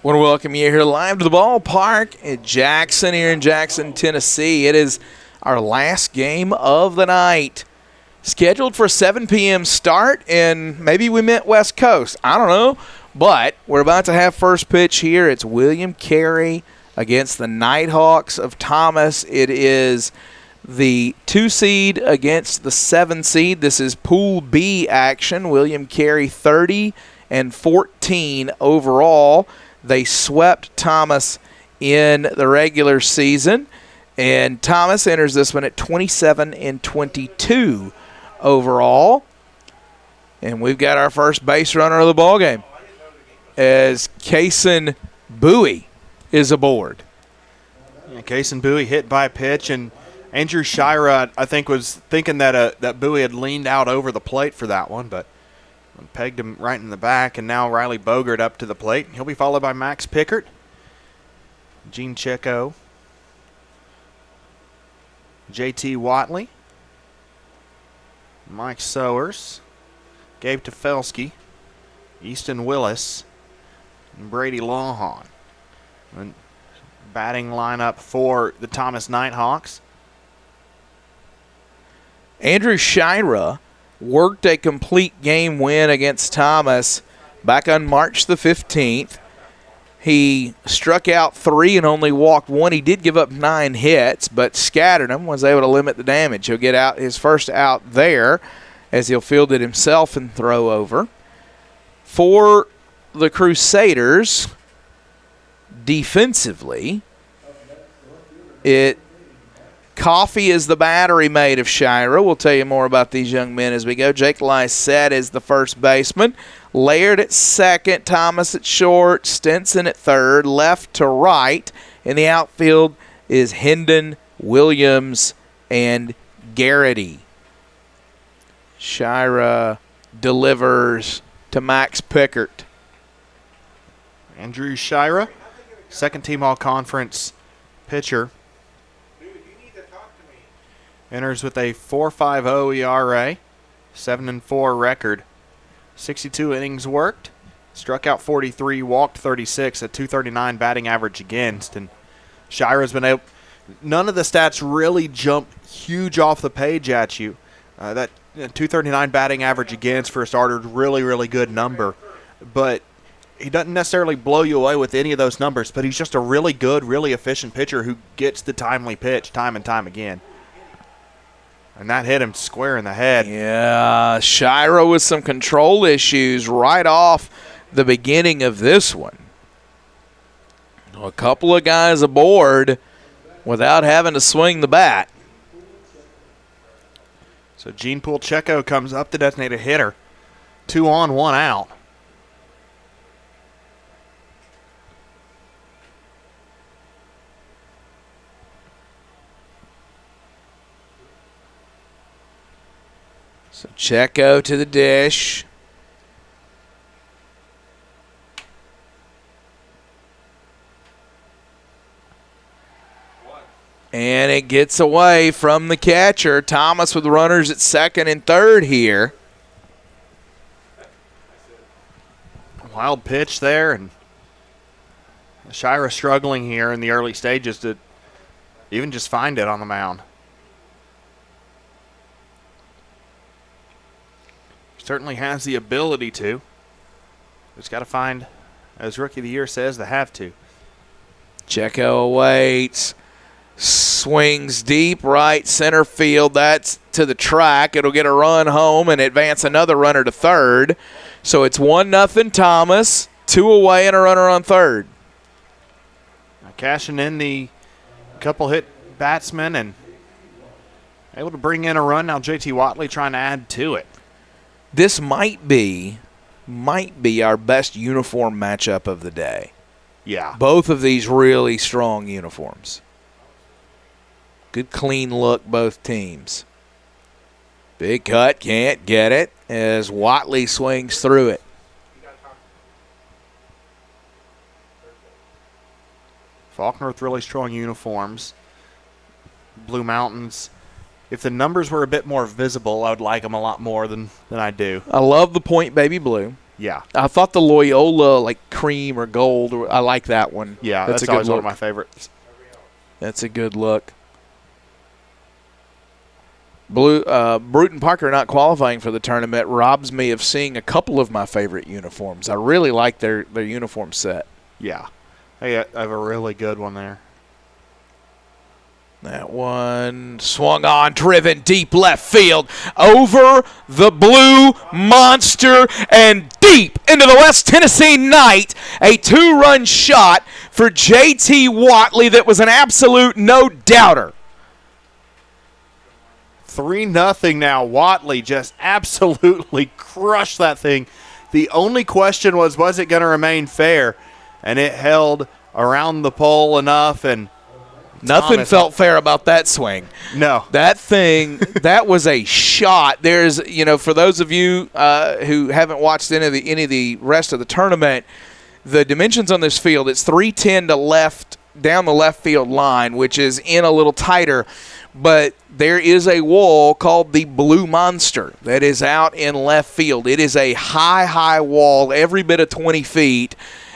Want to welcome you here live to the ballpark at Jackson here in Jackson, Tennessee. It is our last game of the night. Scheduled for a 7 p.m. start, and maybe we meant West Coast. I don't know. But we're about to have first pitch here. It's William Carey against the Nighthawks of Thomas. It is the 2 seed against the 7 seed. This is Pool B action. William Carey 30-14 overall. They swept Thomas in the regular season, and Thomas enters this one at 27-22 overall. And we've got our first base runner of the ballgame as Kason Bowie is aboard. Yeah, Kason Bowie hit by a pitch, and Andrew Shira, I think, was thinking that Bowie had leaned out over the plate for that one, but pegged him right in the back, and now Riley Bogert up to the plate. He'll be followed by Max Pickert, Gene Checo, JT Watley, Mike Sowers, Gabe Tefelsky, Easton Willis, and Brady Lawhon. And batting lineup for the Thomas Nighthawks. Andrew Shira worked a complete game win against Thomas back on March the 15th. He struck out 3 and only walked 1. He did give up 9 hits, but scattered them, was able to limit the damage. He'll get out his first out there as he'll field it himself and throw over. For the Crusaders, defensively, Coffee is the battery mate of Shira. We'll tell you more about these young men as we go. Jake Lysette is the first baseman. Laird at second, Thomas at short, Stinson at third, left to right. In the outfield is Hendon, Williams, and Garrity. Shira delivers to Max Pickert. Andrew Shira, second-team All-Conference pitcher. Enters with a 4.50 ERA, 7-4 record, 62 innings worked, struck out 43, walked 36, a 239 batting average against. And Shira's been able. None of the stats really jump huge off the page at you. That 239 batting average against for a starter is really, really good number. But he doesn't necessarily blow you away with any of those numbers. But he's just a really good, really efficient pitcher who gets the timely pitch time and time again. And that hit him square in the head. Yeah, Shira with some control issues right off the beginning of this one. A couple of guys aboard without having to swing the bat. So Gene Checo comes up, the designated hitter. 2 on, 1 out. So Checo to the dish. And it gets away from the catcher. Thomas with runners at second and third here. Wild pitch there, and Shira struggling here in the early stages to even just find it on the mound. Certainly has the ability to. Just got to find, as Rookie of the Year says, the have to. Checo awaits. Swings deep right center field. That's to the track. It'll get a run home and advance another runner to third. So it's 1-0 Thomas. 2 away and a runner on third. Now cashing in the couple hit batsmen and able to bring in a run. Now JT Watley trying to add to it. This might be our best uniform matchup of the day. Yeah. Both of these really strong uniforms. Good clean look, both teams. Big cut, can't get it as Watley swings through it. Faulkner with really strong uniforms. Blue Mountains. If the numbers were a bit more visible, I would like them a lot more than I do. I love the point baby blue. Yeah. I thought the Loyola, like cream or gold, I like that one. Yeah, that's that's a good always look. one of my favorites. That's a good look. Bruton Parker not qualifying for the tournament robs me of seeing a couple of my favorite uniforms. I really like their uniform set. Yeah. They have a really good one there. That one swung on, driven deep left field, over the blue monster and deep into the West Tennessee night. A 2-run shot for J.T. Watley that was an absolute no-doubter. 3-0 now. Watley just absolutely crushed that thing. The only question was it going to remain fair? And it held around the pole enough, and nothing felt fair about that swing. No. That thing, that was a shot. There's, for those of you who haven't watched any of the rest of the tournament, the dimensions on this field, it's 310 to left, down the left field line, which is in a little tighter. But there is a wall called the Blue Monster that is out in left field. It is a high wall, every bit of 20 feet,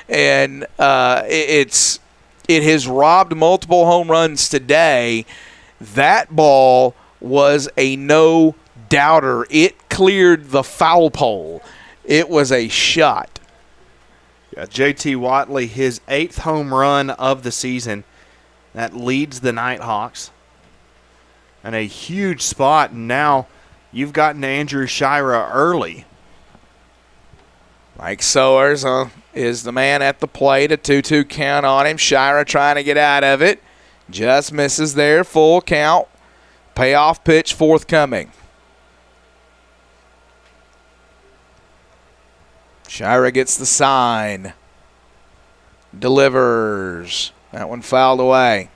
and it has robbed multiple home runs today. That ball was a no-doubter. It cleared the foul pole. It was a shot. Yeah, J.T. Watley, his 8th home run of the season. That leads the Nighthawks. And a huge spot, and now you've gotten Andrew Shira early. Mike Sowers is the man at the plate. A 2-2 count on him. Shira trying to get out of it. Just misses there. Full count. Payoff pitch forthcoming. Shira gets the sign. Delivers. That one fouled away.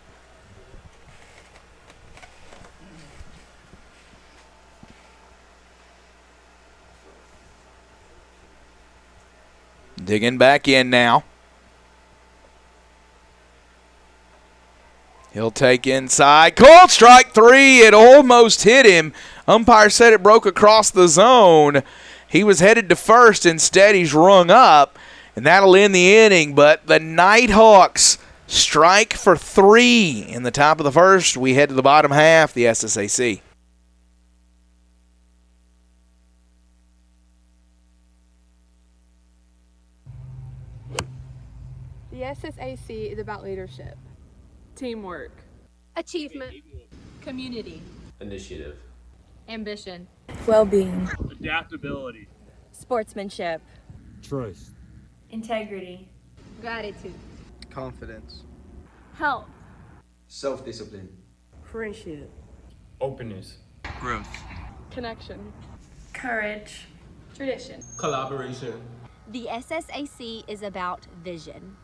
Digging back in now. He'll take inside. Called strike 3. It almost hit him. Umpire said it broke across the zone. He was headed to first. Instead, he's rung up, and that'll end the inning. But the Nighthawks strike for 3 in the top of the first. We head to the bottom half, the SSAC. The SSAC is about leadership, teamwork, achievement, community, initiative, ambition, well-being, adaptability, sportsmanship, trust, integrity, gratitude, confidence, health, self-discipline, friendship, openness, growth, connection, courage, tradition. collaboration. The SSAC is about vision.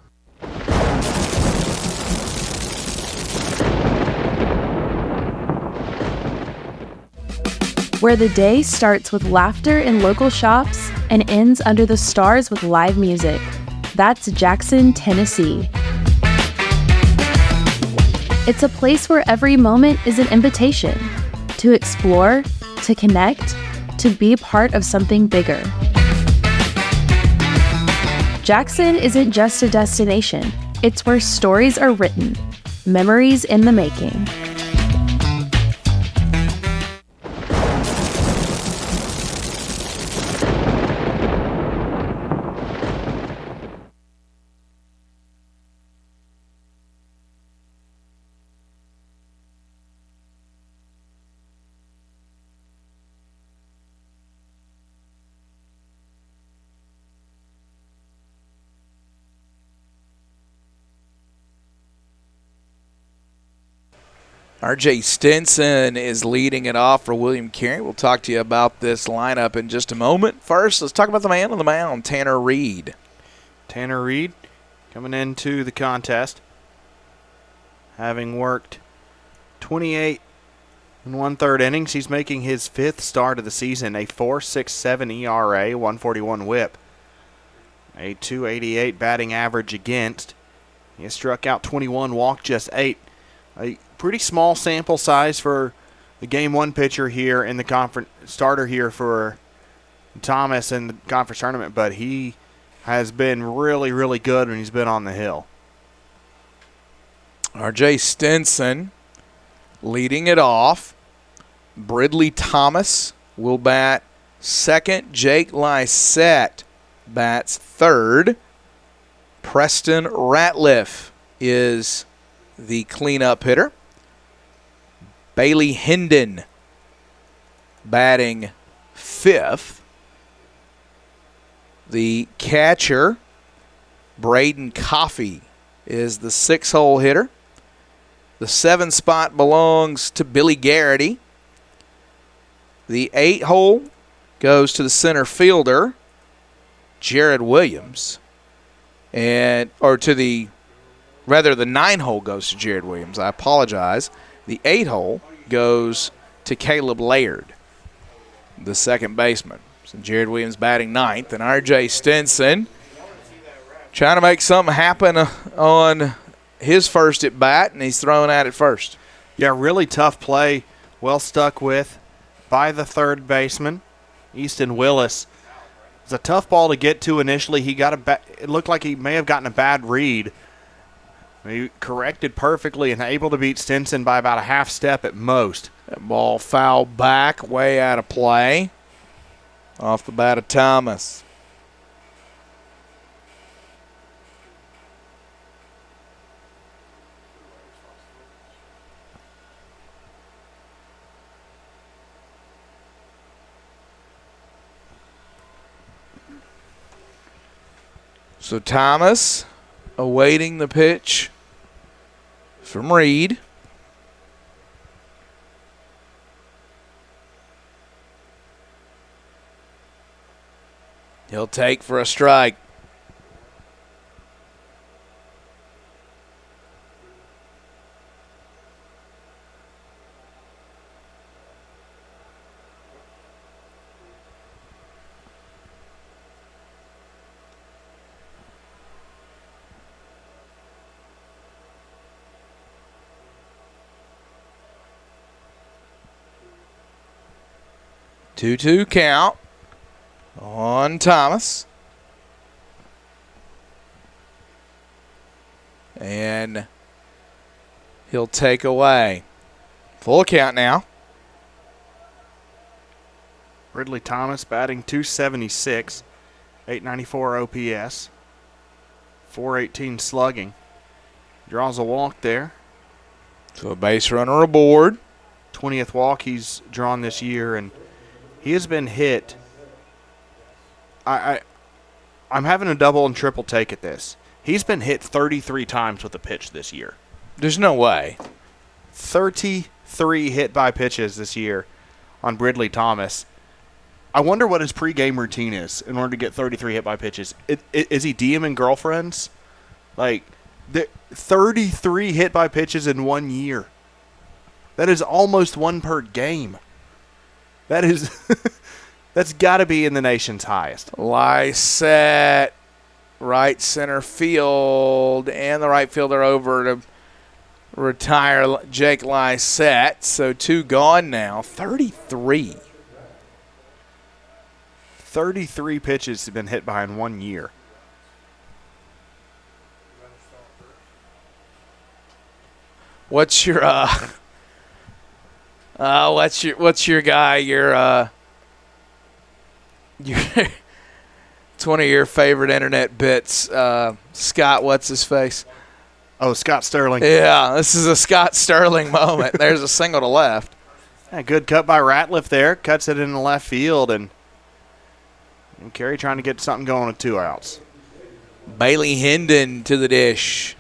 Where the day starts with laughter in local shops and ends under the stars with live music. That's Jackson, Tennessee. It's a place where every moment is an invitation to explore, to connect, to be part of something bigger. Jackson isn't just a destination. It's where stories are written, memories in the making. R.J. Stinson is leading it off for William Carey. We'll talk to you about this lineup in just a moment. First, let's talk about the man on the mound, Tanner Reed. Tanner Reed coming into the contest, having worked 28 and 1/3 innings. He's making his 5th start of the season, a 4.67 ERA, 141 whip, a 288 batting average against. He has struck out 21, walked just 8. A pretty small sample size for the Game 1 pitcher here in the conference, starter here for Thomas in the conference tournament, but he has been really, really good when he's been on the hill. R.J. Stinson leading it off. Bridley Thomas will bat second. Jake Lysette bats third. Preston Ratliff is the cleanup hitter. Bailey Hendon batting fifth. The catcher, Braden Coffey, is the 6-hole hitter. The 7 spot belongs to Billy Garrity. The 8-hole goes to the center fielder, Jared Williams. The 9-hole goes to Jared Williams. I apologize. The 8-hole goes to Caleb Laird, the second baseman. So Jared Williams batting ninth, and R.J. Stinson trying to make something happen on his first at bat, and he's throwing at it first. Yeah, really tough play. Well stuck with by the third baseman, Easton Willis. It's a tough ball to get to initially. It looked like he may have gotten a bad read. He corrected perfectly and able to beat Stinson by about a half step at most. That ball fouled back, way out of play, off the bat of Thomas. So Thomas awaiting the pitch from Reed. He'll take for a strike. Two-two count on Thomas. And he'll take away. Full count now. Ridley Thomas batting .276, 894 OPS, 418 slugging. Draws a walk there. So a base runner aboard. 20th walk he's drawn this year, and he has been hit. I'm having a double and triple take at this. He's been hit 33 times with a pitch this year. There's no way. 33 hit by pitches this year on Ridley Thomas. I wonder what his pregame routine is in order to get 33 hit by pitches. Is he DMing girlfriends? Like, 33 hit by pitches in 1 year. That is almost one per game. That is that's got to be in the nation's highest. Lysette, right center field, and the right fielder over to retire Jake Lysette. So 2 gone now. 33. 33 pitches have been hit by in 1 year. What's your what's your guy? It's one of your favorite internet bits. Scott, what's his face? Oh, Scott Sterling. Yeah, this is a Scott Sterling moment. There's a single to left. Yeah, good cut by Ratliff there. Cuts it in the left field, and Carey trying to get something going with 2 outs. Bailey Hendon to the dish,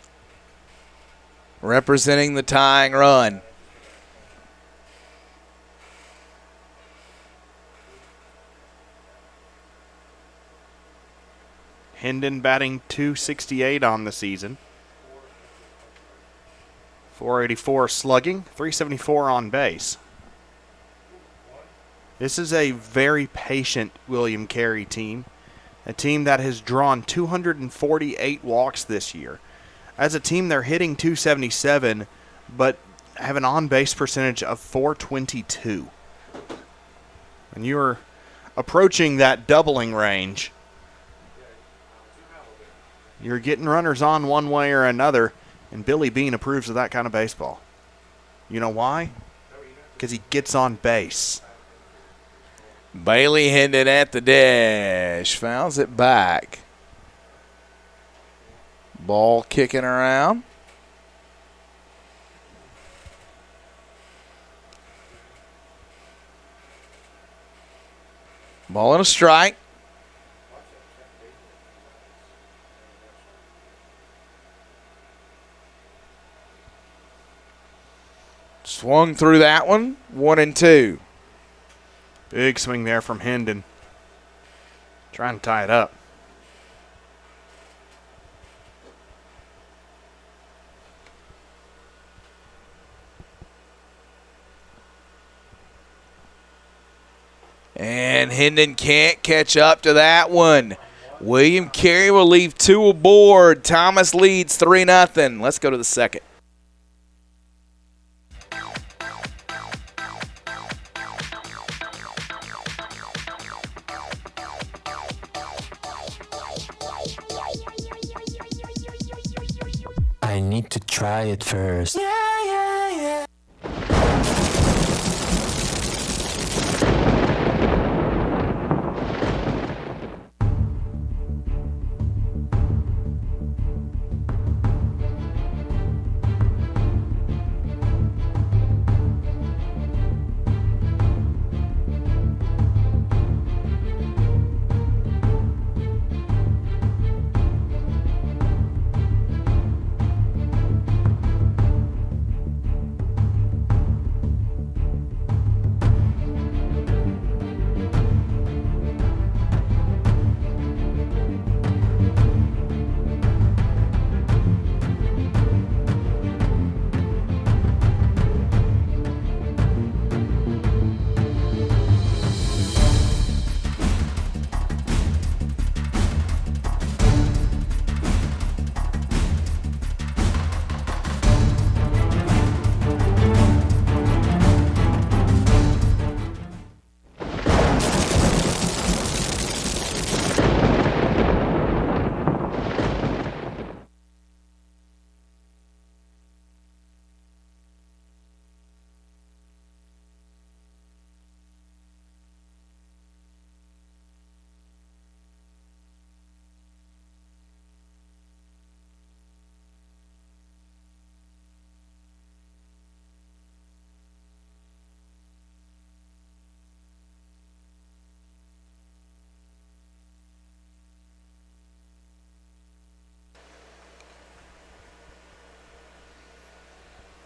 representing the tying run. Hendon batting .268 on the season. 484 slugging, 374 on base. This is a very patient William Carey team, a team that has drawn 248 walks this year. As a team, they're hitting .277, but have an on-base percentage of .422. And approaching that doubling range. You're getting runners on one way or another, and Billy Bean approves of that kind of baseball. You know why? Because he gets on base. Bailey hitting it at the dash. Fouls it back. Ball kicking around. Ball and a strike. Swung through that one. 1-2. Big swing there from Hendon. Trying to tie it up. And Hendon can't catch up to that one. William Carey will leave 2 aboard. Thomas leads 3-0. Let's go to the second. I need to try it first.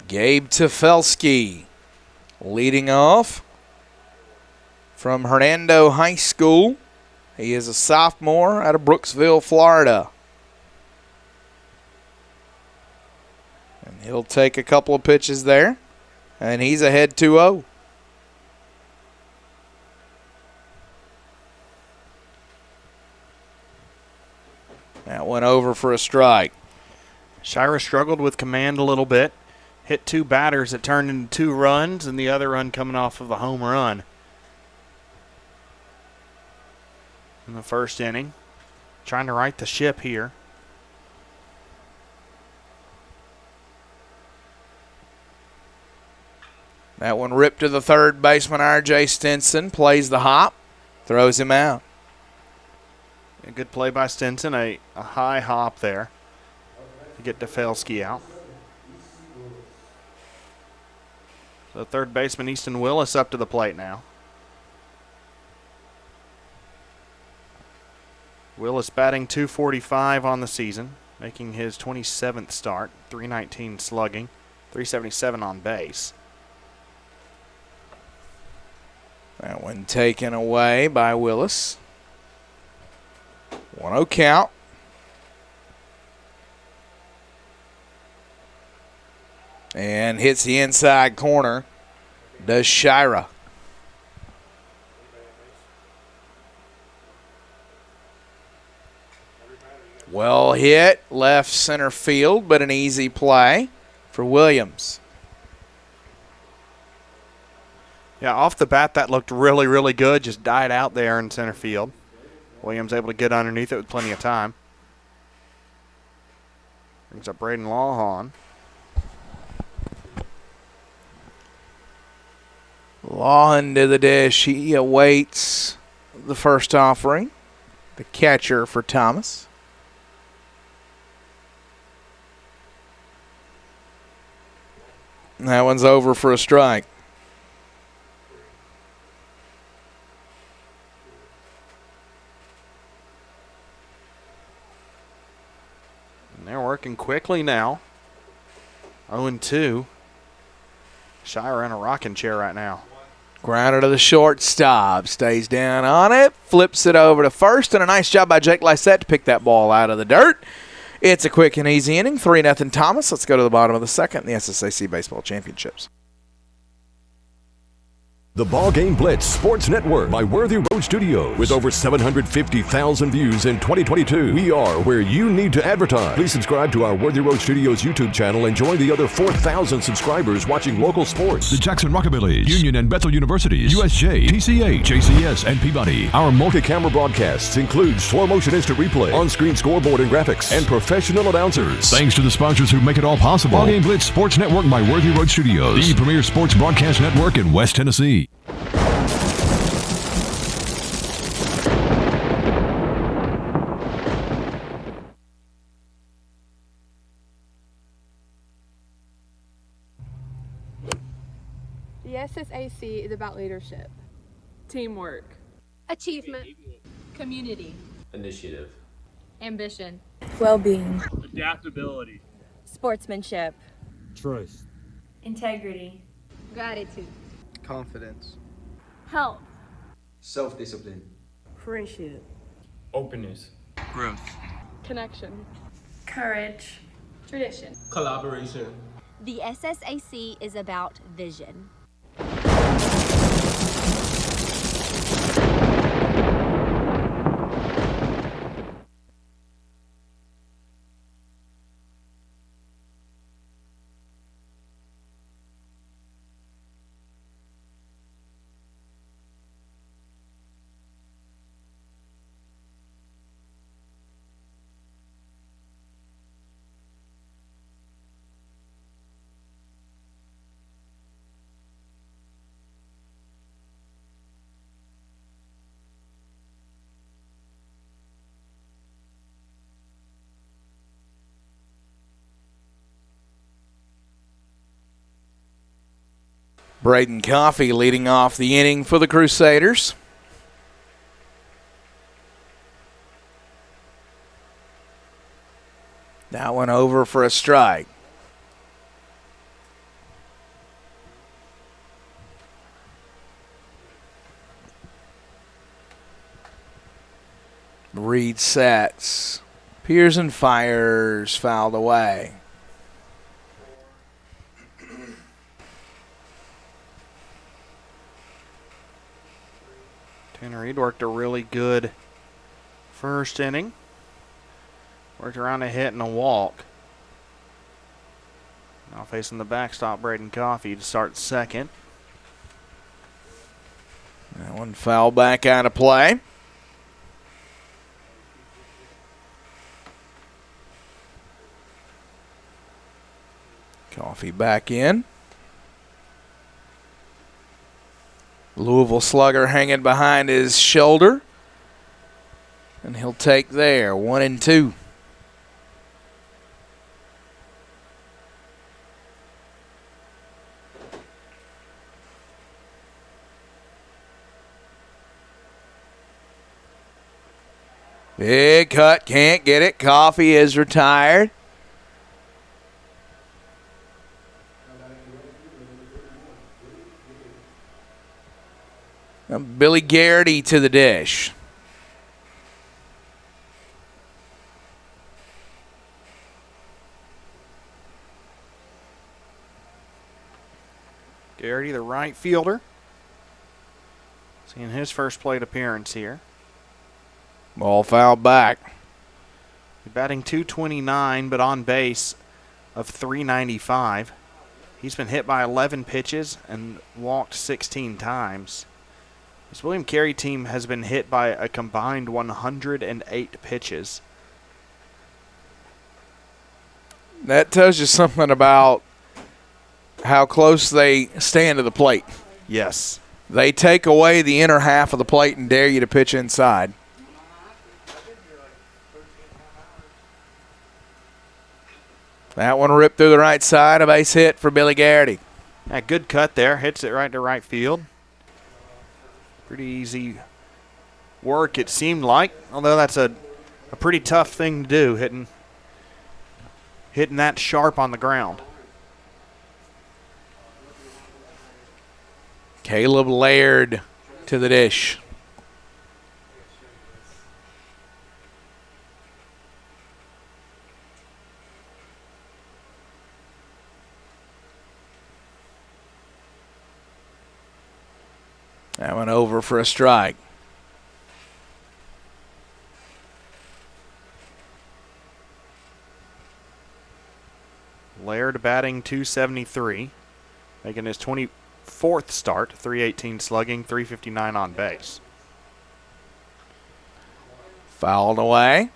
Gabe Tefelsky leading off from Hernando High School. He is a sophomore out of Brooksville, Florida. And he'll take a couple of pitches there, and he's ahead 2-0. That went over for a strike. Shira struggled with command a little bit. Hit 2 batters that turned into 2 runs, and the other run coming off of a home run in the first inning. Trying to right the ship here. That one ripped to the third baseman, R.J. Stinson. Plays the hop. Throws him out. A good play by Stinson. A high hop there to get Tefelsky out. So third baseman Easton Willis up to the plate now. Willis batting .245 on the season, making his 27th start, .319 slugging, .377 on base. That one taken away by Willis. 1-0 count. And hits the inside corner. Does Shira. Well hit, left center field, but an easy play for Williams. Yeah, off the bat, that looked really, really good. Just died out there in center field. Williams able to get underneath it with plenty of time. Brings up Braden Lawhon. Lawhon to the dish. He awaits the first offering. The catcher for Thomas. That one's over for a strike. And they're working quickly now. 0-2. Shire in a rocking chair right now. Grounder to the shortstop. Stays down on it. Flips it over to first. And a nice job by Jake Lysette to pick that ball out of the dirt. It's a quick and easy inning. 3-0 Thomas. Let's go to the bottom of the second in the SSAC Baseball Championships. The BallGame Blitz Sports Network by Worthy Road Studios. With over 750,000 views in 2022, we are where you need to advertise. Please subscribe to our Worthy Road Studios YouTube channel and join the other 4,000 subscribers watching local sports. The Jackson Rockabilly, Union and Bethel Universities, USJ, TCA, JCS, and Peabody. Our multi-camera broadcasts include slow motion instant replay, on-screen scoreboard and graphics, and professional announcers. Thanks to the sponsors who make it all possible. BallGame Blitz Sports Network by Worthy Road Studios, the premier sports broadcast network in West Tennessee. The SSAC is about leadership, teamwork, Achievement. Community. Initiative. Ambition. Well-being. Adaptability. Sportsmanship. Trust. Integrity. gratitude, confidence, health, self-discipline, friendship, openness, growth, connection, courage, tradition, collaboration. The SSAC is about vision. Braden Coffey leading off the inning for the Crusaders. That one over for a strike. Reed sets. Pearson fires, fouled away. Tanner Reed worked a really good first inning. Worked around a hit and a walk. Now facing the backstop, Braden Coffey to start second. That one foul back out of play. Coffey back in. Louisville slugger hanging behind his shoulder. And he'll take there, 1-2. Big cut, can't get it. Coffey is retired. Now Billy Garrity to the dish. Garrity, the right fielder. Seeing his first plate appearance here. Ball fouled back. Batting .229, but on base of .395. He's been hit by 11 pitches and walked 16 times. This William Carey team has been hit by a combined 108 pitches. That tells you something about how close they stand to the plate. Yes. They take away the inner half of the plate and dare you to pitch inside. That one ripped through the right side, a base hit for Billy Garrity. Yeah, good cut there. Hits it right to right field. Pretty easy work, it seemed like. Although that's a pretty tough thing to do, hitting that sharp on the ground. Caleb Laird to the dish. That went over for a strike. Laird batting .273, making his 24th start, .318 slugging, .359 on base. Fouled away.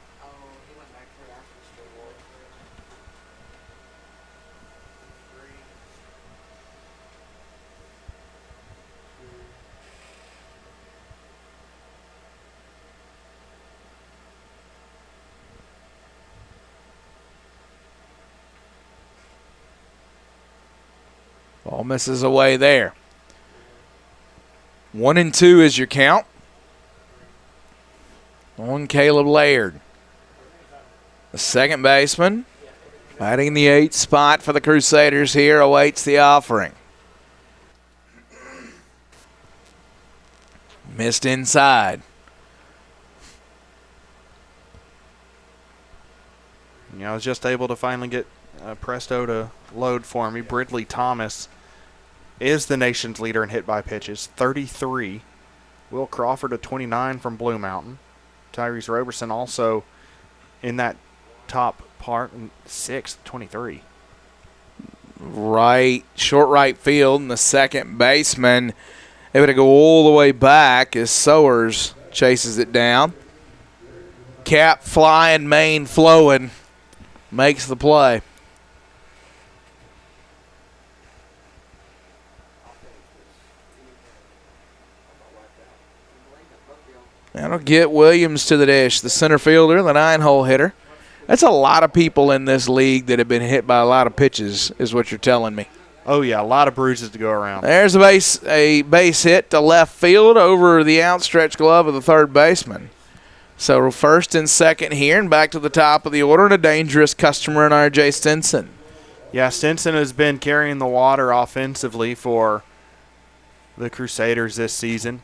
Ball misses away there. 1-2 is your count on Caleb Laird. The second baseman, batting the 8th spot for the Crusaders here, awaits the offering. Missed inside. I was just able to finally get Presto to load for me. Bridley Thomas is the nation's leader in hit by pitches, 33. Will Crawford at 29 from Blue Mountain. Tyrese Roberson also in that top part, 6th, 23. Right, short right field, and the second baseman able to go all the way back as Sowers chases it down. Cap flying, mane flowing, makes the play. That'll get Williams to the dish, the center fielder, the 9-hole hitter. That's a lot of people in this league that have been hit by a lot of pitches, is what you're telling me. Oh, yeah, a lot of bruises to go around. There's a base hit to left field over the outstretched glove of the third baseman. So first and second here, and back to the top of the order, and a dangerous customer in R.J. Stinson. Yeah, Stinson has been carrying the water offensively for the Crusaders this season.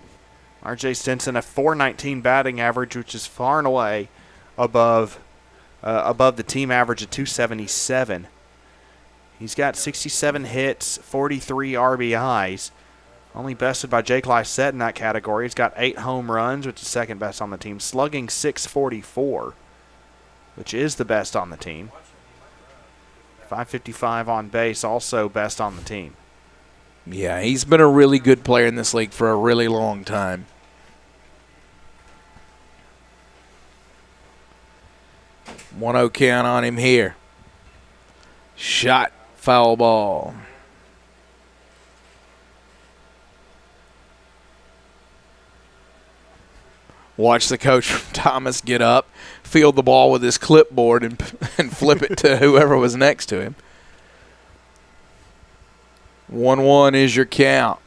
R.J. Stinson, a .419 batting average, which is far and away above the team average of .277. He's got 67 hits, 43 RBIs. Only bested by Jake Lysette in that category. He's got 8 home runs, which is second best on the team. Slugging .644, which is the best on the team. .555 on base, also best on the team. Yeah, he's been a really good player in this league for a really long time. One-0 count on him here. Shot, foul ball. Watch the coach from Thomas get up, field the ball with his clipboard, and flip it to whoever was next to him. 1-1 is your count.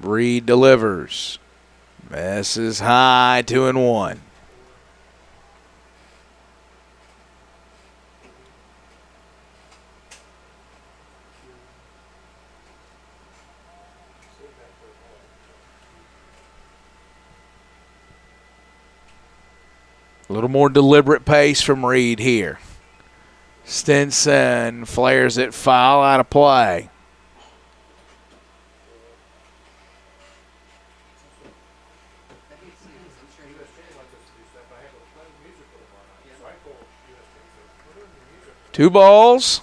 Reed delivers. Misses high, 2-1. A little more deliberate pace from Reed here. Stinson flares it foul, out of play. 2 balls,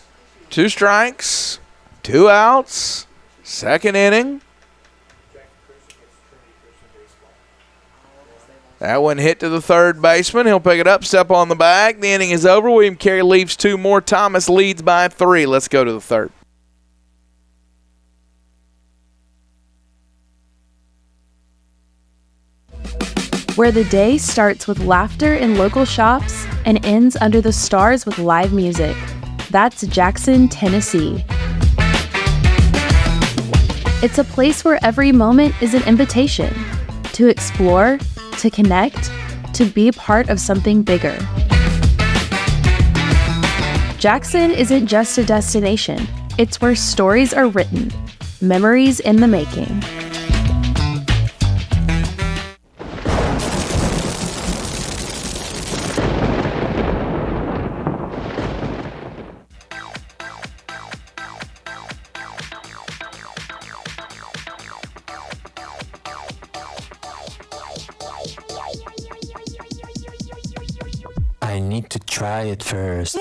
2 strikes, 2 outs. Second inning. That one hit to the third baseman. He'll pick it up, step on the bag. The inning is over. William Carey leaves 2 more. Thomas leads by 3. Let's go to the third. Where the day starts with laughter in local shops and ends under the stars with live music. That's Jackson, Tennessee. It's a place where every moment is an invitation to explore, to connect, to be part of something bigger. Jackson isn't just a destination, it's where stories are written, memories in the making. I need to try it first.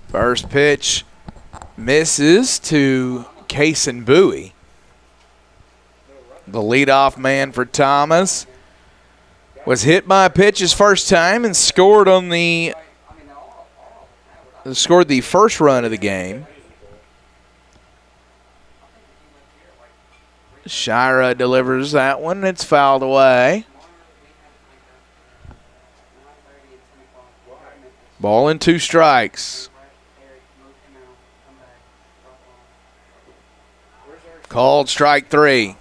First pitch misses to Kason Bowie. The leadoff man for Thomas was hit by a pitch his first time and scored the first run of the game. Shira delivers that one. It's fouled away. Ball and 2 strikes. Called strike 3.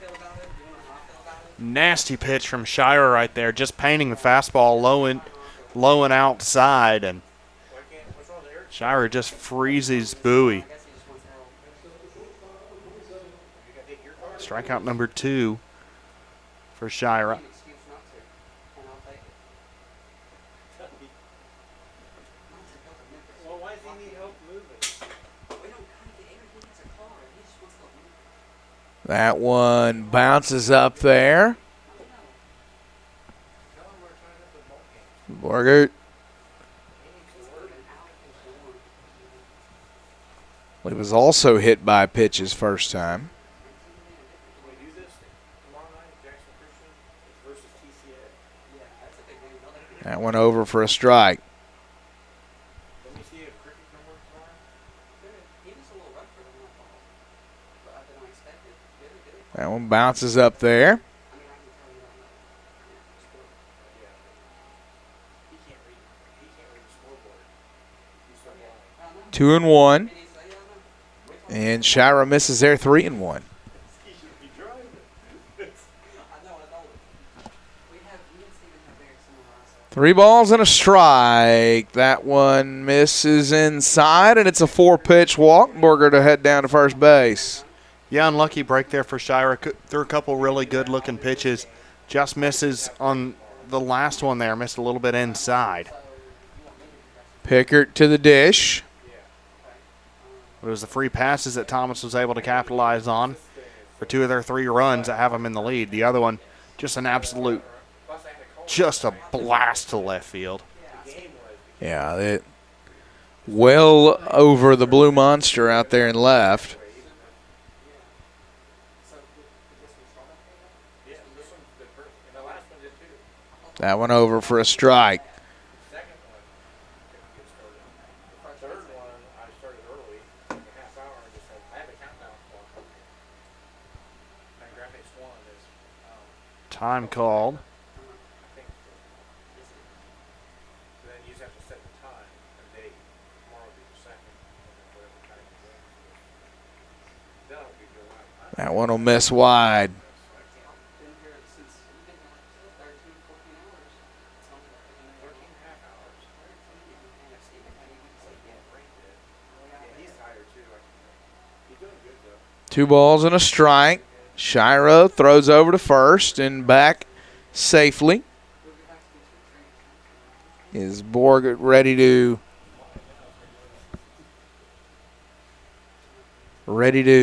Nasty pitch from Shira right there, just painting the fastball low and outside, and Shira just freezes Bowie. Strikeout number 2 for Shira. That one bounces up there. Borgert. He was also hit by a pitch his first time. That one over for a strike. That one bounces up there. Two and one. And Shira misses there, 3-1. Three balls and a strike. That one misses inside, and it's a 4-pitch walk. Borger to head down to first base. Yeah, unlucky break there for Shira. Threw a couple really good-looking pitches. Just misses on the last one there. Missed a little bit inside. Pickert to the dish. It was the free passes that Thomas was able to capitalize on for 2 of their 3 runs that have them in the lead. The other one, just an absolute, just a blast to left field. Yeah, it well over the blue monster out there in left. That one over for a strike. Time called. That one will miss wide. Two balls and a strike. Shiro throws over to first and back safely. Is Borg ready to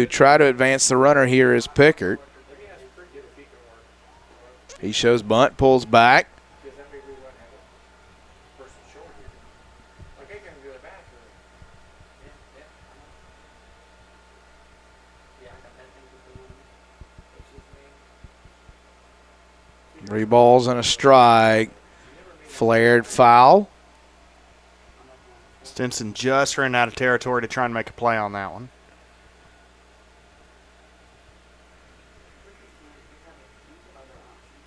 try to advance the runner here is Pickard. He shows bunt, pulls back. Three balls and a strike. Flared foul. Stinson just ran out of territory to try and make a play on that one.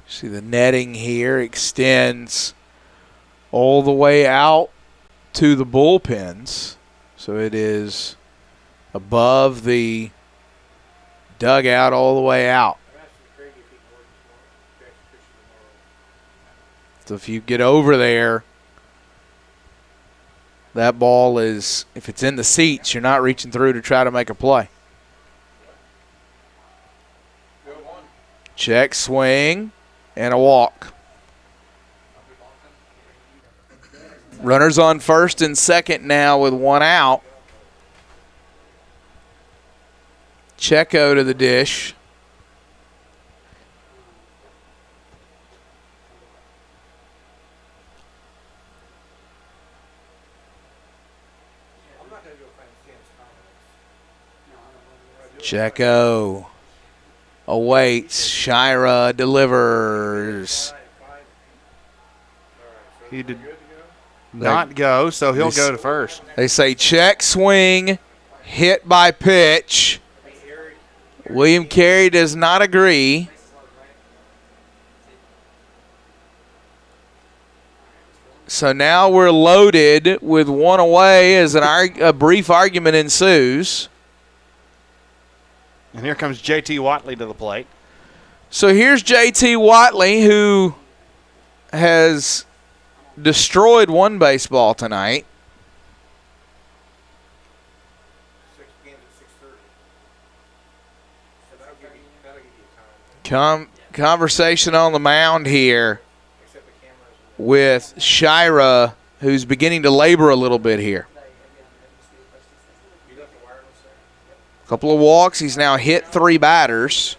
See the netting here extends all the way out to the bullpens. So it is above the dugout all the way out. So if you get over there, that ball is, if it's in the seats, you're not reaching through to try to make a play. Check swing and a walk. Runners on first and second now with one out. Checo to the dish. Checo awaits. Shira delivers. He did not go, so he'll go to first. They say check swing, hit by pitch. William Carey does not agree. So now we're loaded with one away as a brief argument ensues. And here comes J.T. Watley to the plate. So here's J.T. Watley, who has destroyed one baseball tonight. Conversation on the mound here with Shira, who's beginning to labor a little bit here. Couple of walks. He's now hit 3 batters.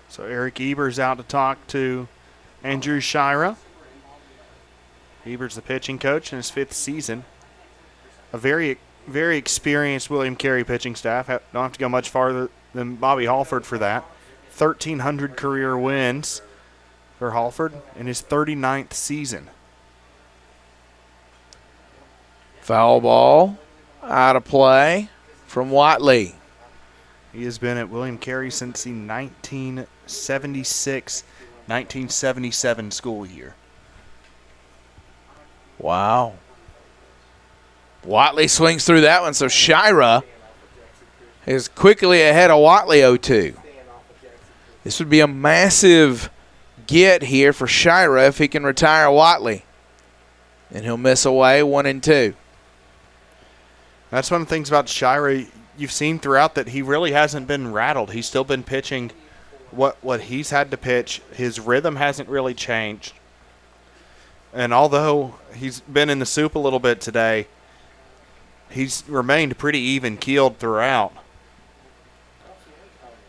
So Eric Eber's out to talk to Andrew Shira. Eber's the pitching coach in his 5th season. A very, very experienced William Carey pitching staff. Don't have to go much farther than Bobby Halford for that. 1,300 career wins for Halford in his 39th season. Foul ball out of play from Watley. He has been at William Carey since the 1976-1977 school year. Wow. Watley swings through that one, so Shira is quickly ahead of Watley 0-2. This would be a massive get here for Shira if he can retire Watley. And he'll miss away 1-2. That's one of the things about Shira you've seen throughout, that he really hasn't been rattled. He's still been pitching what he's had to pitch. His rhythm hasn't really changed. And although he's been in the soup a little bit today, he's remained pretty even-keeled throughout.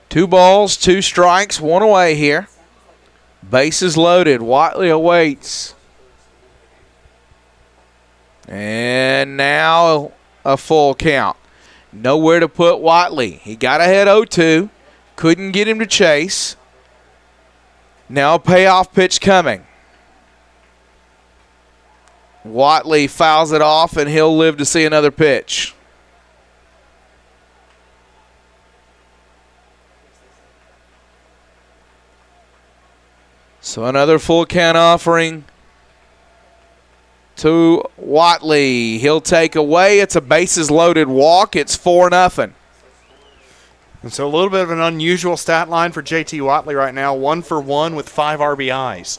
2 balls, 2 strikes, 1 away here. Bases loaded. Watley awaits. And now a full count. Nowhere to put Watley. He got ahead 0-2. Couldn't get him to chase. Now a payoff pitch coming. Watley fouls it off, and he'll live to see another pitch. So another full count offering to Watley. He'll take away. It's a bases loaded walk. It's 4-0. And so a little bit of an unusual stat line for JT Watley right now. 1 for 1 with 5 RBIs.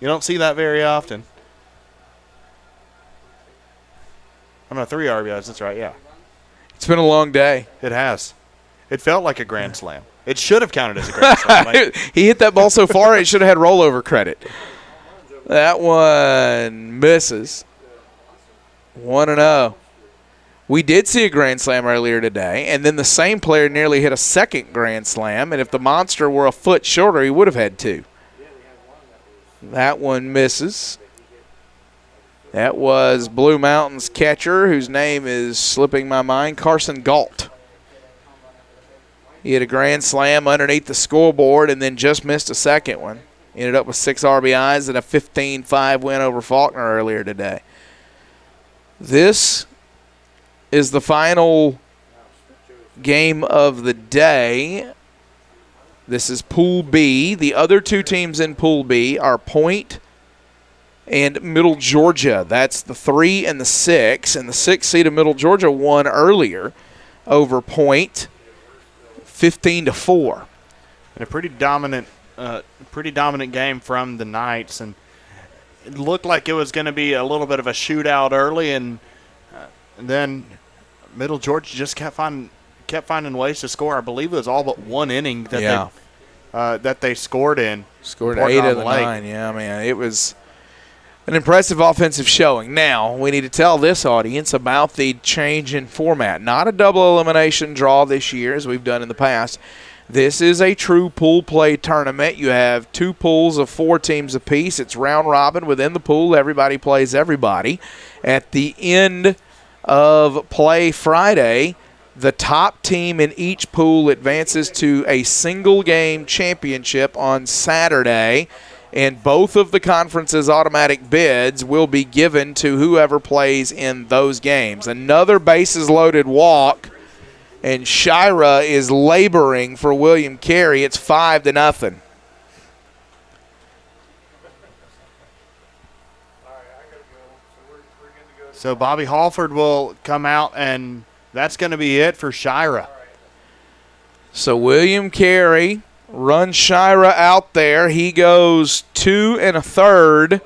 You don't see that very often. Oh, no, 3 RBIs. That's right, yeah. It's been a long day. It has. It felt like a grand slam. It should have counted as a grand slam. He hit that ball so far, it should have had rollover credit. That one misses. 1-0. We did see a grand slam earlier today, and then the same player nearly hit a second grand slam, and if the monster were a foot shorter, he would have had 2. That one misses. That was Blue Mountain's catcher, whose name is slipping my mind, Carson Galt. He hit a grand slam underneath the scoreboard and then just missed a second one. Ended up with 6 RBIs and a 15-5 win over Faulkner earlier today. This is the final game of the day. This is Pool B. The other 2 teams in Pool B are Point and Middle Georgia. That's the 3 and the 6. And the 6 seed of Middle Georgia won earlier over Point, 15-4. And a pretty dominant game from the Knights. And it looked like it was going to be a little bit of a shootout early, and then Middle Georgia just kept finding ways to score. I believe it was all but 1 inning that they scored in. Scored 8 of the 9. Yeah, man, it was an impressive offensive showing. Now, we need to tell this audience about the change in format. Not a double elimination draw this year as we've done in the past. This is a true pool play tournament. You have 2 pools of 4 teams apiece. It's round robin within the pool. Everybody plays everybody. At the end of play Friday, the top team in each pool advances to a single game championship on Saturday. And both of the conference's automatic bids will be given to whoever plays in those games. Another bases loaded walk, and Shira is laboring for William Carey. It's 5-0. So Bobby Halford will come out, and that's going to be it for Shira. So William Carey runs Shira out there. He goes 2 1/3,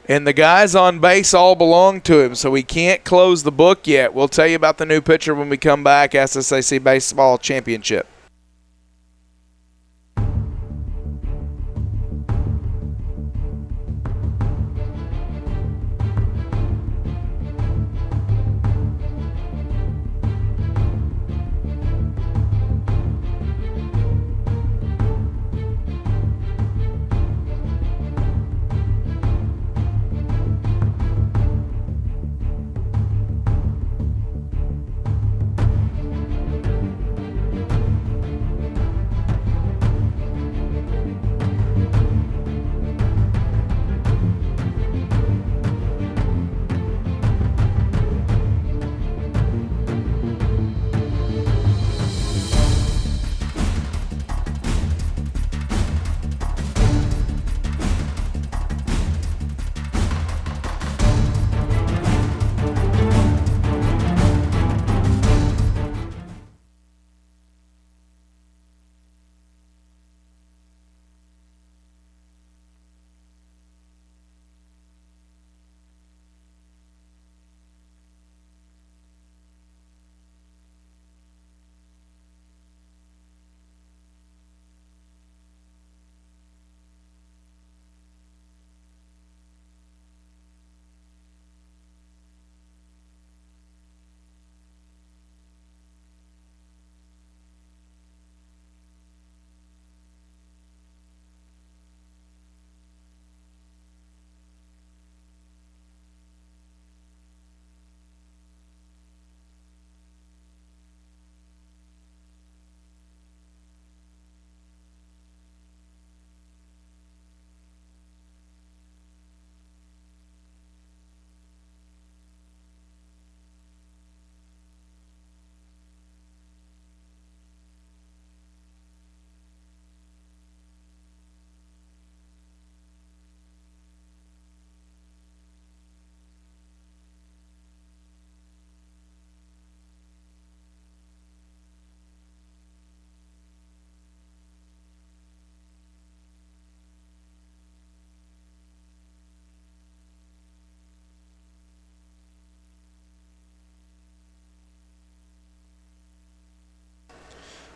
and the guys on base all belong to him, so we can't close the book yet. We'll tell you about the new pitcher when we come back. SSAC Baseball Championship.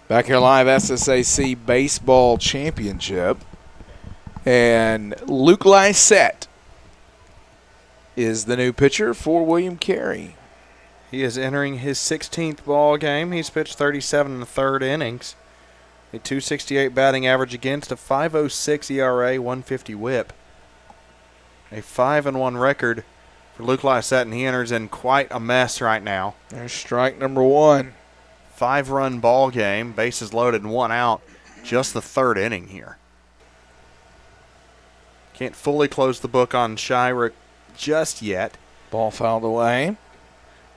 Back here live, SSAC Baseball Championship. And Luke Lysette is the new pitcher for William Carey. He is entering his 16th ball game. He's pitched 37 in the third innings. A 268 batting average against, a 5.06 ERA, 150 whip. A 5-1 record for Luke Lysette, and he enters in quite a mess right now. There's strike number one. 5-run ball game, bases loaded and 1 out. Just the third inning here. Can't fully close the book on Shyrick just yet. Ball fouled away. And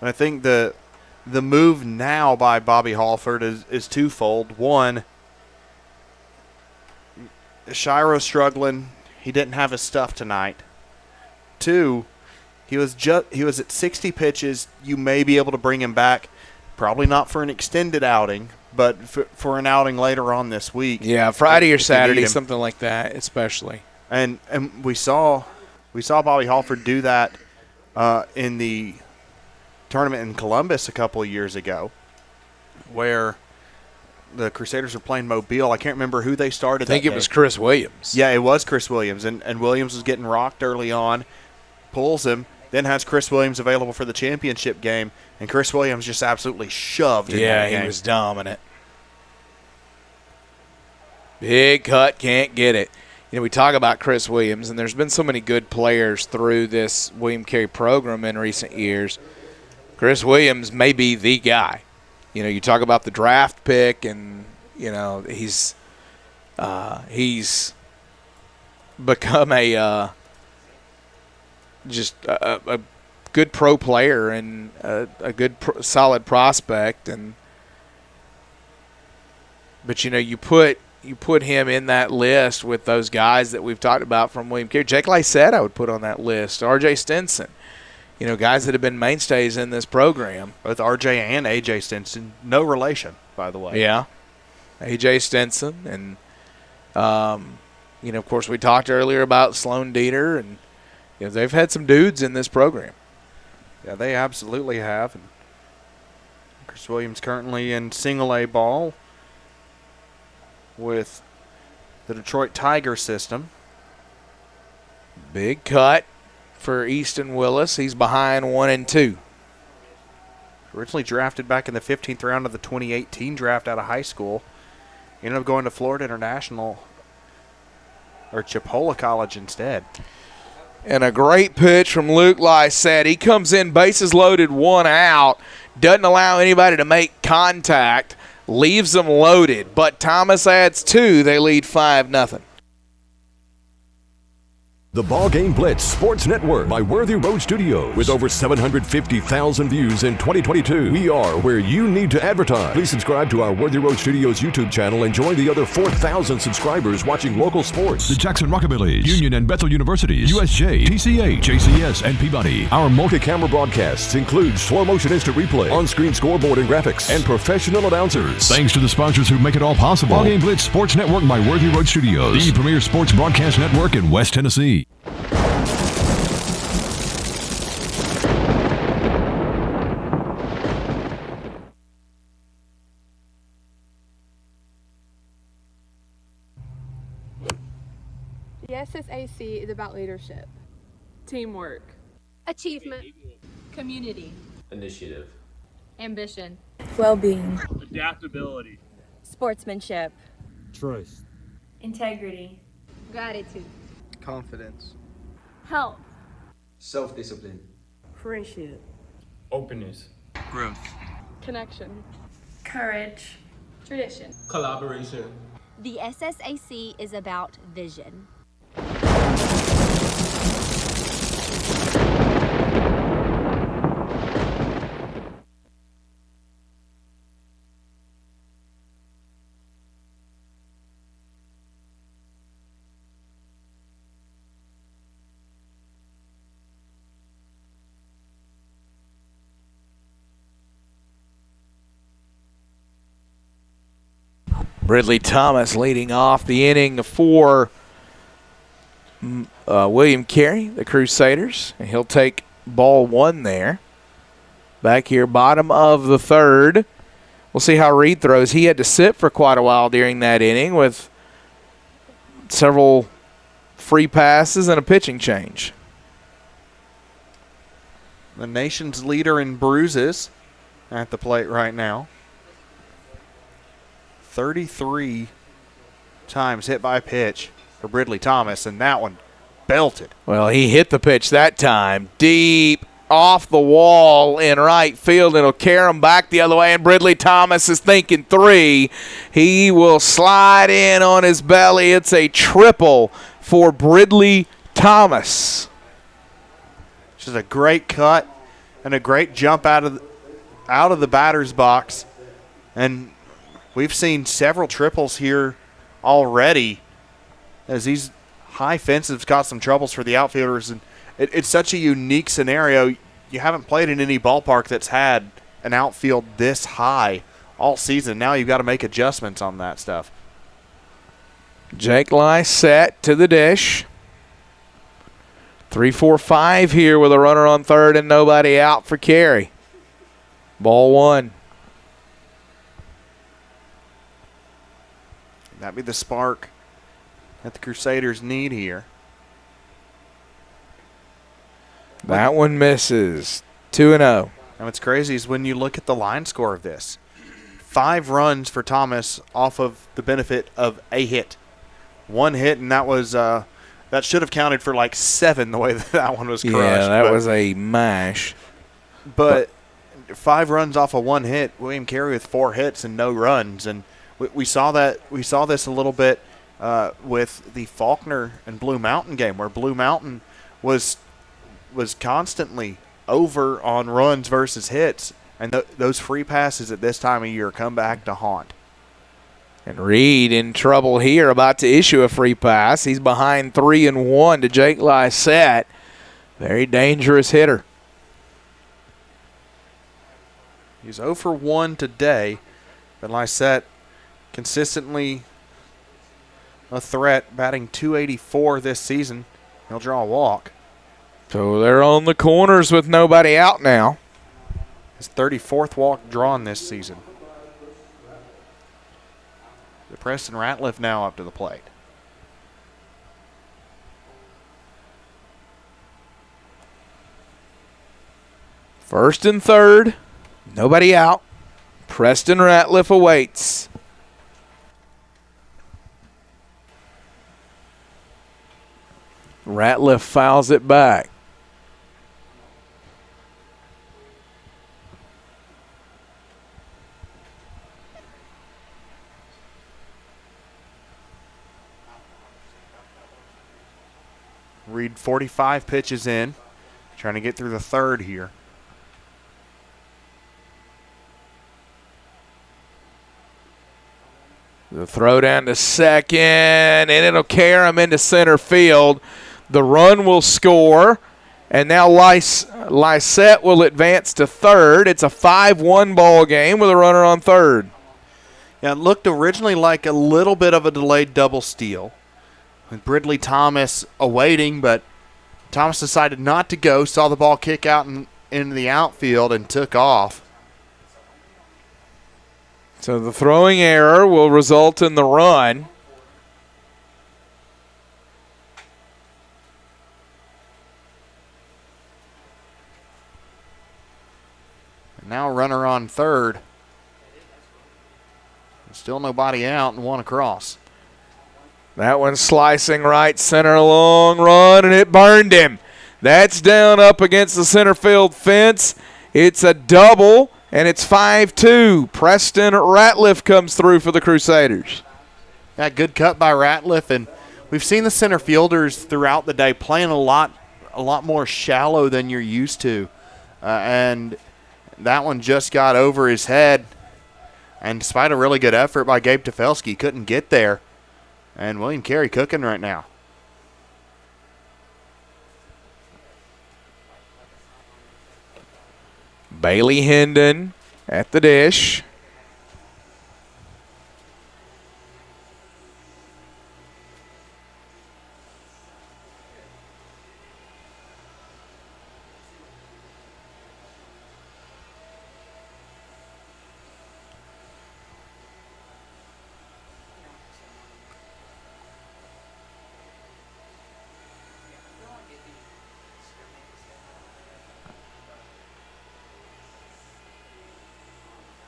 I think the move now by Bobby Halford is twofold. One, Shiro's struggling. He didn't have his stuff tonight. Two, he was at 60 pitches. You may be able to bring him back. Probably not for an extended outing, but for an outing later on this week. Yeah, Friday or Saturday, something like that, especially. And we saw Bobby Halford do that in the tournament in Columbus a couple of years ago, where the Crusaders were playing Mobile. I can't remember who they started. I think it was Chris Williams. Yeah, it was Chris Williams, and Williams was getting rocked early on, pulls him, then has Chris Williams available for the championship game, and Chris Williams just absolutely shoved in that game. Yeah, he was dominant. Big cut, can't get it. You know, we talk about Chris Williams, and there's been so many good players through this William Carey program in recent years. Chris Williams may be the guy. You know, you talk about the draft pick, and, you know, he's become a good pro player and a good solid prospect. But, you know, you put him in that list with those guys that we've talked about from William Carey. Jake Lysette I would put on that list. R.J. Stinson. You know, guys that have been mainstays in this program. Both R.J. and A.J. Stinson. No relation, by the way. Yeah. A.J. Stinson. And, you know, of course, we talked earlier about Sloan Dieter. And, you know, they've had some dudes in this program. Yeah, they absolutely have. And Chris Williams currently in single-A ball with the Detroit Tiger system. Big cut for Easton Willis. He's behind 1-2. Originally drafted back in the 15th round of the 2018 draft out of high school. Ended up going to Florida International or Chipola College instead. And a great pitch from Luke Lysette. He comes in, bases loaded, 1 out. Doesn't allow anybody to make contact. Leaves them loaded. But Thomas adds 2. They lead 5-0. The BallGame Blitz Sports Network by Worthy Road Studios. With over 750,000 views in 2022, we are where you need to advertise. Please subscribe to our Worthy Road Studios YouTube channel and join the other 4,000 subscribers watching local sports. The Jackson Rockabilly, Union and Bethel Universities, USJ, TCH, JCS, and Peabody. Our multi-camera broadcasts include slow motion instant replay, on-screen scoreboard and graphics, and professional announcers. Thanks to the sponsors who make it all possible. BallGame Blitz Sports Network by Worthy Road Studios, the premier sports broadcast network in West Tennessee. The SSAC is about leadership, Teamwork. Achievement. Community. Initiative. Ambition. Well-being. Adaptability. Sportsmanship. Trust. Integrity. Gratitude. Confidence. Health. Self-discipline. Friendship. Openness. Growth. connection, Courage. tradition. Collaboration. The SSAC is about vision. Ridley Thomas leading off the inning for William Carey, the Crusaders. And he'll take ball one there. Back here, bottom of the third. We'll see how Reed throws. He had to sit for quite a while during that inning with several free passes and a pitching change. The nation's leader in bruises at the plate right now. 33 times hit by pitch for Bridley Thomas, and that one belted. Well, he hit the pitch that time deep off the wall in right field. It'll carry him back the other way, and Bridley Thomas is thinking 3. He will slide in on his belly. It's a triple for Bridley Thomas. Which is a great cut and a great jump out of the batter's box. And we've seen several triples here already as these high fences got some troubles for the outfielders. And it's such a unique scenario. You haven't played in any ballpark that's had an outfield this high all season. Now you've got to make adjustments on that stuff. Jake Lysette to the dish. 3-4-5 here with a runner on third and nobody out for Carey. Ball 1. That'd be the spark that the Crusaders need here. That one misses. 2-0. And what's crazy is when you look at the line score of this. 5 runs for Thomas off of the benefit of a hit. 1 hit, and that was that should have counted for like 7 the way that one was crushed. Yeah, that was a mash. But 5 runs off of 1 hit. William Carey with 4 hits and no runs, and we saw that. We saw this a little bit with the Faulkner and Blue Mountain game, where Blue Mountain was constantly over on runs versus hits, and those free passes at this time of year come back to haunt. And Reed in trouble here, about to issue a free pass. He's behind 3-1 to Jake Lysette. Very dangerous hitter. He's 0 for 1 today, but Lysette consistently a threat, batting .284 this season. He'll draw a walk. So they're on the corners with nobody out now. His 34th walk drawn this season. The Preston Ratliff now up to the plate. First and third, nobody out. Preston Ratliff awaits. Ratliff fouls it back. Reed 45 pitches in, trying to get through the third here. The throw down to second, and it'll carry him into center field. The run will score, and now Lysette will advance to third. It's a 5-1 ball game with a runner on third. Yeah, it looked originally like a little bit of a delayed double steal, with Bridley Thomas awaiting, but Thomas decided not to go, saw the ball kick out into the outfield, and took off. So the throwing error will result in the run. And now runner on third. Still nobody out and 1 across. That one slicing right center, long run, and it burned him. That's down up against the center field fence. It's a double, and it's 5-2. Preston Ratliff comes through for the Crusaders. That good cut by Ratliff, and we've seen the center fielders throughout the day playing a lot more shallow than you're used to. And that one just got over his head. And despite a really good effort by Gabe Tefelsky, couldn't get there. And William Carey cooking right now. Bailey Hendon at the dish.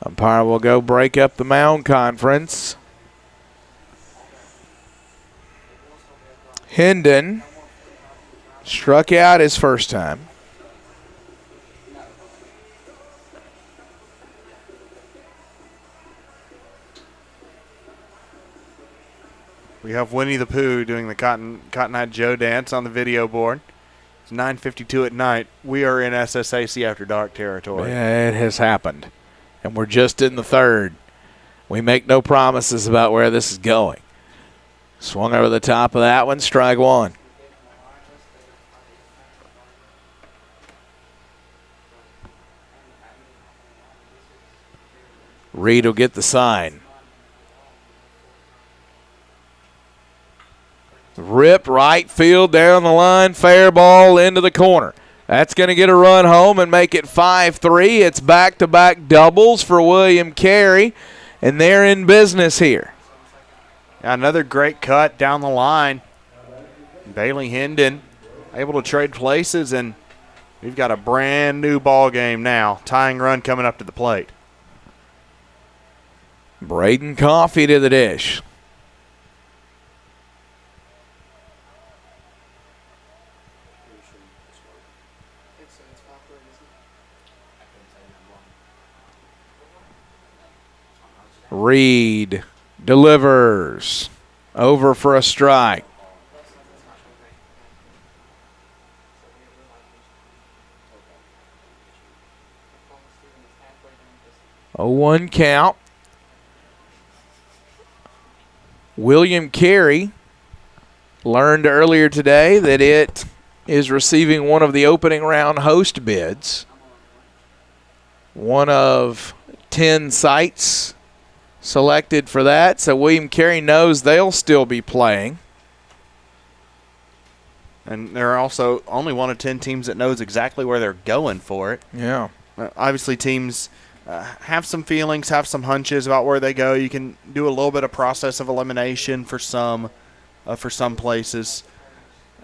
Umpire will go break up the mound conference. Hendon struck out his first time. We have Winnie the Pooh doing the Cotton Eye Joe dance on the video board. It's 9:52 at night. We are in SSAC After Dark territory. Yeah, it has happened. And we're just in the third. We make no promises about where this is going. Swung over the top of that one, strike one. Reed will get the sign. Rip right field down the line, fair ball into the corner. That's going to get a run home and make it 5-3. It's back-to-back doubles for William Carey, and they're in business here. Another great cut down the line. Bailey Hendon able to trade places, and we've got a brand new ball game now. Tying run coming up to the plate. Braden Coffey to the dish. Reed delivers. Over for a strike. A 1 count. William Carey learned earlier today that it is receiving one of the opening round host bids. One of 10 sites selected for that, so William Carey knows they'll still be playing. And there are also only one of 10 teams that knows exactly where they're going for it. Yeah. Obviously, teams have some feelings, have some hunches about where they go. You can do a little bit of process of elimination for some places.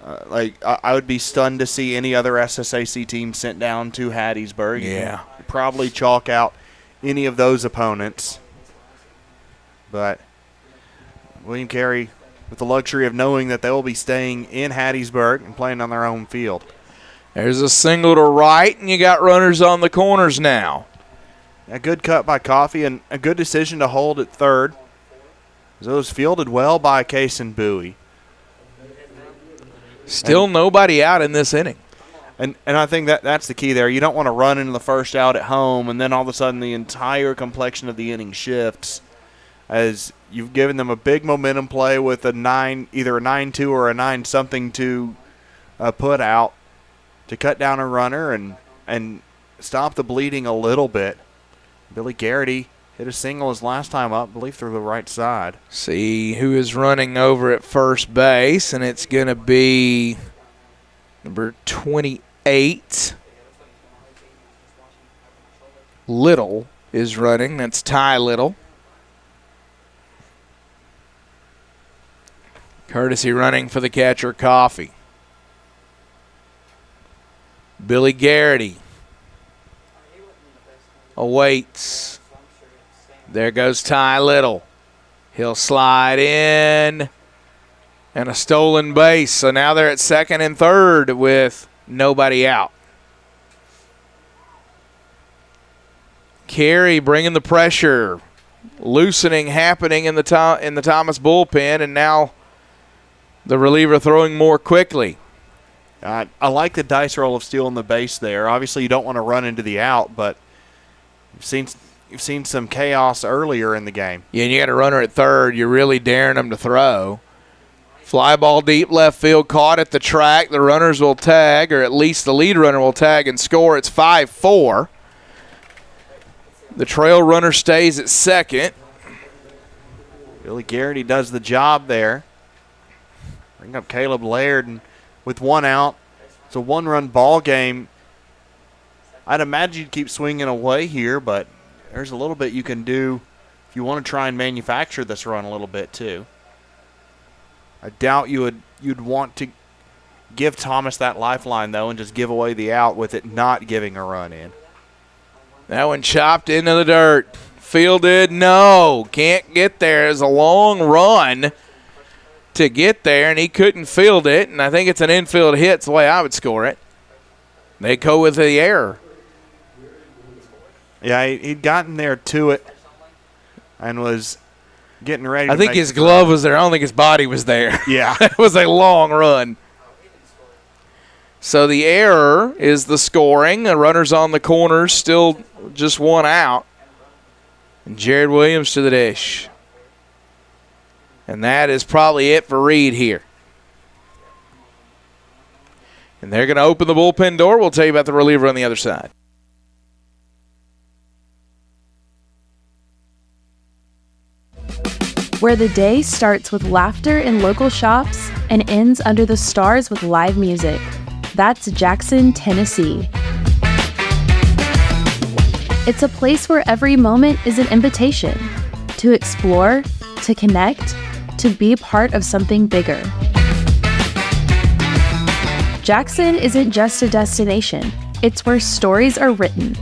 I would be stunned to see any other SSAC team sent down to Hattiesburg. Yeah. You can probably chalk out any of those opponents. But William Carey with the luxury of knowing that they will be staying in Hattiesburg and playing on their own field. There's a single to right, and you got runners on the corners now. A good cut by Coffey and a good decision to hold at third. It was fielded well by Case and Bowie. Still nobody out in this inning. And I think that's the key there. You don't want to run into the first out at home, and then all of a sudden the entire complexion of the inning shifts, as you've given them a big momentum play with either a 9-2 or a 9-something to put out to cut down a runner and stop the bleeding a little bit. Billy Garrity hit a single his last time up, I believe through the right side. See who is running over at first base, and it's going to be number 28. Little is running. That's Ty Little. Courtesy running for the catcher, Coffey. Billy Garrity awaits. There goes Ty Little. He'll slide in. And a stolen base. So now they're at second and third with nobody out. Carey bringing the pressure. Loosening happening in the Thomas bullpen, and now the reliever throwing more quickly. I like the dice roll of stealing the base there. Obviously, you don't want to run into the out, but you've seen some chaos earlier in the game. Yeah, and you got a runner at third. You're really daring them to throw. Fly ball deep left field, caught at the track. The runners will tag, or at least the lead runner will tag and score. It's 5-4. The trail runner stays at second. Billy Garrity does the job there. Bring up Caleb Laird, and with one out, it's a one-run ball game. I'd imagine you'd keep swinging away here, but there's a little bit you can do if you want to try and manufacture this run a little bit too. I doubt you'd want to give Thomas that lifeline though and just give away the out with it not giving a run in. That one chopped into the dirt. Fielded, no. Can't get there. It's a long run to get there, and he couldn't field it, and I think it's an infield hit. It's the way I would score it. They go with the error. Yeah, he'd gotten there to it and was getting ready to I think make his the glove throw. was there. I don't think his body was there. Yeah. It was a long run. So the error is the scoring. The runners on the corners, still just one out. And Jared Williams to the dish. And that is probably it for Reed here. And they're going to open the bullpen door. We'll tell you about the reliever on the other side. Where the day starts with laughter in local shops and ends under the stars with live music. That's Jackson, Tennessee. It's a place where every moment is an invitation to explore, to connect, to be part of something bigger. Jackson isn't just a destination. It's where stories are written,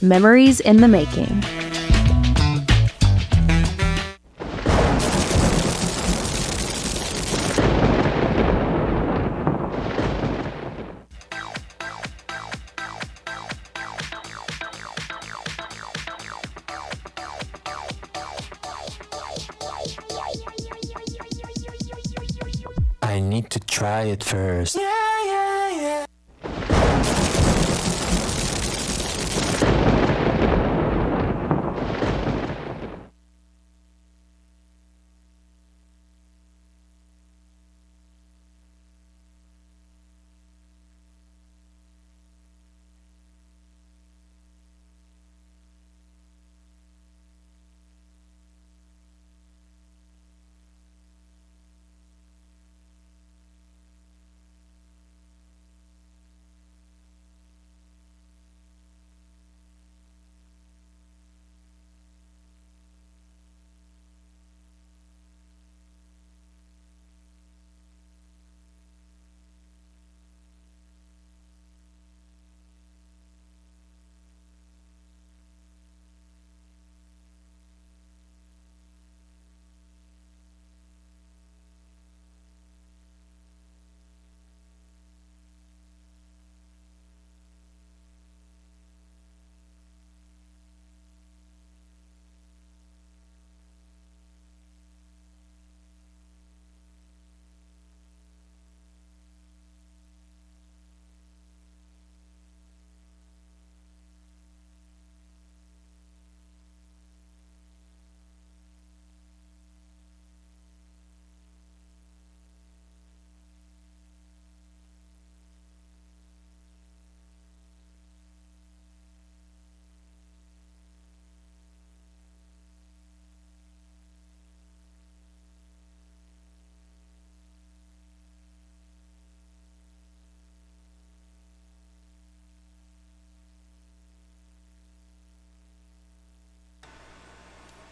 memories in the making. I need to try it first.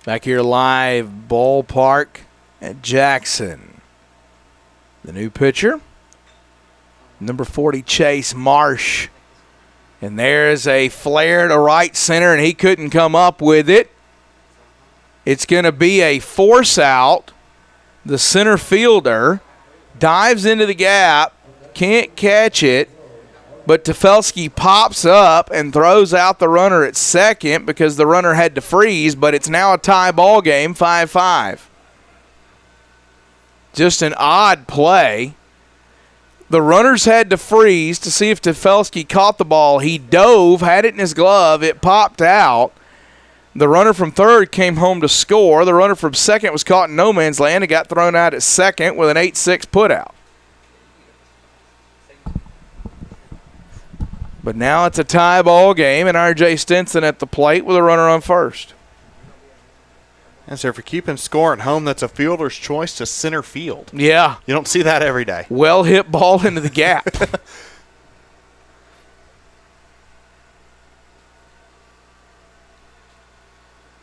Back here live, ballpark at Jackson. The new pitcher, number 40, Chase Marsh. And there's a flare to right center, and he couldn't come up with it. It's going to be a force out. The center fielder dives into the gap, can't catch it, but Tefelsky pops up and throws out the runner at second because the runner had to freeze, but it's now a tie ball game, 5-5. Just an odd play. The runners had to freeze to see if Tefelsky caught the ball. He dove, had it in his glove, it popped out. The runner from third came home to score. The runner from second was caught in no man's land and got thrown out at second with an 8-6 putout. But now it's a tie ball game, and R.J. Stinson at the plate with a runner on first. And so if you're keeping score at home, that's a fielder's choice to center field. Yeah. You don't see that every day. Well hit ball into the gap.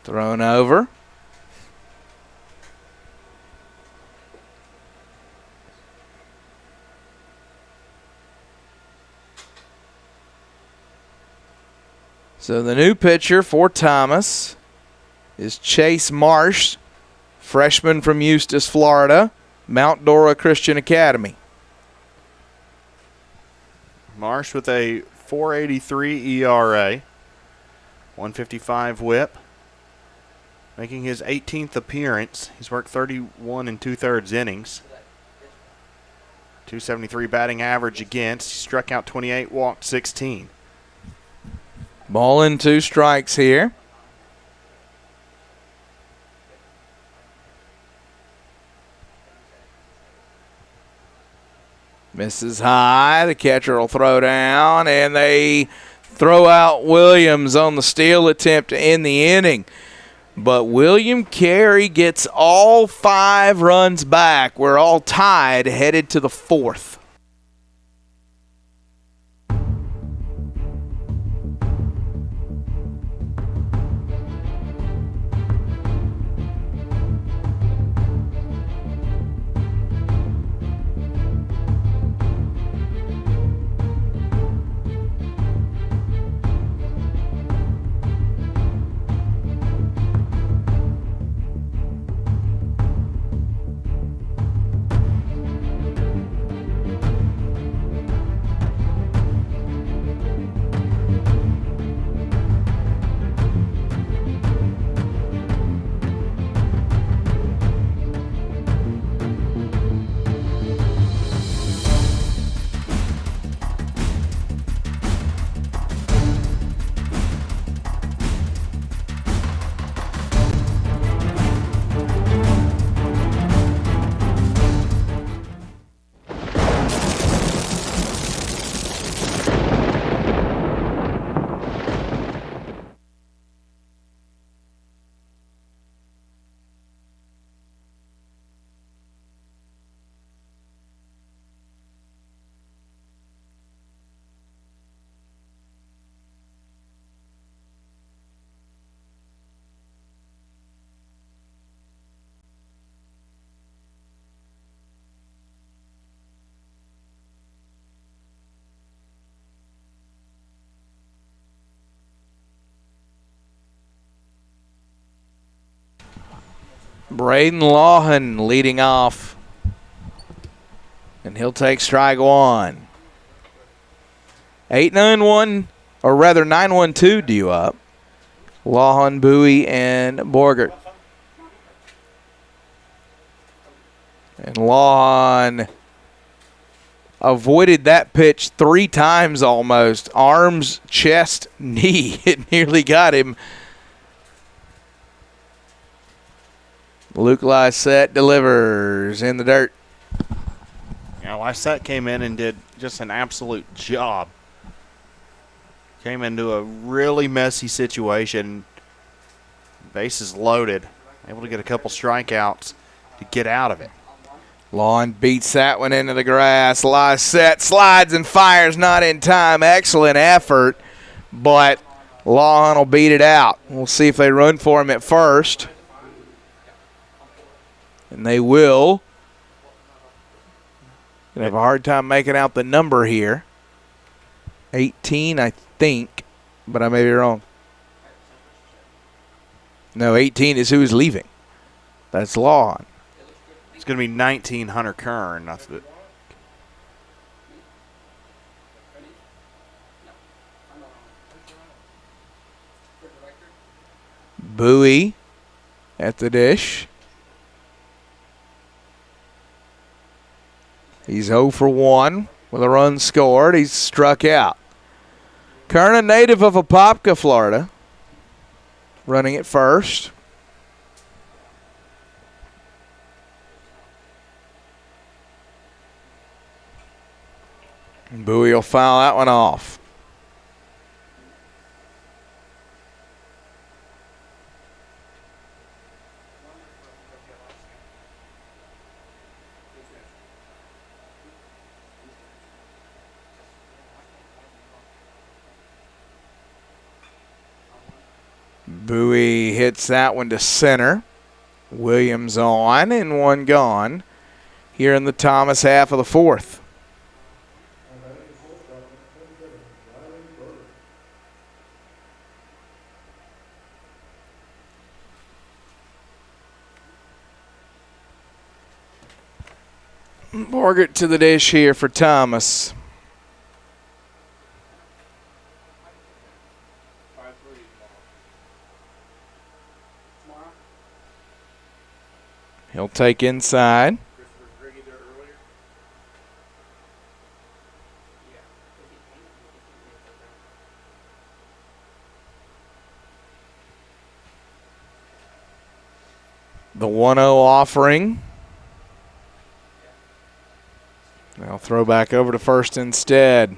Thrown over. So the new pitcher for Thomas is Chase Marsh, freshman from Eustis, Florida, Mount Dora Christian Academy. Marsh with a 4.83 ERA, 155 WHIP, making his 18th appearance. He's worked 31 2/3 innings. 273 batting average against. He struck out 28, walked 16. Ball and 2 strikes here. Misses high. The catcher will throw down, and they throw out Williams on the steal attempt to end the inning. But William Carey gets all 5 runs back. We're all tied, headed to the 4th. Braden Lawhan leading off. And he'll take strike 1. 8-9-1, or rather 9-1-2 due up. Lawhan, Bowie, and Borgert. And Lawhan avoided that pitch 3 times almost. Arms, chest, knee. It nearly got him. Luke Lysette delivers in the dirt. Yeah, Lysette came in and did just an absolute job. Came into a really messy situation. Bases loaded. Able to get a couple strikeouts to get out of it. Lawhan beats that one into the grass. Lysette slides and fires, not in time. Excellent effort, but Lawhan will beat it out. We'll see if they run for him at first. And they will. Gonna have a hard time making out the number here. 18, I think, but I may be wrong. No, 18 is who's leaving. That's Lawhan. It's going to be 19 Hunter Kern. That's it. Bowie at the dish. He's 0 for 1 with a run scored. He's struck out. Kern, a native of Apopka, Florida, running at first. And Bowie will foul that one off. Bowie hits that one to center. Williams on and 1 gone here in the Thomas half of the 4th. Borgert to the dish here for Thomas. He'll take inside. The 1-0 offering. Now throw back over to first instead.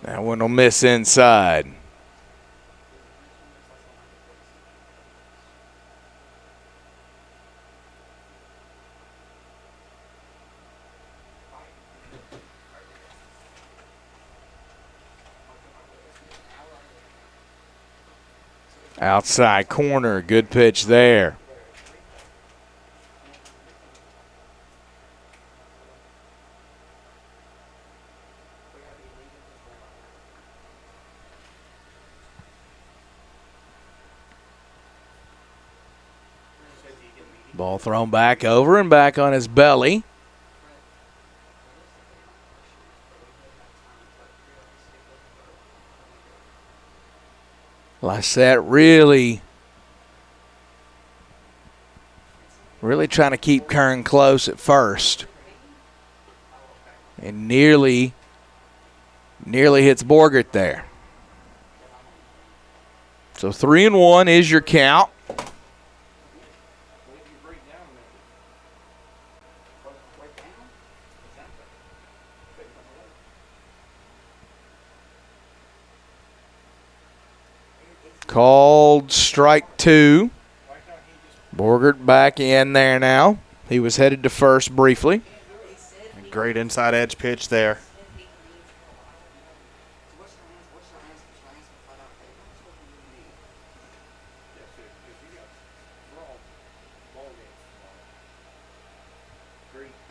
That one will miss inside. Outside corner, good pitch there. Ball thrown back over and back on his belly. Lysette really trying to keep Kern close at first. And nearly hits Borgert there. So 3-1 is your count. Called strike 2. Borgert back in there now. He was headed to first briefly. Great inside edge pitch there.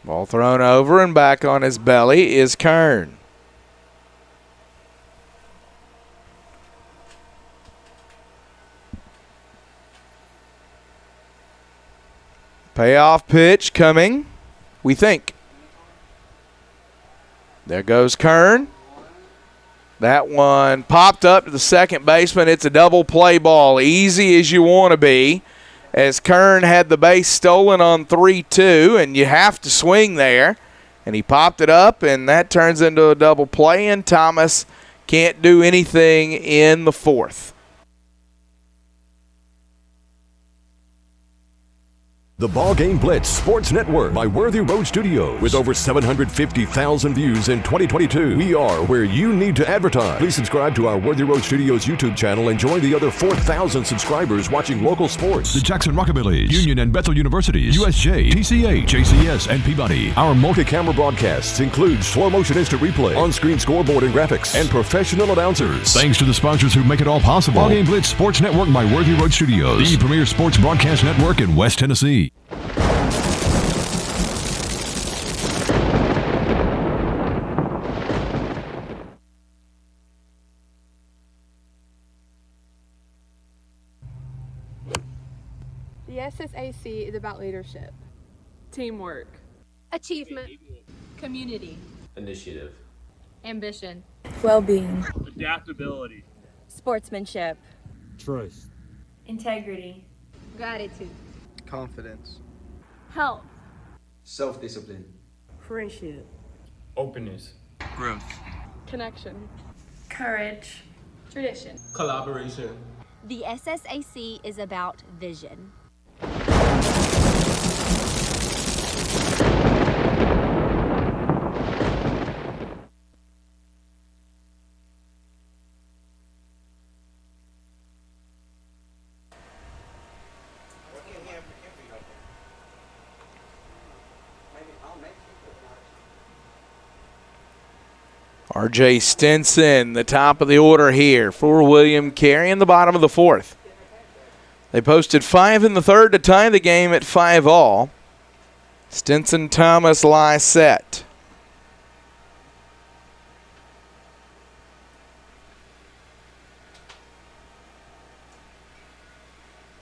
Ball thrown over and back on his belly is Kern. Payoff pitch coming, we think. There goes Kern. That one popped up to the second baseman. It's a double play ball, easy as you want to be, as Kern had the base stolen on 3-2, and you have to swing there. And he popped it up, and that turns into a double play, and Thomas can't do anything in the fourth. The BallGame Blitz Sports Network by Worthy Road Studios. With over 750,000 views in 2022, we are where you need to advertise. Please subscribe to our Worthy Road Studios YouTube channel and join the other 4,000 subscribers watching local sports. The Jackson Rockabilly, Union and Bethel Universities, USJ, TCA, JCS, and Peabody. Our multi-camera broadcasts include slow motion instant replay, on-screen scoreboard and graphics, and professional announcers. Thanks to the sponsors who make it all possible. BallGame Blitz Sports Network by Worthy Road Studios, the premier sports broadcast network in West Tennessee. The SSAC is about leadership, Teamwork. Achievement. Community. Initiative. Ambition. Well-being. Adaptability. Sportsmanship. Trust. Integrity. Gratitude. Confidence. Health. Self-discipline. Friendship. Openness. Growth. connection, Courage. tradition. Collaboration. The SSAC is about vision. R.J. Stinson, the top of the order here for William Carey in the bottom of the fourth. They posted 5 in the third to tie the game at 5-all. Stinson, Thomas, Lysette.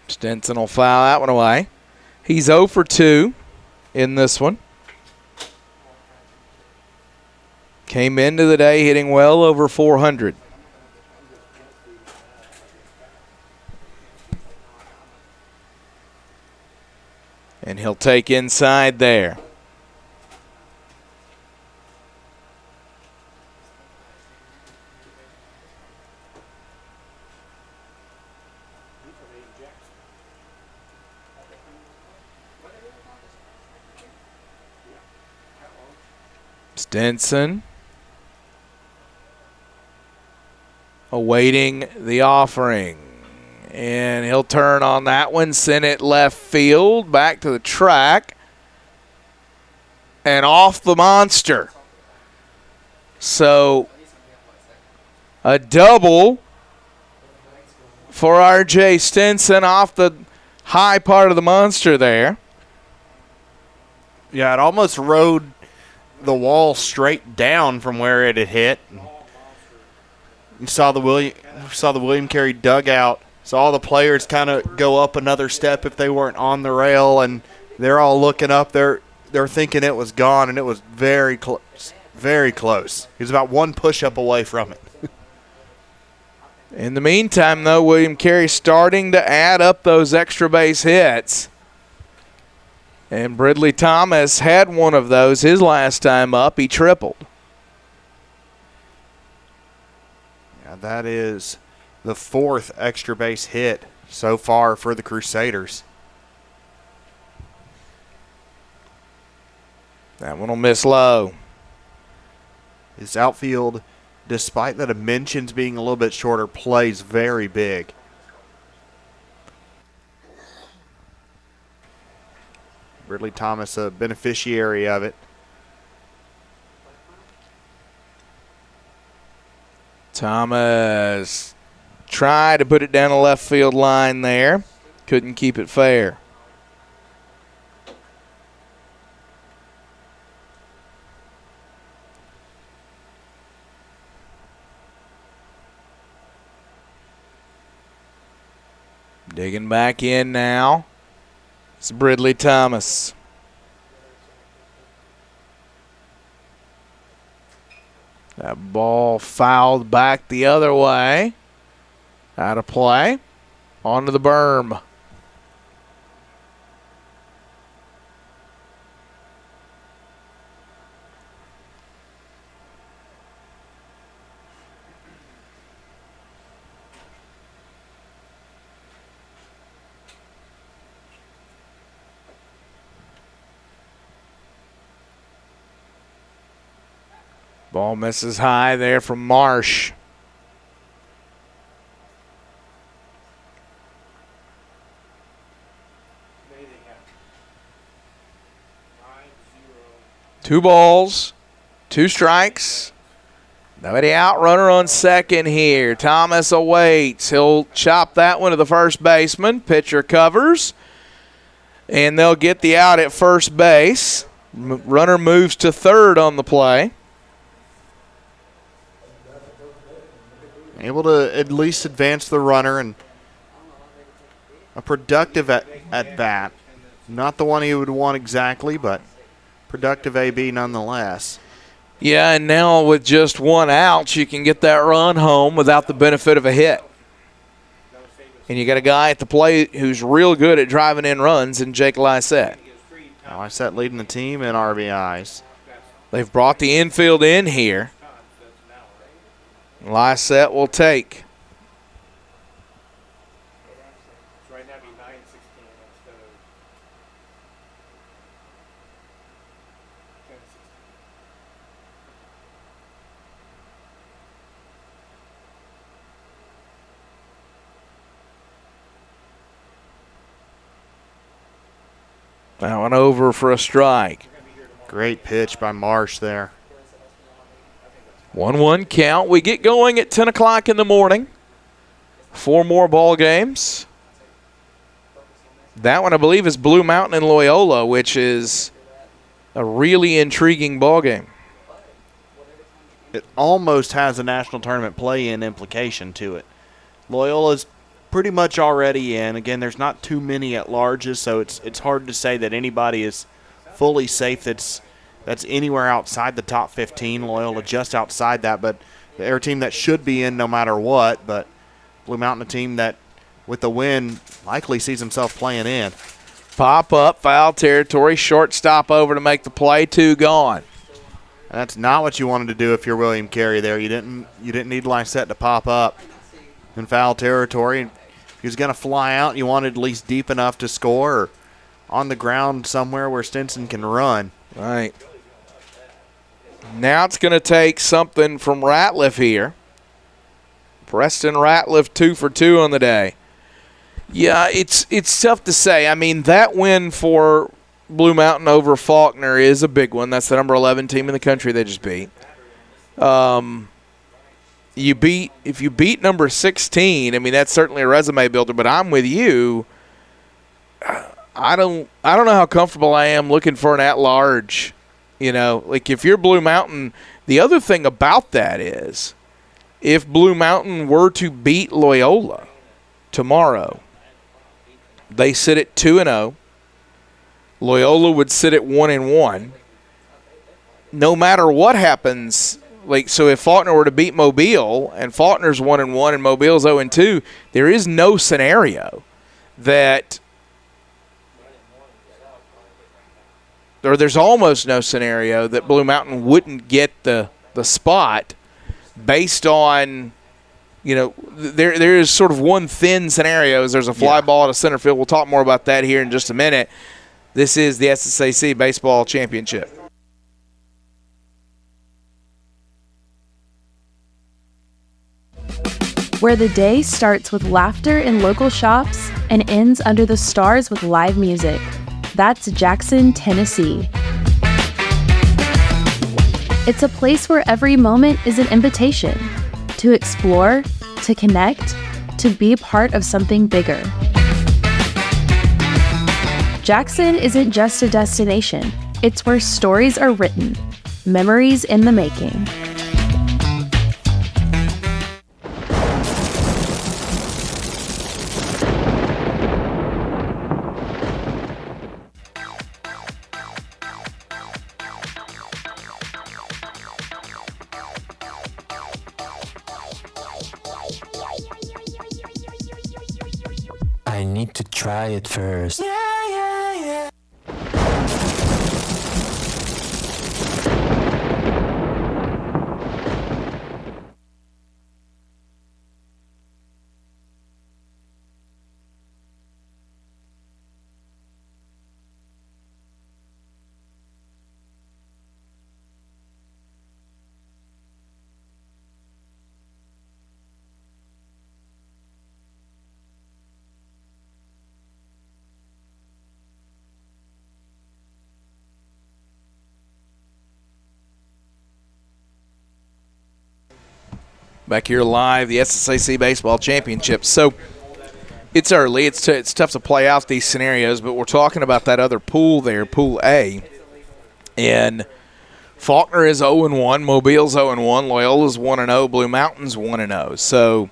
Stinson will foul that one away. He's 0 for 2 in this one. Came into the day hitting well over 400. And he'll take inside there. Stinson awaiting the offering. And he'll turn on that one, send it left field, back to the track, and off the monster. So a double for R.J. Stinson off the high part of the monster there. Yeah, it almost rode the wall straight down from where it had hit. You saw the William Carey dugout. Saw all the players kind of go up another step if they weren't on the rail, and they're all looking up. They're thinking it was gone, and it was very close. Very close. He was about one push-up away from it. In the meantime, though, William Carey starting to add up those extra base hits. And Bridley Thomas had one of those his last time up. He tripled. Yeah, that is the 4th extra base hit so far for the Crusaders. That one will miss low. His outfield, despite the dimensions being a little bit shorter, plays very big. Ridley Thomas, a beneficiary of it. Thomas tried to put it down the left field line there. Couldn't keep it fair. Digging back in now. It's Bridley Thomas. That ball fouled back the other way. Out of play. Onto the berm. Ball misses high there from Marsh. Two balls, 2 strikes. Nobody out, runner on second here. Thomas awaits. He'll chop that one to the first baseman. Pitcher covers. And they'll get the out at first base. Runner moves to third on the play. Able to at least advance the runner, and a productive at bat. Not the one he would want exactly, but productive AB nonetheless. Yeah, and now with just 1 out, you can get that run home without the benefit of a hit. And you got a guy at the plate who's real good at driving in runs in Jake Lysette. Lysette leading the team in RBIs. They've brought the infield in here. Lysette will take. That one over for a strike. Great pitch by Marsh there. 1-1 count. We get going at 10 o'clock in the morning. 4 more ball games. That one, I believe, is Blue Mountain and Loyola, which is a really intriguing ball game. It almost has a national tournament play-in implication to it. Loyola's pretty much already in. Again, there's not too many at larges, so it's hard to say that anybody is fully safe that's anywhere outside the top 15. Loyola just outside that, but they're a team that should be in no matter what. But Blue Mountain, a team that with the win likely sees himself playing in. Pop up, foul territory, shortstop over to make the play, 2 gone. And that's not what you wanted to do if you're William Carey there. You didn't need Lysette to pop up in foul territory. He was going to fly out. You wanted at least deep enough to score or on the ground somewhere where Stinson can run. Right. Now it's going to take something from Ratliff here. Preston Ratliff 2 for 2 on the day. Yeah, it's tough to say. I mean, that win for Blue Mountain over Faulkner is a big one. That's the number 11 team in the country they just beat. If you beat number 16, I mean, that's certainly a resume builder, but I'm with you. I don't know how comfortable I am looking for an at-large. You know, like if you're Blue Mountain, the other thing about that is if Blue Mountain were to beat Loyola tomorrow, they sit at 2-0. Loyola would sit at 1-1. No matter what happens, like so if Faulkner were to beat Mobile and Faulkner's 1-1 and Mobile's 0-2, there is no scenario that or there's almost no scenario that Blue Mountain wouldn't get the spot based on, you know, there is sort of one thin scenario. There's a fly ball to center field. We'll talk more about that here in just a minute. This is the SSAC Baseball Championship. Where the day starts with laughter in local shops and ends under the stars with live music. That's Jackson, Tennessee. It's a place where every moment is an invitation to explore, to connect, to be part of something bigger. Jackson isn't just a destination. It's where stories are written, memories in the making. I need to try it first. Back here live, the SSAC Baseball Championship. So it's early. It's tough to play out these scenarios, but we're talking about that other pool there, Pool A. And Faulkner is 0-1, Mobile's 0-1, Loyola's 1-0, Blue Mountain's 1-0. So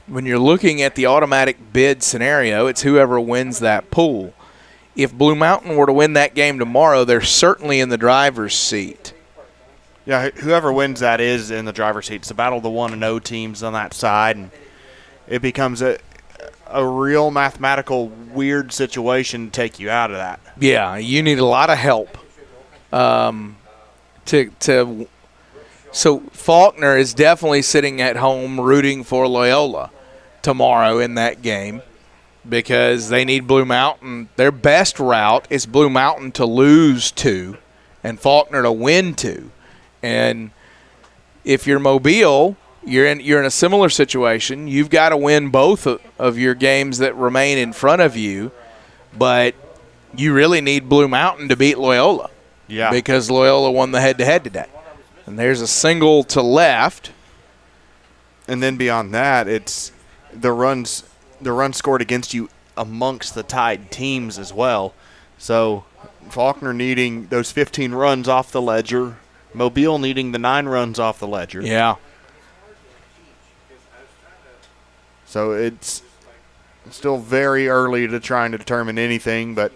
when you're looking at the automatic bid scenario, it's whoever wins that pool. If Blue Mountain were to win that game tomorrow, they're certainly in the driver's seat. Yeah, whoever wins that is in the driver's seat. It's a battle of the 1-0 teams on that side, and it becomes a real mathematical weird situation to take you out of that. Yeah, you need a lot of help. So Faulkner is definitely sitting at home rooting for Loyola tomorrow in that game because they need Blue Mountain. Their best route is Blue Mountain to lose 2 and Faulkner to win 2. And if you're Mobile, you're in a similar situation. You've got to win both of your games that remain in front of you, but you really need Blue Mountain to beat Loyola. Yeah. Because Loyola won the head-to-head today. And there's a single to left. And then beyond that, it's the runs scored against you amongst the tied teams as well. So Faulkner needing those 15 runs off the ledger, Mobile needing the 9 runs off the ledger. Yeah. So still very early to try and determine anything, but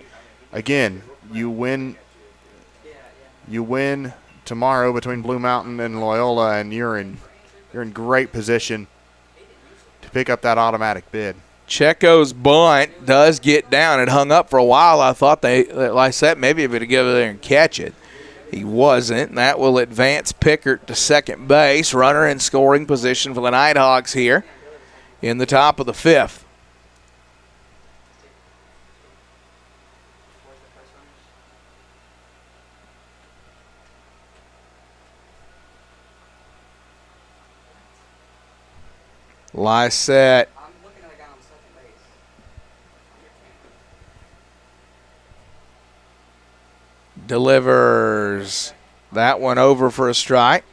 again, you win tomorrow between Blue Mountain and Loyola, and you're in great position to pick up that automatic bid. Checo's bunt does get down. It hung up for a while. I thought like I said, maybe if he'd go there and catch it. He wasn't, and that will advance Pickert to second base. Runner in scoring position for the Nighthawks here in the top of the fifth. Lysette delivers that one over for a strike.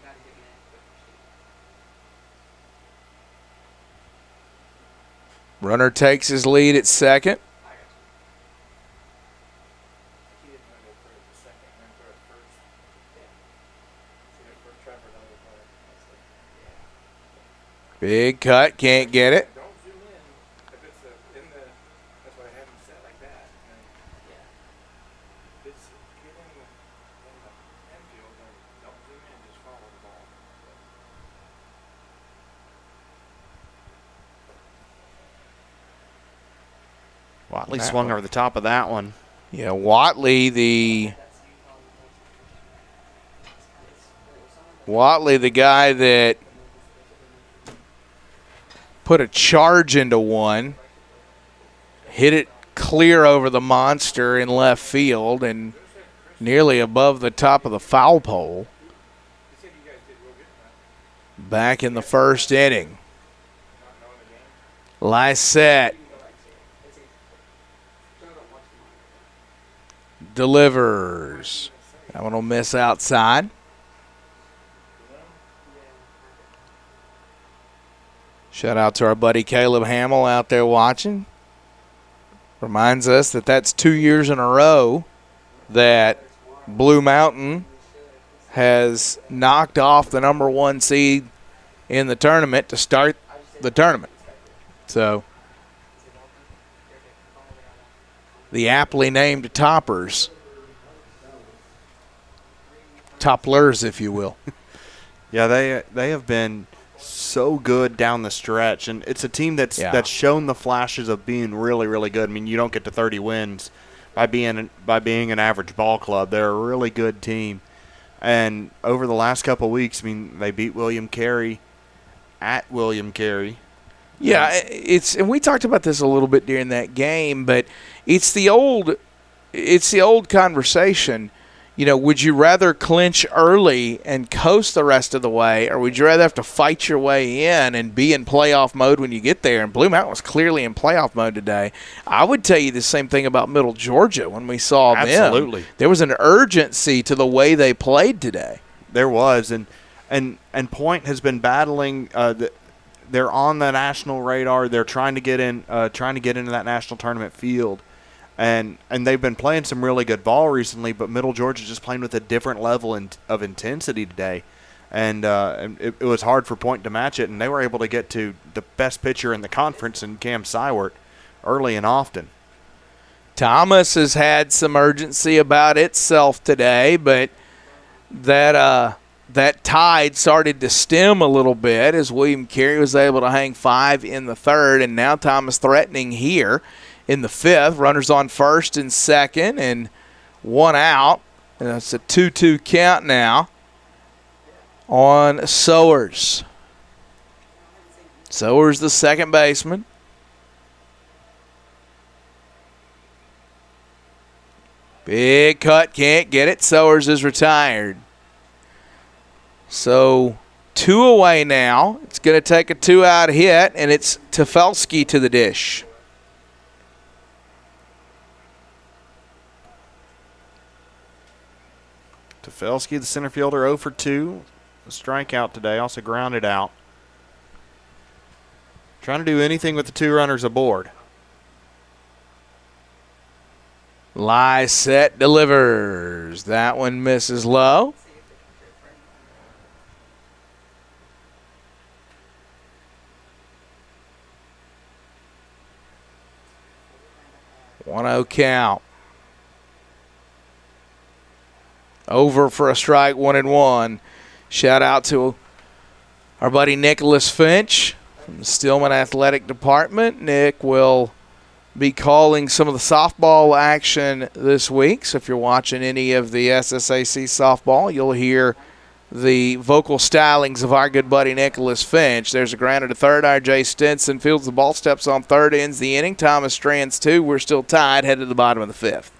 Runner takes his lead at second. Big cut, can't get it. Watley swung over the top of that one. Yeah, Watley, the guy that put a charge into one, hit it clear over the monster in left field and nearly above the top of the foul pole. Back in the first inning. Lysette delivers. That one will miss outside. Shout out to our buddy Caleb Hamill out there watching. Reminds us that that's 2 years in a row that Blue Mountain has knocked off the number 1 seed in the tournament to start the tournament. So the aptly named toppers. Topplers, if you will. Yeah, they have been so good down the stretch, and it's a team that's shown the flashes of being really, really good. I mean, you don't get to 30 wins by being an average ball club. They're a really good team, and over the last couple of weeks, I mean, they beat William Carey at William Carey. Yeah, and we talked about this a little bit during that game, but it's the old conversation. You know, would you rather clinch early and coast the rest of the way, or would you rather have to fight your way in and be in playoff mode when you get there? And Blue Mountain was clearly in playoff mode today. I would tell you the same thing about Middle Georgia when we saw them. Absolutely. There was an urgency to the way they played today. There was, and Point has been battling. They're on the national radar. They're trying to get into that national tournament field. And they've been playing some really good ball recently, but Middle Georgia just playing with a different level of intensity today. And it was hard for Point to match it, and they were able to get to the best pitcher in the conference in Cam Sywert early and often. Thomas has had some urgency about itself today, but that tide started to stem a little bit as William Carey was able to hang 5 in the third, and now Thomas threatening here in the fifth. Runners on first and second and 1 out. And it's a 2-2 count now on Sowers. Sowers, the second baseman. Big cut, can't get it. Sowers is retired. So 2 away now. It's going to take a 2-out hit, and it's Tefelsky to the dish. Tefelsky, the center fielder, 0 for 2. A strikeout today, also grounded out. Trying to do anything with the 2 runners aboard. Lysette delivers. That one misses low. 1-0 count. Over for a strike, 1-1. Shout out to our buddy Nicholas Finch from the Stillman Athletic Department. Nick will be calling some of the softball action this week. So if you're watching any of the SSAC softball, you'll hear the vocal stylings of our good buddy Nicholas Finch. There's a grounder to third. R.J. Stinson fields the ball, steps on third, ends the inning. Thomas Strands 2. We're still tied, headed to the bottom of the fifth.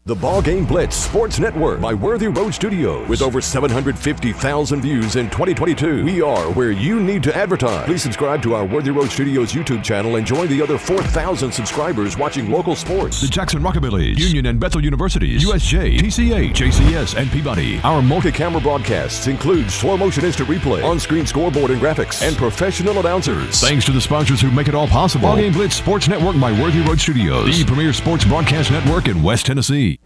The BallGame Blitz Sports Network by Worthy Road Studios. With over 750,000 views in 2022, we are where you need to advertise. Please subscribe to our Worthy Road Studios YouTube channel and join the other 4,000 subscribers watching local sports. The Jackson Rockabilly, Union and Bethel Universities, USJ, TCA, JCS, and Peabody. Our multi-camera broadcasts include slow motion instant replay, on-screen scoreboard and graphics, and professional announcers. Thanks to the sponsors who make it all possible. BallGame Blitz Sports Network by Worthy Road Studios, the premier sports broadcast network in West Tennessee.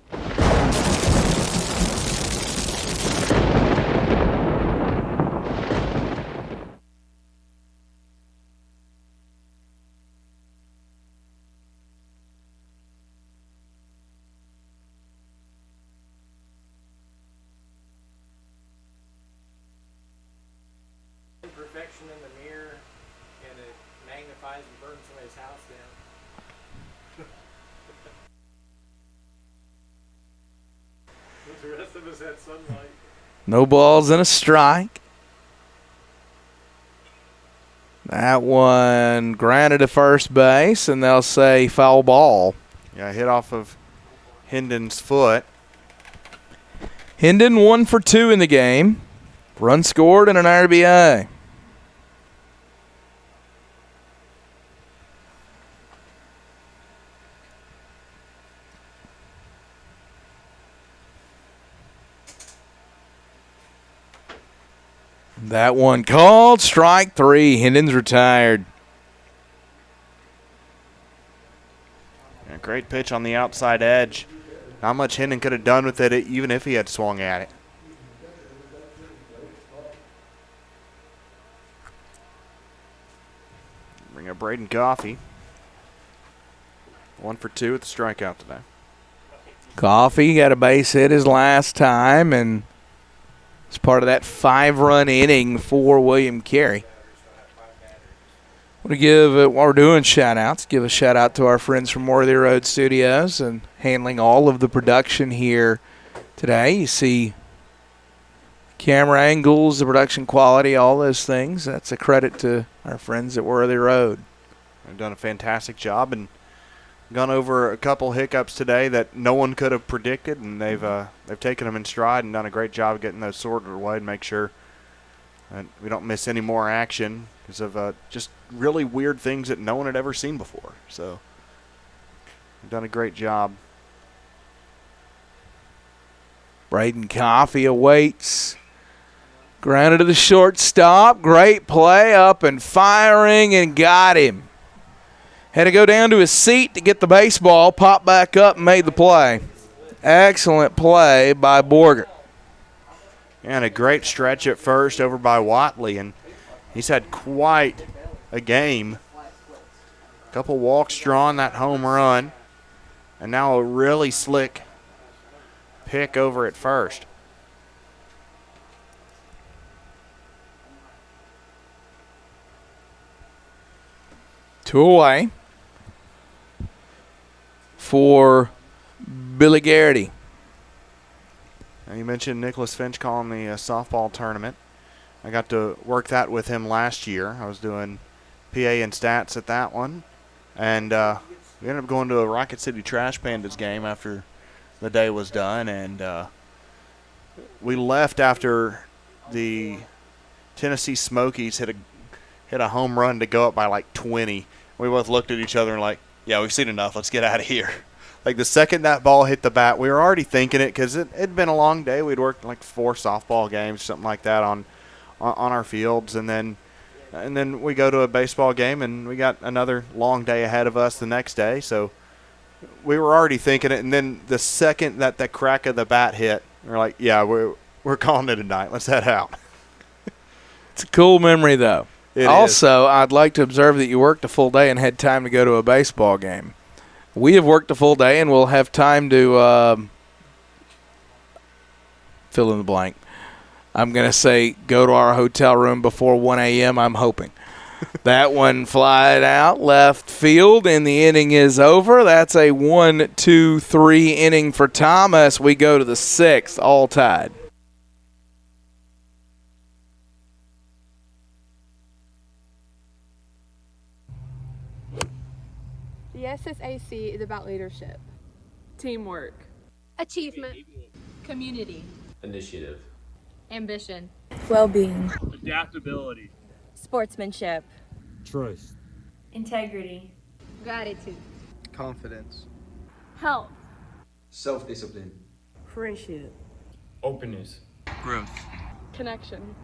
Imperfection in the mirror, and it magnifies and burns somebody's house down. The rest of us had sunlight. No balls and a strike. That one grounded to first base, and they'll say foul ball. Yeah, hit off of Hendon's foot. Hendon 1 for 2 in the game. Run scored and an RBI. That one called strike 3. Hendon's retired. A great pitch on the outside edge. Not much Hendon could have done with it, even if he had swung at it. Bring up Braden Coffey. 1 for 2 with the strikeout today. Coffey got a base hit his last time, and it's part of that 5-run inning for William Carey. I want to give, while we're doing shout-outs, give a shout-out to our friends from Worthy Road Studios and handling all of the production here today. You see camera angles, the production quality, all those things. That's a credit to our friends at Worthy Road. They've done a fantastic job and gone over a couple hiccups today that no one could have predicted, and they've taken them in stride and done a great job of getting those sorted away and make sure that we don't miss any more action because of just really weird things that no one had ever seen before. So they've done a great job. Braden Coffey awaits. Grounded to the shortstop. Great play, up and firing, and got him. Had to go down to his seat to get the baseball, popped back up and made the play. Excellent play by Borgert. And a great stretch at first over by Watley, and he's had quite a game. A couple walks drawn, that home run, and now a really slick pick over at first. 2 away for Billy Garrity. Now you mentioned Nicholas Finch calling the softball tournament. I got to work that with him last year. I was doing PA and stats at that one. And we ended up going to a Rocket City Trash Pandas game after the day was done. And we left after the Tennessee Smokies hit a home run to go up by like 20. We both looked at each other and like, yeah, we've seen enough. Let's get out of here. Like the second that ball hit the bat, we were already thinking it because it had been a long day. We'd worked like 4 softball games, something like that on our fields. And then we go to a baseball game, and we got another long day ahead of us the next day. So we were already thinking it. And then the second that the crack of the bat hit, we're like, yeah, we're calling it a night. Let's head out. It's a cool memory, though. It also, I'd like to observe that you worked a full day and had time to go to a baseball game. We have worked a full day, and we'll have time to fill in the blank. I'm going to say go to our hotel room before 1 a.m., I'm hoping. That one flied out left field, and the inning is over. That's a 1-2-3 inning for Thomas. We go to the 6th, all tied. The SSAC is about leadership, Teamwork. Achievement. Community. Initiative. Ambition. Well-being. Adaptability. Sportsmanship. Trust. Integrity. Gratitude. Confidence. Health. Self-discipline. Friendship. Openness. Growth. connection,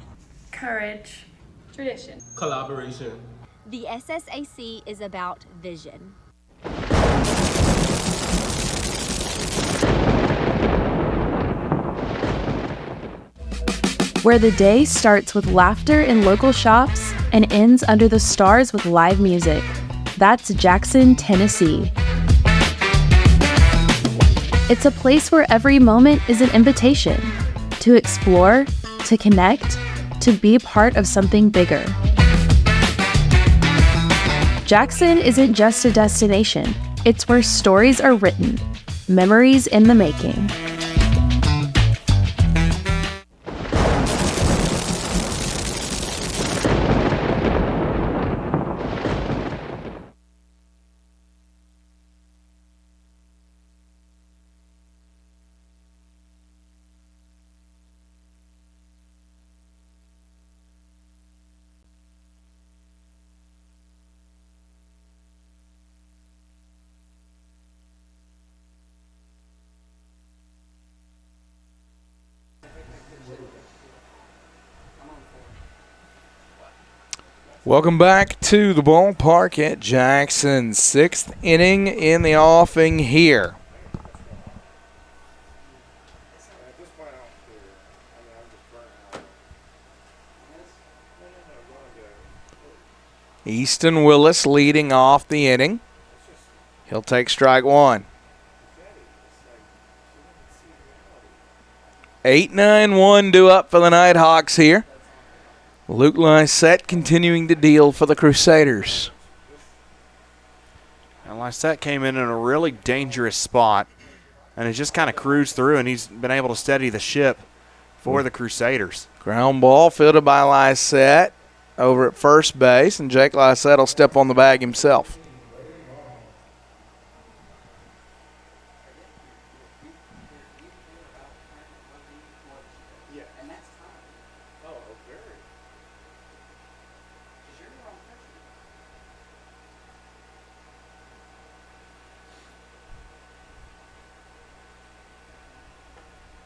Courage. tradition. Collaboration. The SSAC is about vision. Where the day starts with laughter in local shops and ends under the stars with live music. That's Jackson, Tennessee. It's a place where every moment is an invitation to explore, to connect, to be part of something bigger. Jackson isn't just a destination, it's where stories are written, memories in the making. Welcome back to the ballpark at Jackson. 6th inning in the offing here. Easton Willis leading off the inning. He'll take strike one. 8-9-1 due up for the Nighthawks here. Luke Lysette continuing to deal for the Crusaders. And Lysette came in a really dangerous spot and has just kind of cruised through, and he's been able to steady the ship for the Crusaders. Ground ball fielded by Lysette over at first base, and Jake Lysette will step on the bag himself.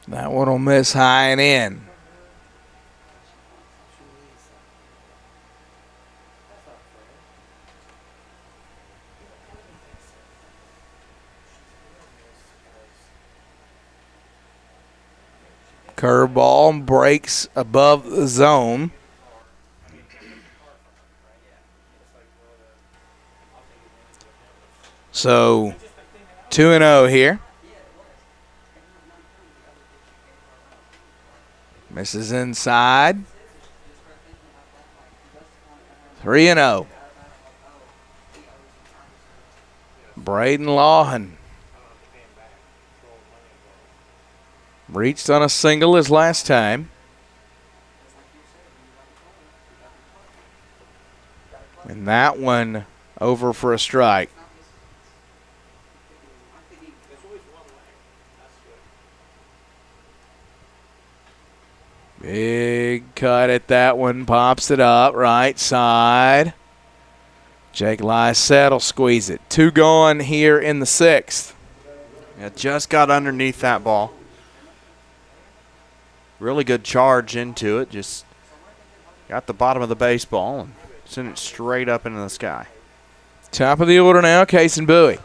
That one will miss high and in. Curveball breaks above the zone. So 2-0 here. Misses inside. 3-0. Braden Lawhan reached on a single his last time. And that one over for a strike. Big cut at that one. Pops it up. Right side. Jake Lysette will squeeze it. 2 gone here in the 6th. Yeah, just got underneath that ball. Really good charge into it. Just got the bottom of the baseball and sent it straight up into the sky. Top of the order now, Case and Bowie.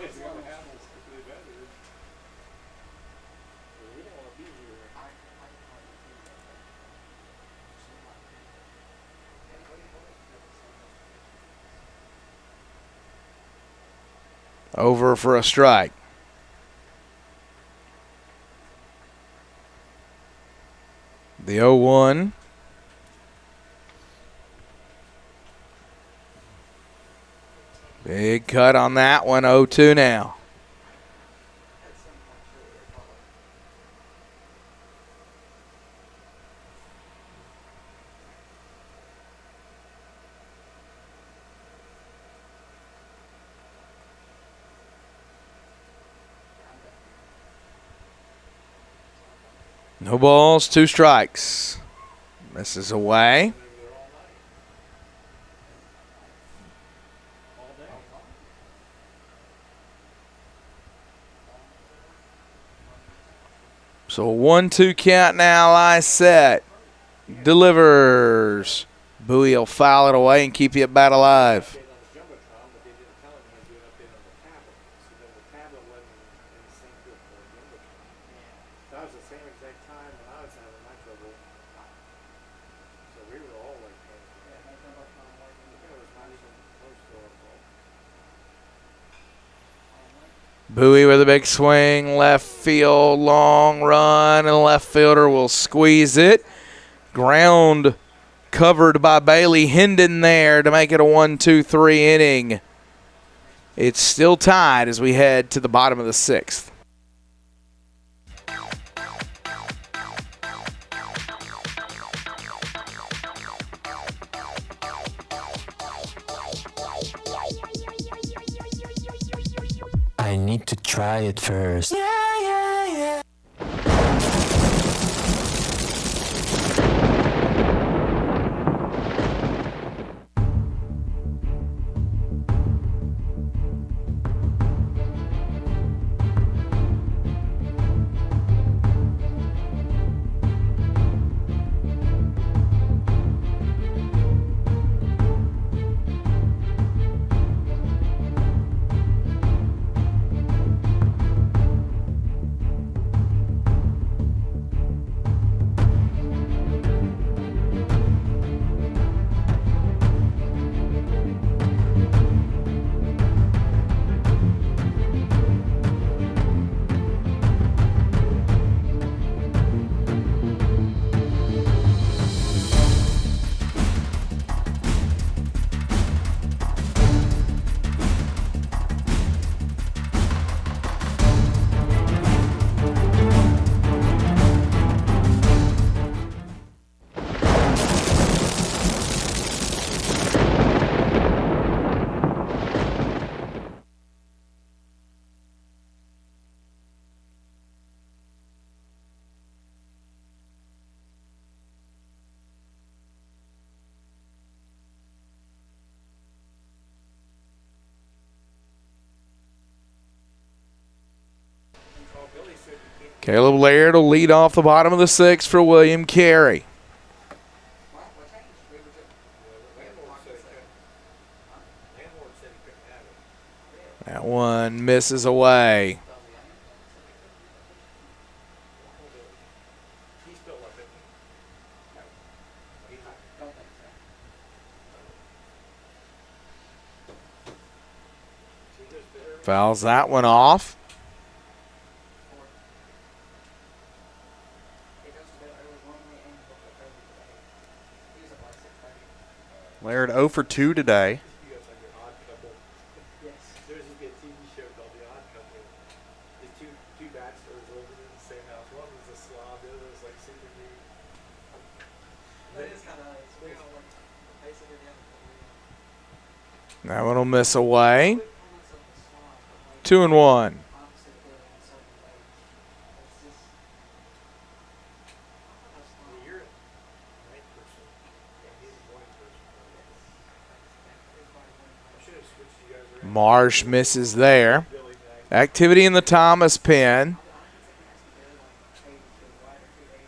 Over for a strike. The 0-1. Big cut on that one, 0-2 now. No balls, 2 strikes. Misses away. So a 1-2 count now. I set. Delivers. Bowie will foul it away and keep you at bat alive. Bowie with a big swing, left field, long run, and the left fielder will squeeze it. Ground covered by Bailey Hendon there to make it a 1-2-3 inning. It's still tied as we head to the bottom of the 6th. I need to try it first. Caleb Laird will lead off the bottom of the 6th for William Carey. That one misses away. Fouls that one off. Laird 0 for 2 today. That one will miss away. 2-1. Marsh misses there. Activity in the Thomas pen.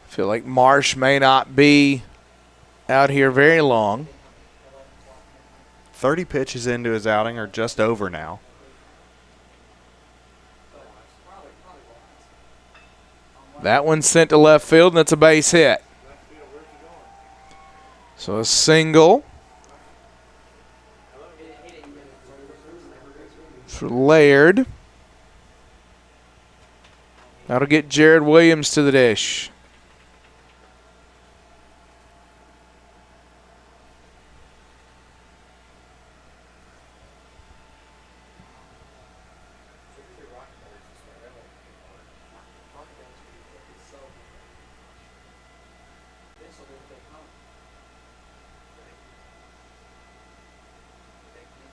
Feel like Marsh may not be out here very long. 30 pitches into his outing, or just over now. That one's sent to left field, and it's a base hit. So a single for Laird. That'll get Jared Williams to the dish.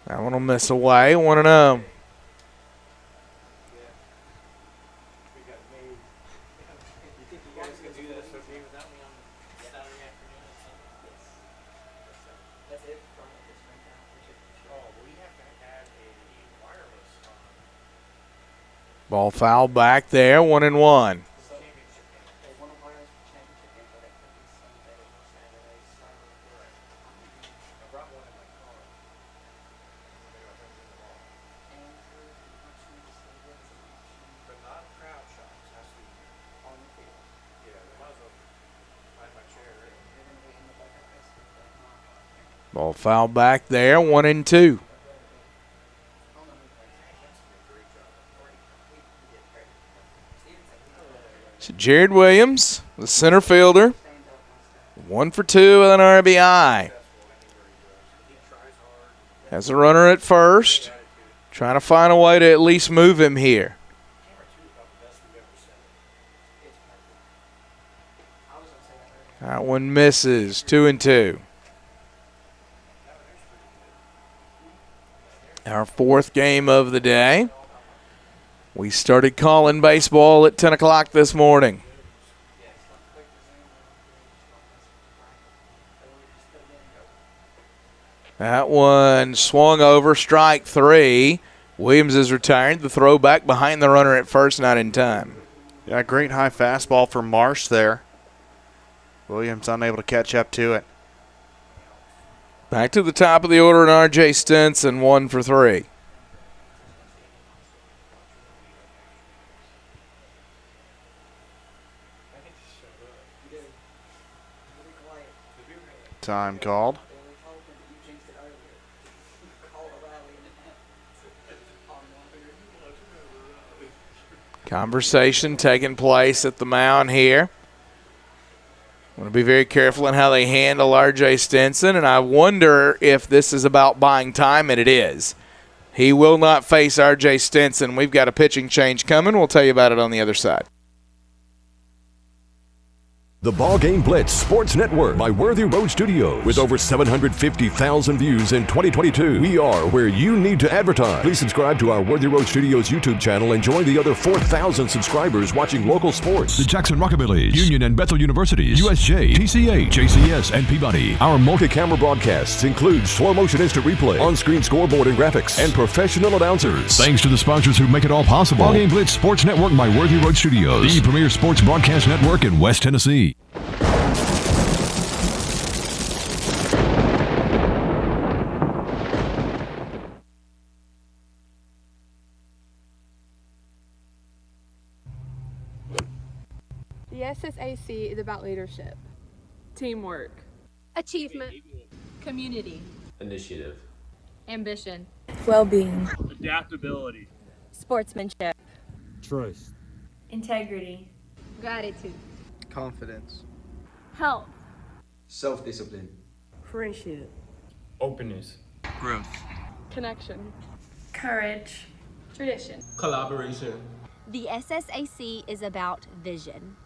That one will miss away. 1-0. Ball foul back there. 1-1. Ball foul back there. 1-2. So Jared Williams, the center fielder, 1 for 2 with an RBI. Has a runner at first, trying to find a way to at least move him here. That one misses. 2-2. Our fourth game of the day. We started calling baseball at 10 o'clock this morning. That one swung over, strike 3. Williams is retired. The throw back behind the runner at first, not in time. Yeah, great high fastball from Marsh there. Williams unable to catch up to it. Back to the top of the order in R.J. Stinson, 1 for 3. Time called. Conversation taking place at the mound here. Want to be very careful in how they handle R.J. Stinson, and I wonder if this is about buying time, and it is. He will not face R.J. Stinson. We've got a pitching change coming. We'll tell you about it on the other side. The BallGame Blitz Sports Network by Worthy Road Studios. With over 750,000 views in 2022, we are where you need to advertise. Please subscribe to our Worthy Road Studios YouTube channel and join the other 4,000 subscribers watching local sports. The Jackson Rockabilly, Union and Bethel Universities, USJ, TCA, JCS, and Peabody. Our multi-camera broadcasts include slow motion instant replay, on-screen scoreboard and graphics, and professional announcers. Thanks to the sponsors who make it all possible. BallGame Blitz Sports Network by Worthy Road Studios, the premier sports broadcast network in West Tennessee. The SSAC is about leadership, teamwork, Achievement. Community. Initiative. Ambition. Well-being. Adaptability. Sportsmanship. Trust. Integrity. Gratitude. Confidence. Health. Self-discipline. Friendship. Openness. Growth. connection, Courage. tradition, Collaboration. The SSAC is about vision.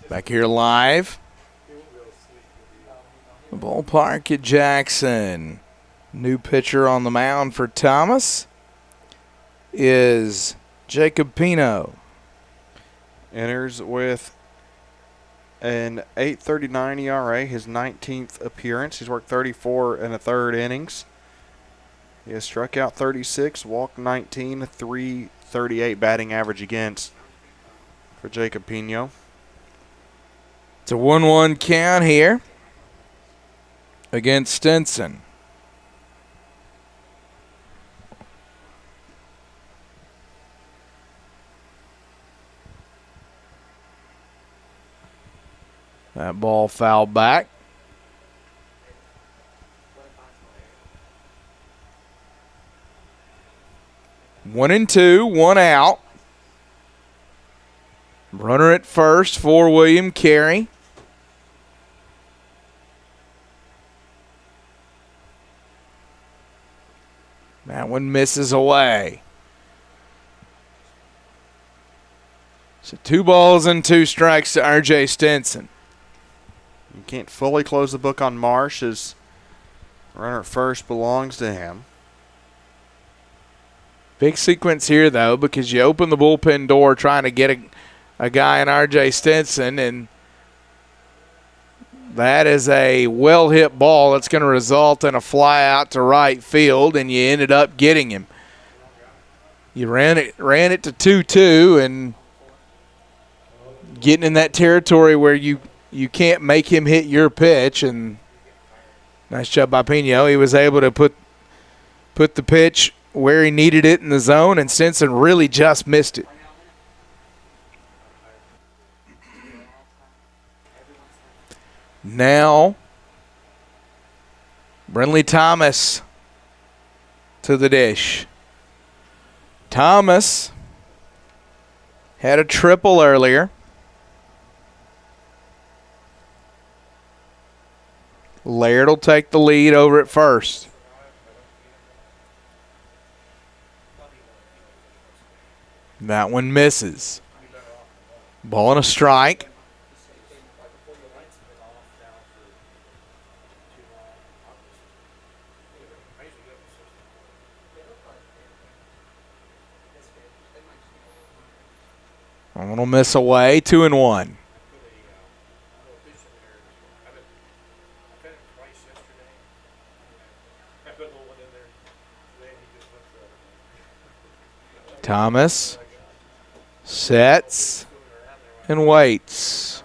Back here live. The ballpark at Jackson. New pitcher on the mound for Thomas is Jacob Pino. Enters with an 8.39 ERA, his 19th appearance. He's worked 34 and a third innings. He has struck out 36, walked 19, 338 batting average against for Jacob Pino. It's a 1-1 count here against Stinson. That ball fouled back. One and two, one out. Runner at first for William Carey. That one misses away. So 2 balls and 2 strikes to R.J. Stinson. You can't fully close the book on Marsh as runner at first belongs to him. Big sequence here, though, because you open the bullpen door trying to get a guy in R.J. Stinson, and that is a well-hit ball that's going to result in a fly out to right field, and you ended up getting him. You ran it to 2-2, and getting in that territory where you can't make him hit your pitch, and nice job by Pino. He was able to put the pitch where he needed it in the zone, and Stinson really just missed it. Now, Brenley Thomas to the dish. Thomas had a triple earlier. Laird will take the lead over at first. That one misses. Ball and a strike. One will miss away, 2-1. Thomas sets and waits.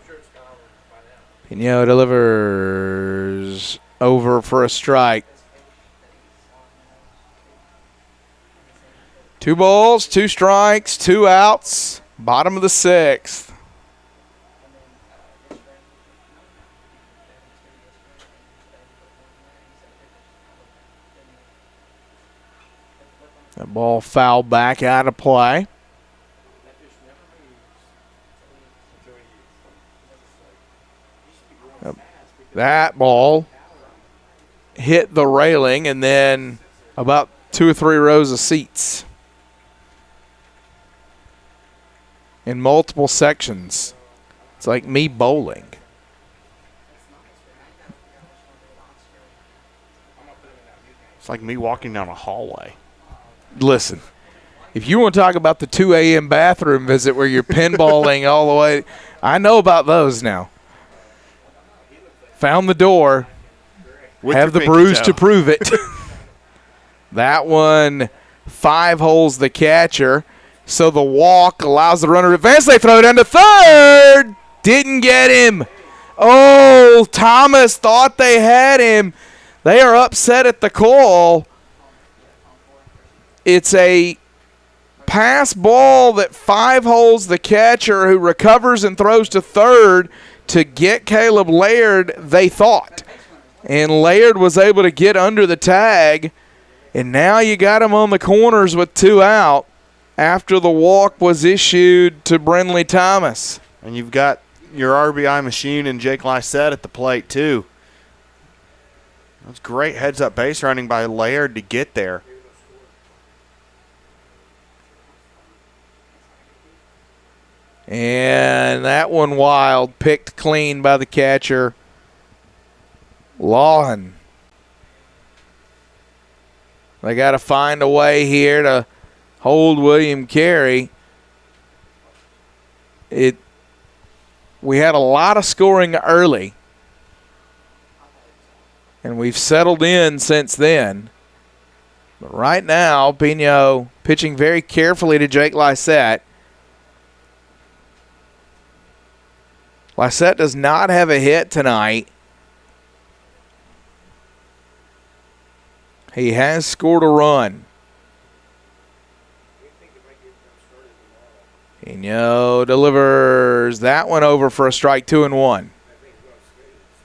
Pino delivers over for a strike. 2 balls, 2 strikes, 2 outs. Bottom of the 6th. That ball fouled back out of play. That ball hit the railing and then about 2 or 3 rows of seats in multiple sections. It's like me bowling. It's like me walking down a hallway. Listen, if you want to talk about the 2 a.m. bathroom visit where you're pinballing all the way, I know about those now. Found the door. Have the bruise to prove it. That one 5 holes the catcher. So the walk allows the runner to advance. They throw it into third. Didn't get him. Oh, Thomas thought they had him. They are upset at the call. It's a pass ball that 5 holes the catcher, who recovers and throws to third to get Caleb Laird, they thought. And Laird was able to get under the tag. And now you got him on the corners with 2 out after the walk was issued to Brenley Thomas. And you've got your RBI machine and Jake Lysette at the plate, too. That's great heads-up base running by Laird to get there. And that one wild, picked clean by the catcher, Lawhan. They got to find a way here to hold William Carey. We had a lot of scoring early, and we've settled in since then. But right now, Pino pitching very carefully to Jake Lysette. Lysette does not have a hit tonight. He has scored a run. Pino delivers that one over for a strike, 2-1.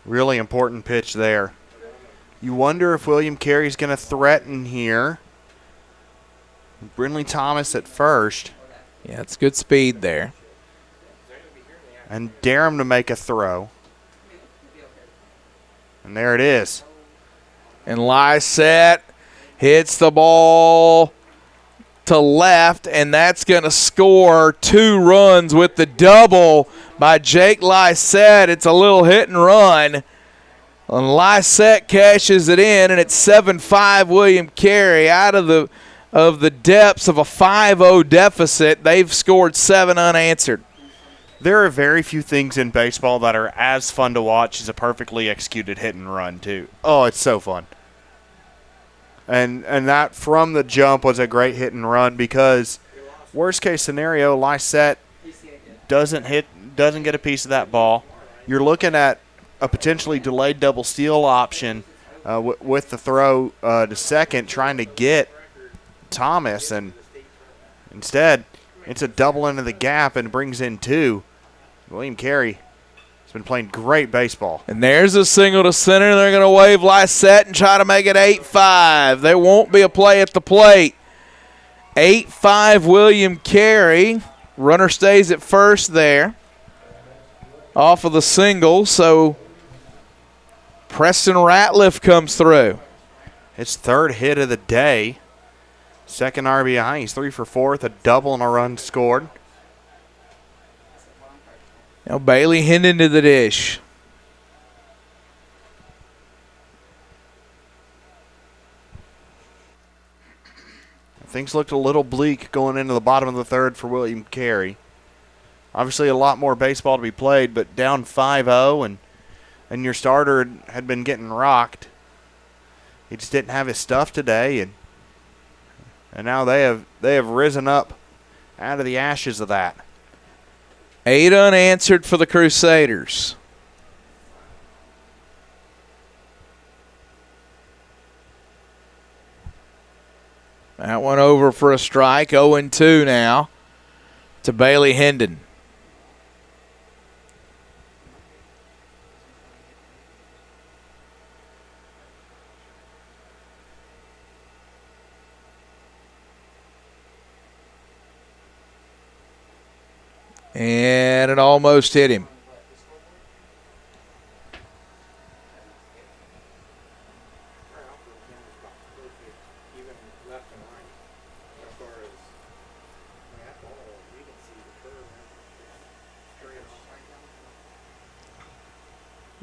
Really important pitch there. You wonder if William Carey's going to threaten here. Brindley Thomas at first. Yeah, it's good speed there. And dare him to make a throw. And there it is. And Lysette hits the ball to left, and that's going to score 2 runs with the double by Jake Lysette. It's a little hit and run. And Lysette cashes it in, and it's 7-5 William Carey out of the depths of a 5-0 deficit. They've scored 7 unanswered. There are very few things in baseball that are as fun to watch as a perfectly executed hit and run, too. Oh, it's so fun. And that from the jump was a great hit and run because worst case scenario, Lysette doesn't get a piece of that ball. You're looking at a potentially delayed double steal option with the throw to second, trying to get Thomas, and instead it's a double into the gap and brings in 2. William Carey has been playing great baseball. And there's a single to center. They're going to wave Lysette and try to make it 8-5. There won't be a play at the plate. 8-5 William Carey. Runner stays at first there off of the single, so Preston Ratliff comes through. His 3rd hit of the day. 2nd RBI. He's 3 for 4 with a double and a run scored. Now Bailey Hendon to the dish. Things looked a little bleak going into the bottom of the 3rd for William Carey. Obviously a lot more baseball to be played, but down 5-0 and your starter had been getting rocked. He just didn't have his stuff today, and now they have risen up out of the ashes of that. 8 unanswered for the Crusaders. That one over for a strike. 0-2 now to Bailey Hendon. And it almost hit him.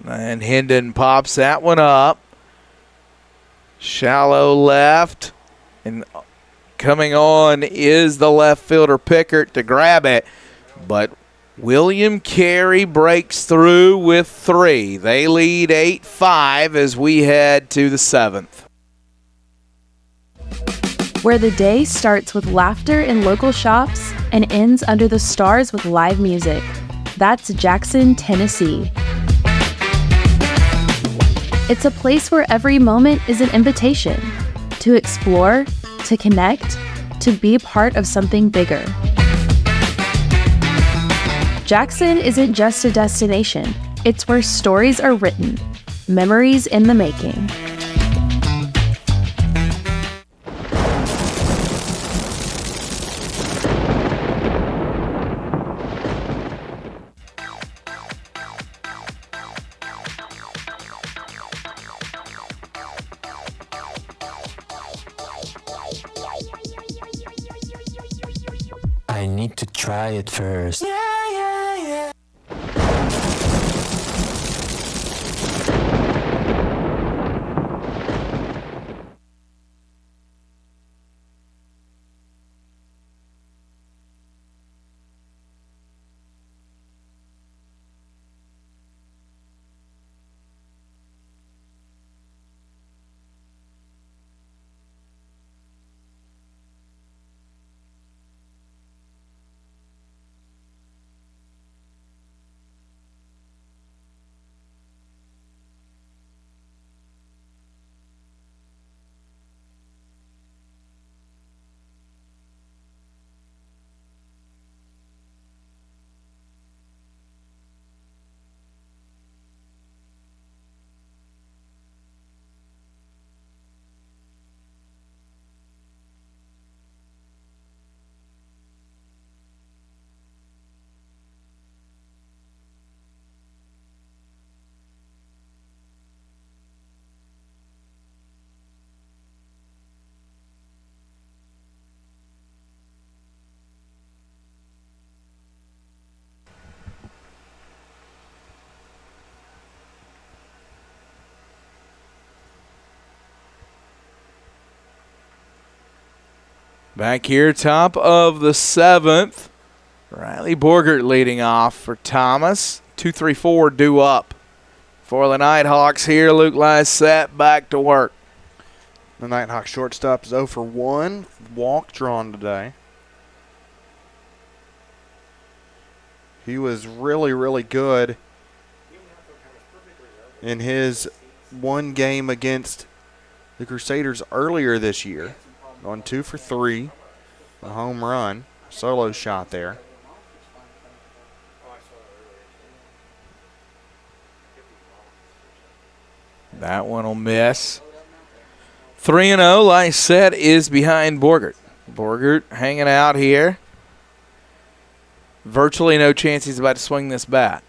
And Hendon pops that one up. Shallow left. And coming on is the left fielder Pickert to grab it. But William Carey breaks through with 3. They lead 8-5 as we head to the 7th. Where the day starts with laughter in local shops and ends under the stars with live music. That's Jackson, Tennessee. It's a place where every moment is an invitation to explore, to connect, to be part of something bigger. Jackson isn't just a destination. It's where stories are written, memories in the making. I need to try it first. Yeah. Back here, top of the 7th. Riley Borgert leading off for Thomas. 2-3-4 due up for the Nighthawks here. Luke Lysette back to work. The Nighthawk shortstop is 0 for 1. Walk drawn today. He was really, really good in his one game against the Crusaders earlier this year. Going 2 for 3. A home run. Solo shot there. That one will miss. 3-0, Lysette is behind Borgert. Borgert hanging out here. Virtually no chance he's about to swing this bat.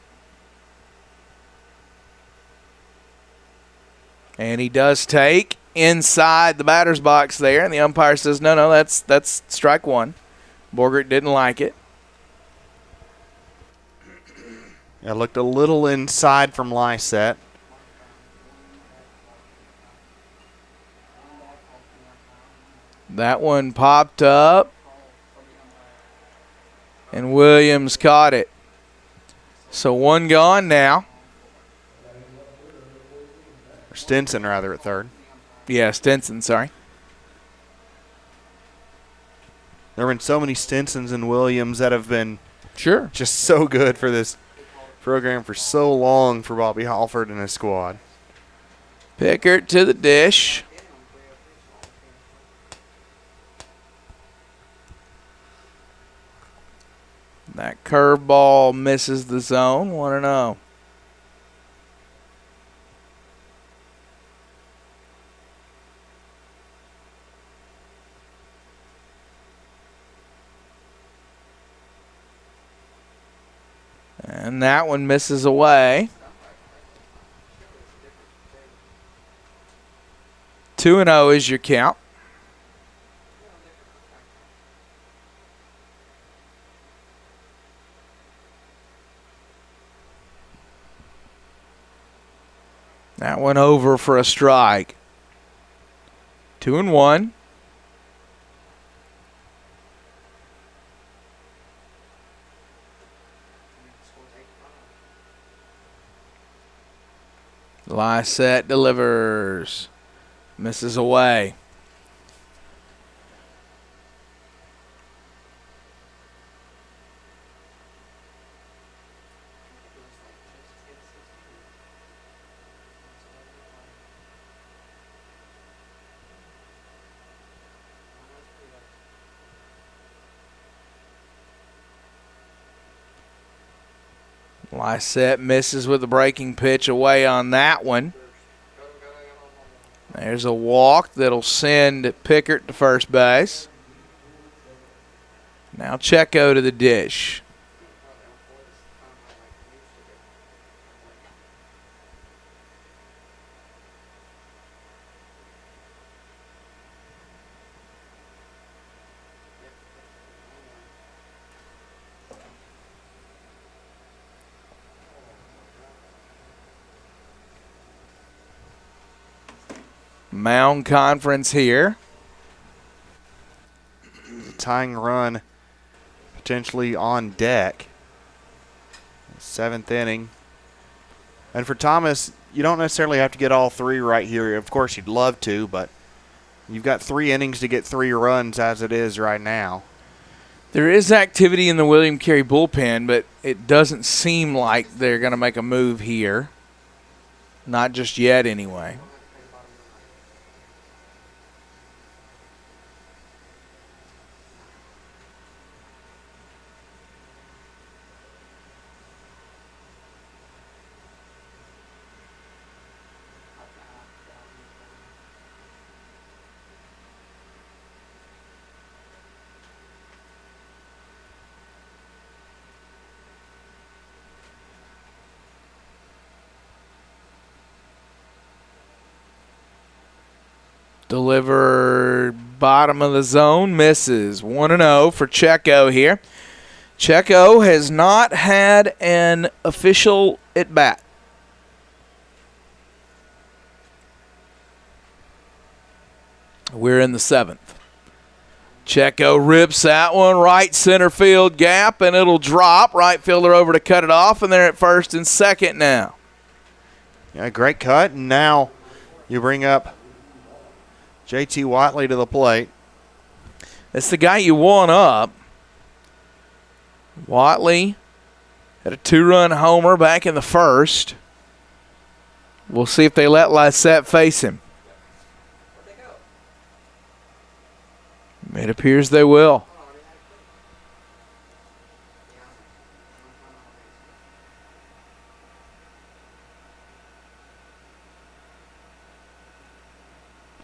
And he does take inside the batter's box there, and the umpire says, no, that's strike one. Borgert didn't like it. It looked a little inside from Lysette. That one popped up, and Williams caught it. So one gone now. Stinson, rather, at third. Yeah, Stinson, sorry. There have been so many Stinsons and Williams that have been just so good for this program for so long for Bobby Halford and his squad. Pickert to the dish. That curveball misses the zone. 1-0. And that one misses away. 2-0 is your count. That one over for a strike. 2-1. Lysette delivers. Misses away. Lysette misses with the breaking pitch away on that one. There's a walk that'll send Pickert to first base. Now Checo to the dish. Mound conference here. Tying run potentially on deck. 7th inning. And for Thomas, you don't necessarily have to get all 3 right here. Of course, you'd love to, but you've got 3 innings to get 3 runs as it is right now. There is activity in the William Carey bullpen, but it doesn't seem like they're going to make a move here. Not just yet, anyway. Delivered bottom of the zone, misses. 1-0 for Checo here. Checo has not had an official at-bat. We're in the 7th. Checo rips that one right center field gap, and it'll drop. Right fielder over to cut it off, and they're at first and second now. Yeah, great cut. And now you bring up JT Watley to the plate. That's the guy you want up. Watley had a 2-run homer back in the first. We'll see if they let Lysette face him. It appears they will.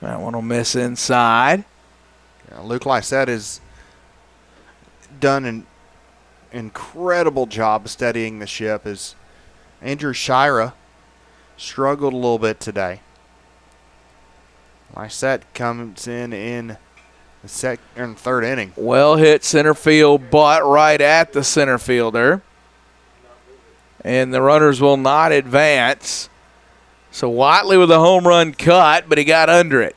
That one will miss inside. Yeah, Luke Lysette has done an incredible job steadying the ship as Andrew Shira struggled a little bit today. Lysette comes in the third inning. Well hit center field, but right at the center fielder. And the runners will not advance. So Watley with a home run cut, but he got under it.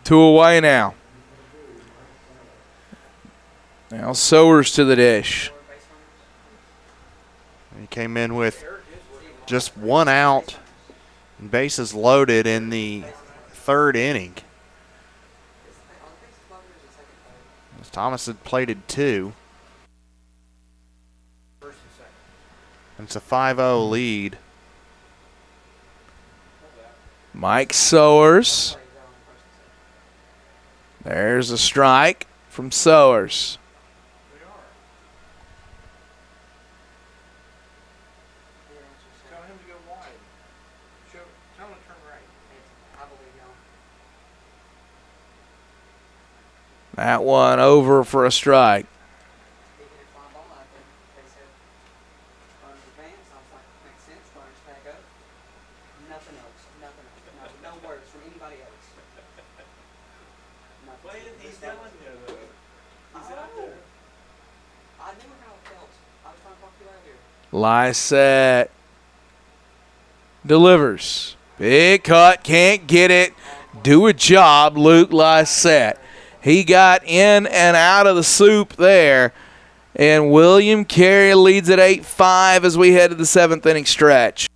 2 away now. Now Sowers to the dish. He came in with just 1 out and bases loaded in the third inning. As Thomas had plated 2. It's a 5-0 lead. Mike Sowers. There's a strike from Sowers. That one over for a strike. Lysette delivers. Big cut, can't get it. Do a job, Luke Lysette. He got in and out of the soup there. And William Carey leads at 8-5 as we head to the 7th inning stretch.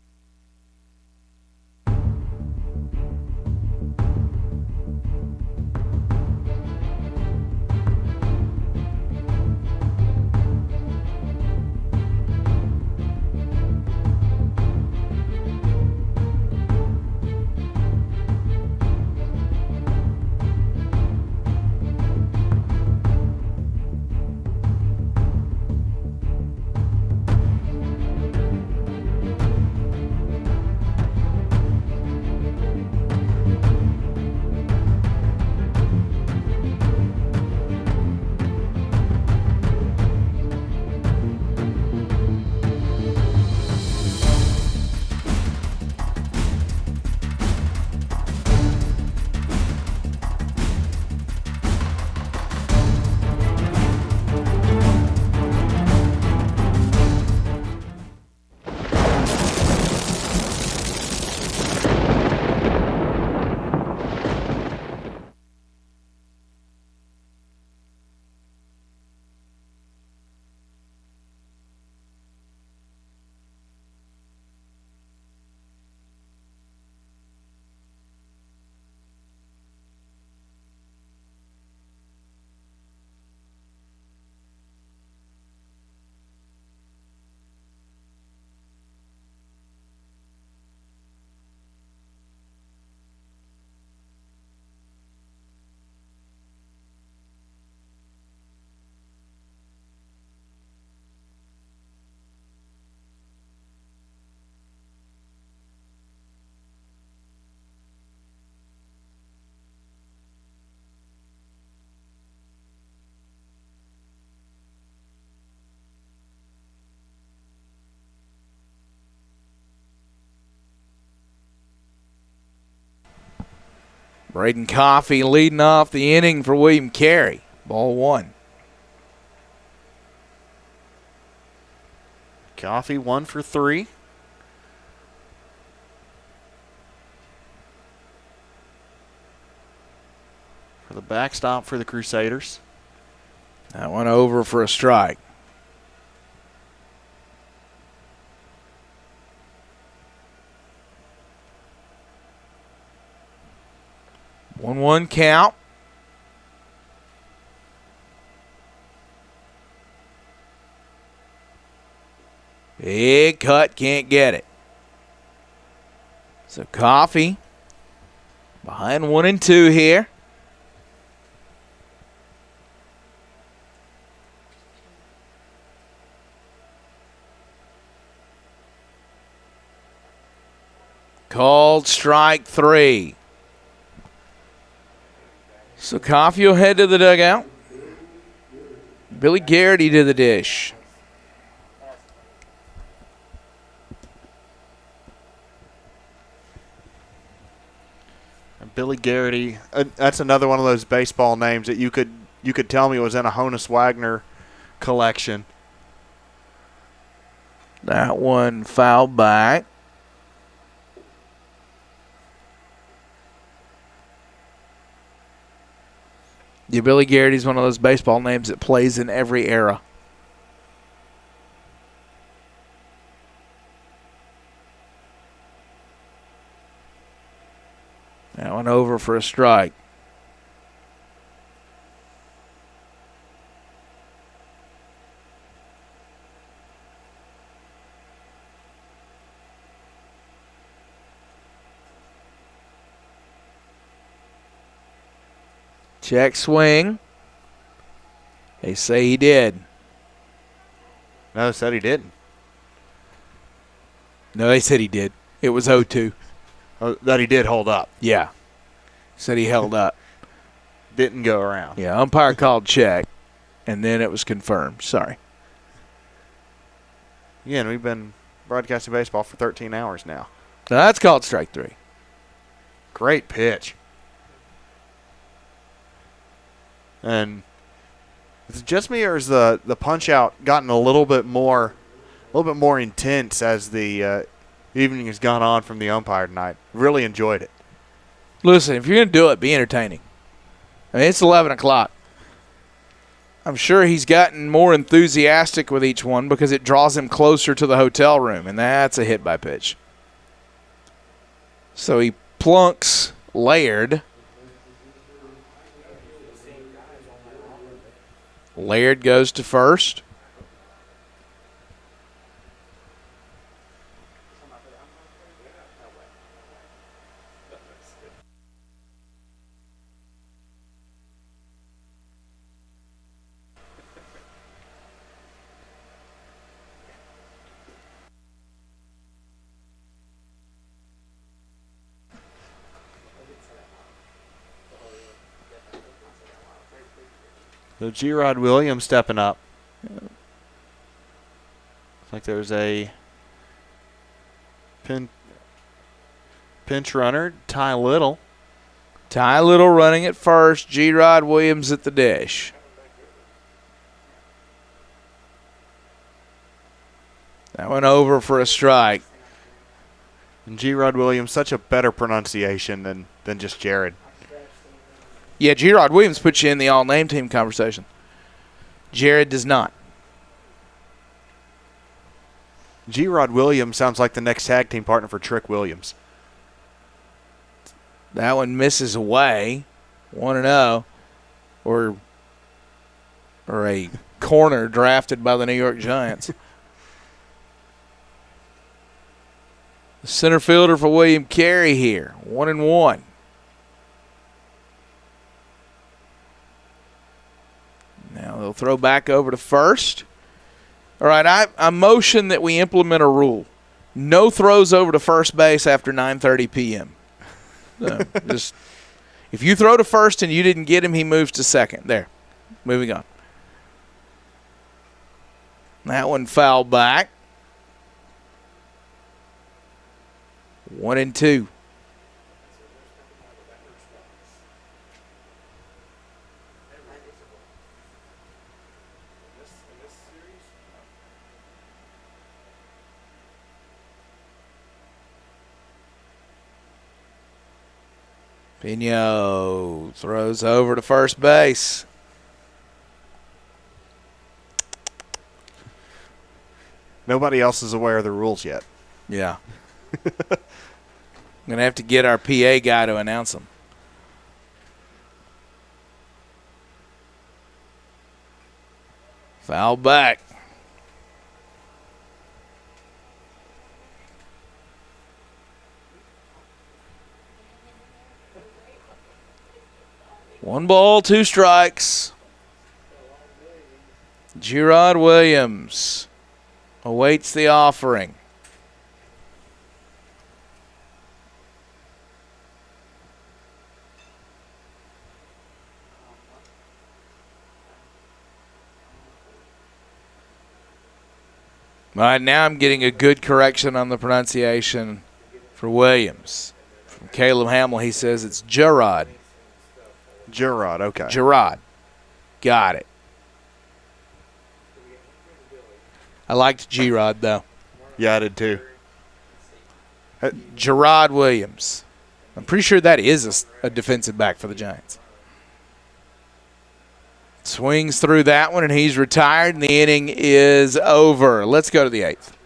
Braden Coffey leading off the inning for William Carey. Ball 1. Coffey 1 for 3. The backstop for the Crusaders. That one over for a strike. One count. Big cut, can't get it. So Coffee behind 1-2 here. Called strike 3. So Coffee will head to the dugout. Billy Garrity to the dish. Billy Garrity, that's another one of those baseball names that you could tell me was in a Honus Wagner collection. That one fouled back. Yeah, Billy Garrity's one of those baseball names that plays in every era. That one over for a strike. Check swing. They say he did. No, said he didn't. No, they said he did. It was 0-2. Oh, that he did hold up. Yeah. Said he held up. Didn't go around. Yeah, umpire called check, and then it was confirmed. Sorry. Yeah, and we've been broadcasting baseball for 13 hours now. Now that's called strike 3. Great pitch. And is it just me, or is the punch out gotten a little bit more intense as the evening has gone on from the umpire tonight? Really enjoyed it. Listen, if you're going to do it, be entertaining. I mean, it's 11 o'clock. I'm sure he's gotten more enthusiastic with each one because it draws him closer to the hotel room, and that's a hit by pitch. So he plunks Laird. Laird goes to first. So G-Rod Williams stepping up. Looks like there's a pinch runner, Ty Little. Ty Little running at first. G-Rod Williams at the dish. That went over for a strike. And G-Rod Williams, such a better pronunciation than just Jared. Yeah, G-Rod Williams puts you in the all-name team conversation. Jared does not. G-Rod Williams sounds like the next tag team partner for Trick Williams. That one misses away. 1-0. Or a corner drafted by the New York Giants. The center fielder for William Carey here. 1-1. Now they'll throw back over to first. All right, I motion that we implement a rule. No throws over to first base after 9:30 p.m. So just if you throw to first and you didn't get him, he moves to second. There. Moving on. That one fouled back. 1-2. Pino throws over to first base. Nobody else is aware of the rules yet. Yeah. I'm going to have to get our PA guy to announce them. Foul back. One ball, two strikes. Gerard Williams awaits the offering. All right, now I'm getting a good correction on the pronunciation for Williams. From Caleb Hamill, he says it's Gerard. Gerard, okay. Gerard. Got it. I liked Gerard, though. Yeah, I did too. Gerard Williams. I'm pretty sure that is a defensive back for the Giants. Swings through that one, and he's retired, and the inning is over. Let's go to the eighth.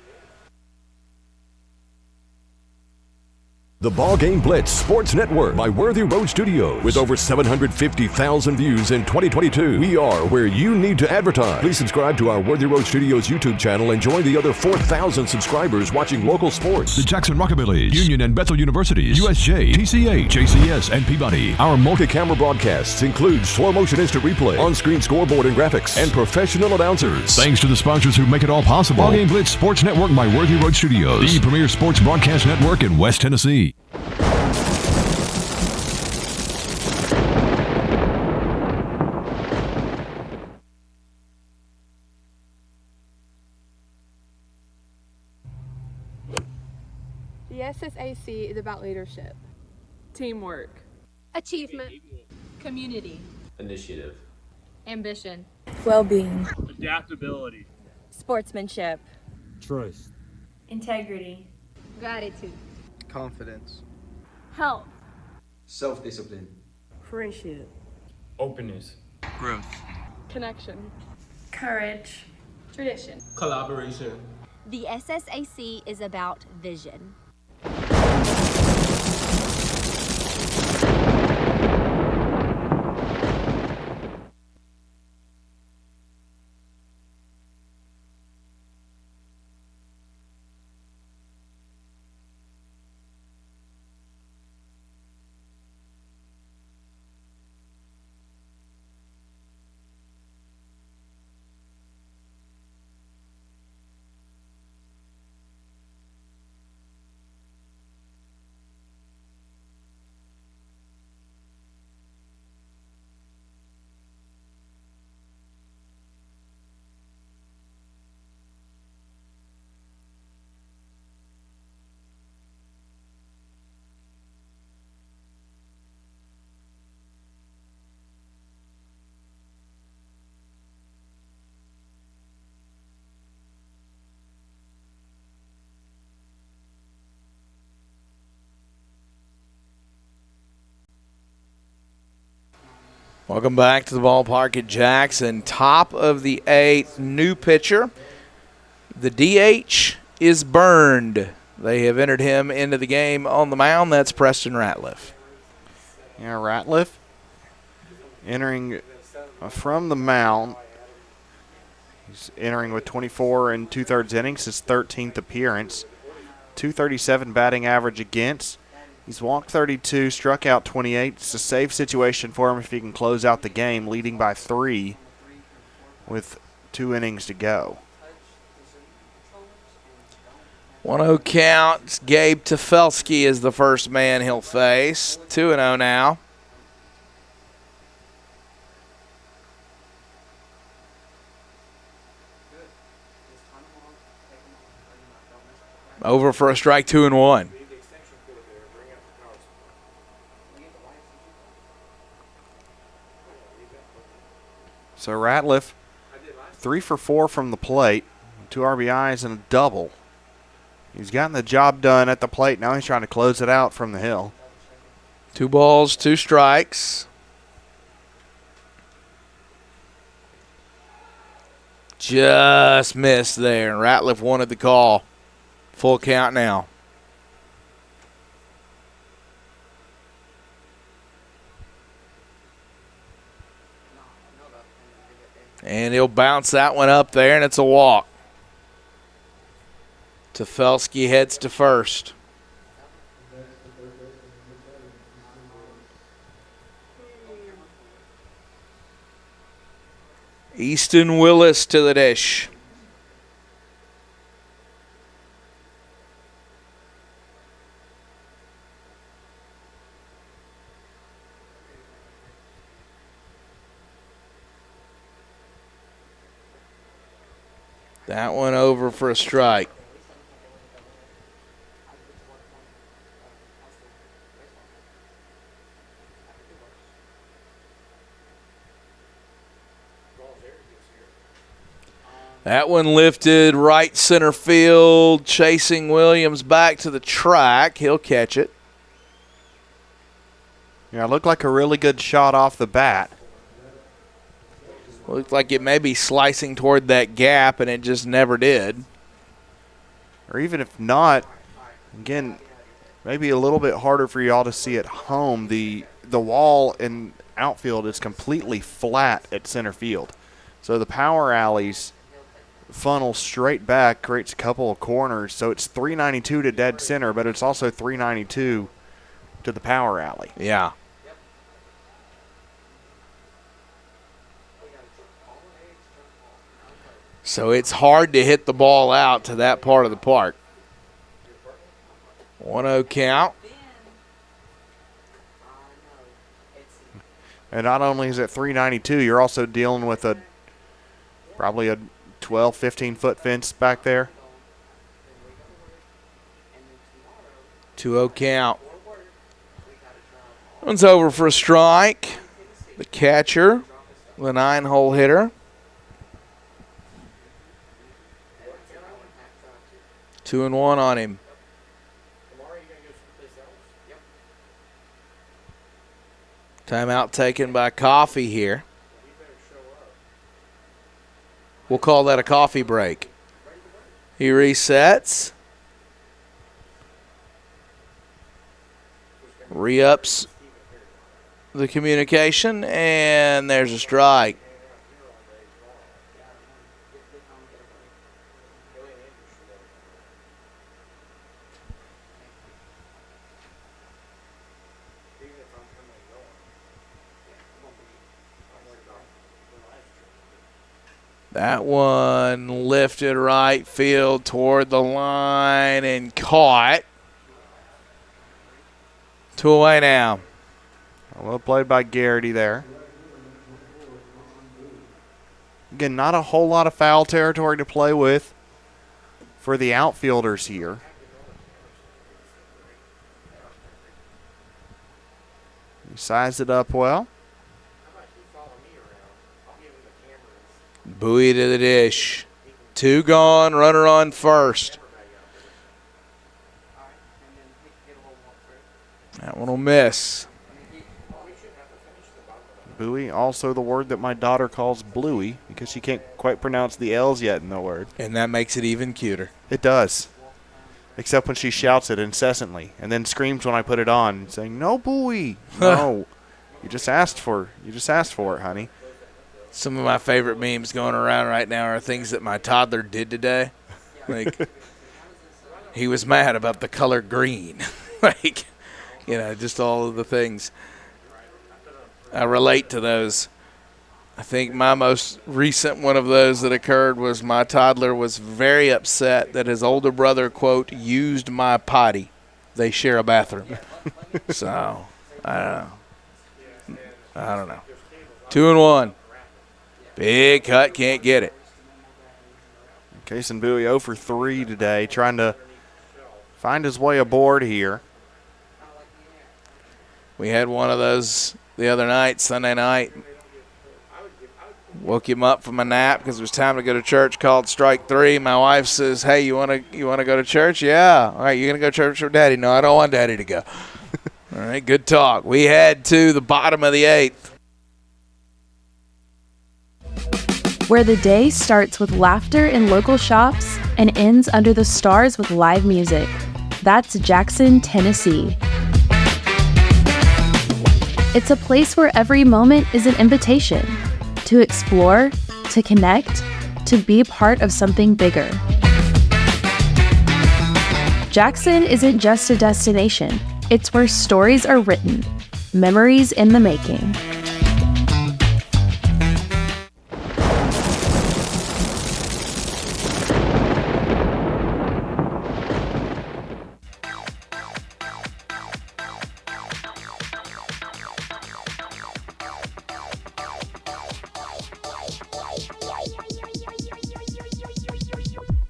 The BallGame Blitz Sports Network by Worthy Road Studios. With over 750,000 views in 2022, we are where you need to advertise. Please subscribe to our Worthy Road Studios YouTube channel and join the other 4,000 subscribers watching local sports. The Jackson Rockabilly, Union and Bethel Universities, USJ, TCA, JCS, and Peabody. Our multi-camera broadcasts include slow motion instant replay, on-screen scoreboard and graphics, and professional announcers. Thanks to the sponsors who make it all possible. BallGame Blitz Sports Network by Worthy Road Studios, the premier sports broadcast network in West Tennessee. The SSAC is about leadership, Teamwork. Achievement. Community. Initiative. Ambition. Well-being. Adaptability. Sportsmanship. Trust. Integrity. Gratitude. Confidence. Health. Self-discipline. Friendship. Openness. Growth. connection, Courage. tradition. Collaboration. The SSAC is about vision. Welcome back to the ballpark at Jackson. Top of the eighth, new pitcher. The DH is burned. They have entered him into the game on the mound. That's Preston Ratliff. Yeah, Ratliff entering from the mound. He's entering with 24 and 2/3 innings, his 13th appearance. 237 batting average against. He's walked 32, struck out 28. It's a safe situation for him if he can close out the game, leading by 3 with 2 innings to go. 1-0 count. Gabe Tefelsky is the first man he'll face. 2-0 now. Over for a strike, 2-1. So Ratliff, 3 for 4 from the plate, 2 RBIs and a double. He's gotten the job done at the plate. Now he's trying to close it out from the hill. 2 balls, 2 strikes. Just missed there. Ratliff wanted the call. Full count now. And he'll bounce that one up there, and it's a walk. Tefelsky heads to first. Easton Willis to the dish. That one over for a strike. That one lifted right center field, chasing Williams back to the track. He'll catch it. Yeah, it looked like a really good shot off the bat. Looked like it may be slicing toward that gap, and it just never did. Or even if not, again, maybe a little bit harder for y'all to see at home. The wall in outfield is completely flat at center field. So the power alleys funnel straight back, creates a couple of corners. So it's 392 to dead center, but it's also 392 to the power alley. Yeah. So it's hard to hit the ball out to that part of the park. 1-0 count. And not only is it 392, you're also dealing with probably a 12, 15-foot fence back there. 2-0 count. One's over for a strike. The catcher, the 9-hole hitter. 2-1 on him. Timeout taken by Coffee here. We'll call that a coffee break. He resets. Re-ups the communication, and there's a strike. That one lifted right field toward the line and caught. 2 away now. Well played by Garrity there. Again, not a whole lot of foul territory to play with for the outfielders here. He sized it up well. Bowie to the dish. 2 gone, runner on first. That one will miss. Bowie, also the word that my daughter calls Bluey because she can't quite pronounce the L's yet in the word. And that makes it even cuter. It does. Except when she shouts it incessantly and then screams when I put it on, saying, "No, Bowie. No. You just asked for it, honey." Some of my favorite memes going around right now are things that my toddler did today. Like, he was mad about the color green. Like, you know, just all of the things. I relate to those. I think my most recent one of those that occurred was my toddler was very upset that his older brother, quote, used my potty. They share a bathroom. So, I don't know. 2-1. Big cut, can't get it. Kason Bowie 0 for 3 today, trying to find his way aboard here. We had one of those the other night, Sunday night. Woke him up from a nap because it was time to go to church, called strike 3. My wife says, "Hey, you wanna go to church?" "Yeah." "All right, you going to go to church with Daddy?" "No, I don't want Daddy to go." All right, good talk. We head to the bottom of the 8th. Where the day starts with laughter in local shops and ends under the stars with live music. That's Jackson, Tennessee. It's a place where every moment is an invitation to explore, to connect, to be part of something bigger. Jackson isn't just a destination. It's where stories are written, memories in the making.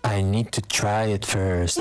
I need to try it first.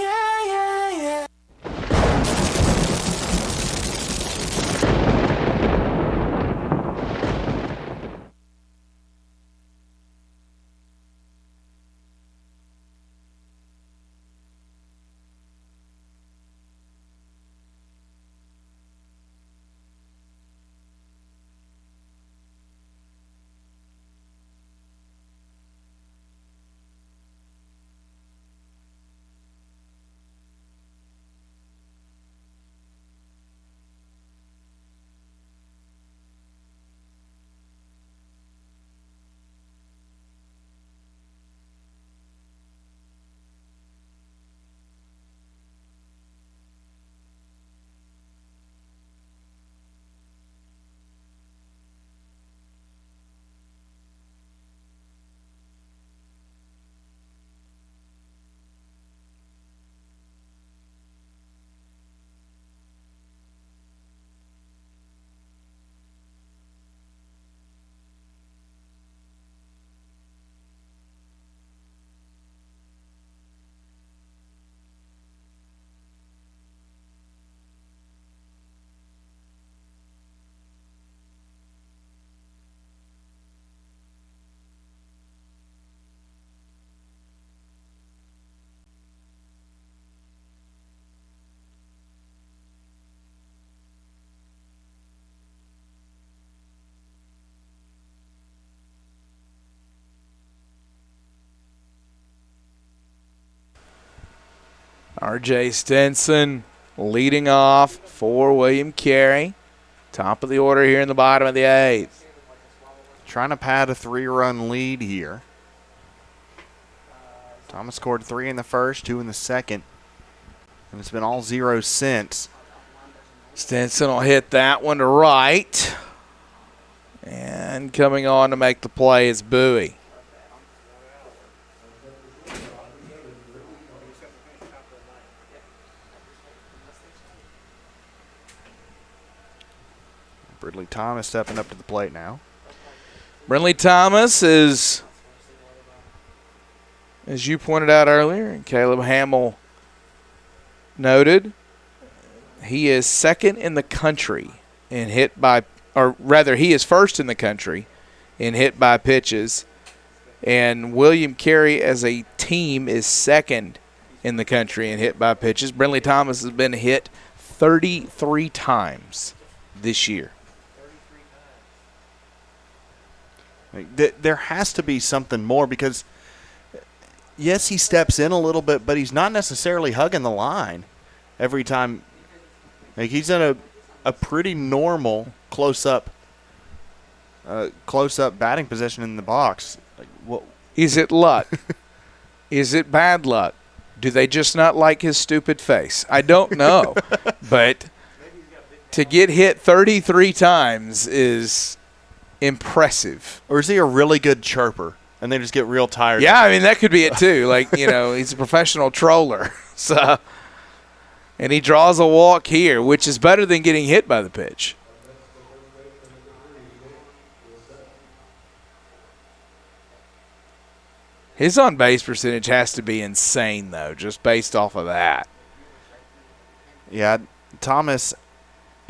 R.J. Stinson leading off for William Carey. Top of the order here in the bottom of the 8th. Trying to pad a 3-run lead here. Thomas scored 3 in the first, 2 in the second. And it's been all zeros since. Stinson will hit that one to right. And coming on to make the play is Bowie. Brindley Thomas stepping up to the plate now. Brindley Thomas is, as you pointed out earlier, and Caleb Hamill noted, he is second in the country in hit by, or rather he is first in the country in hit by pitches. And William Carey as a team is second in the country in hit by pitches. Brindley Thomas has been hit 33 times this year. There has to be something more because, yes, he steps in a little bit, but he's not necessarily hugging the line every time. Like, he's in a pretty normal close-up batting position in the box. Like, what? Is it luck? Is it bad luck? Do they just not like his stupid face? I don't know. But to get hit 33 times is impressive. Or is he a really good chirper and they just get real tired? Yeah, I mean, that could be it too. Like, you know, he's a professional troller. So, and he draws a walk here, which is better than getting hit by the pitch. His on-base percentage has to be insane, though, just based off of that. Yeah, Thomas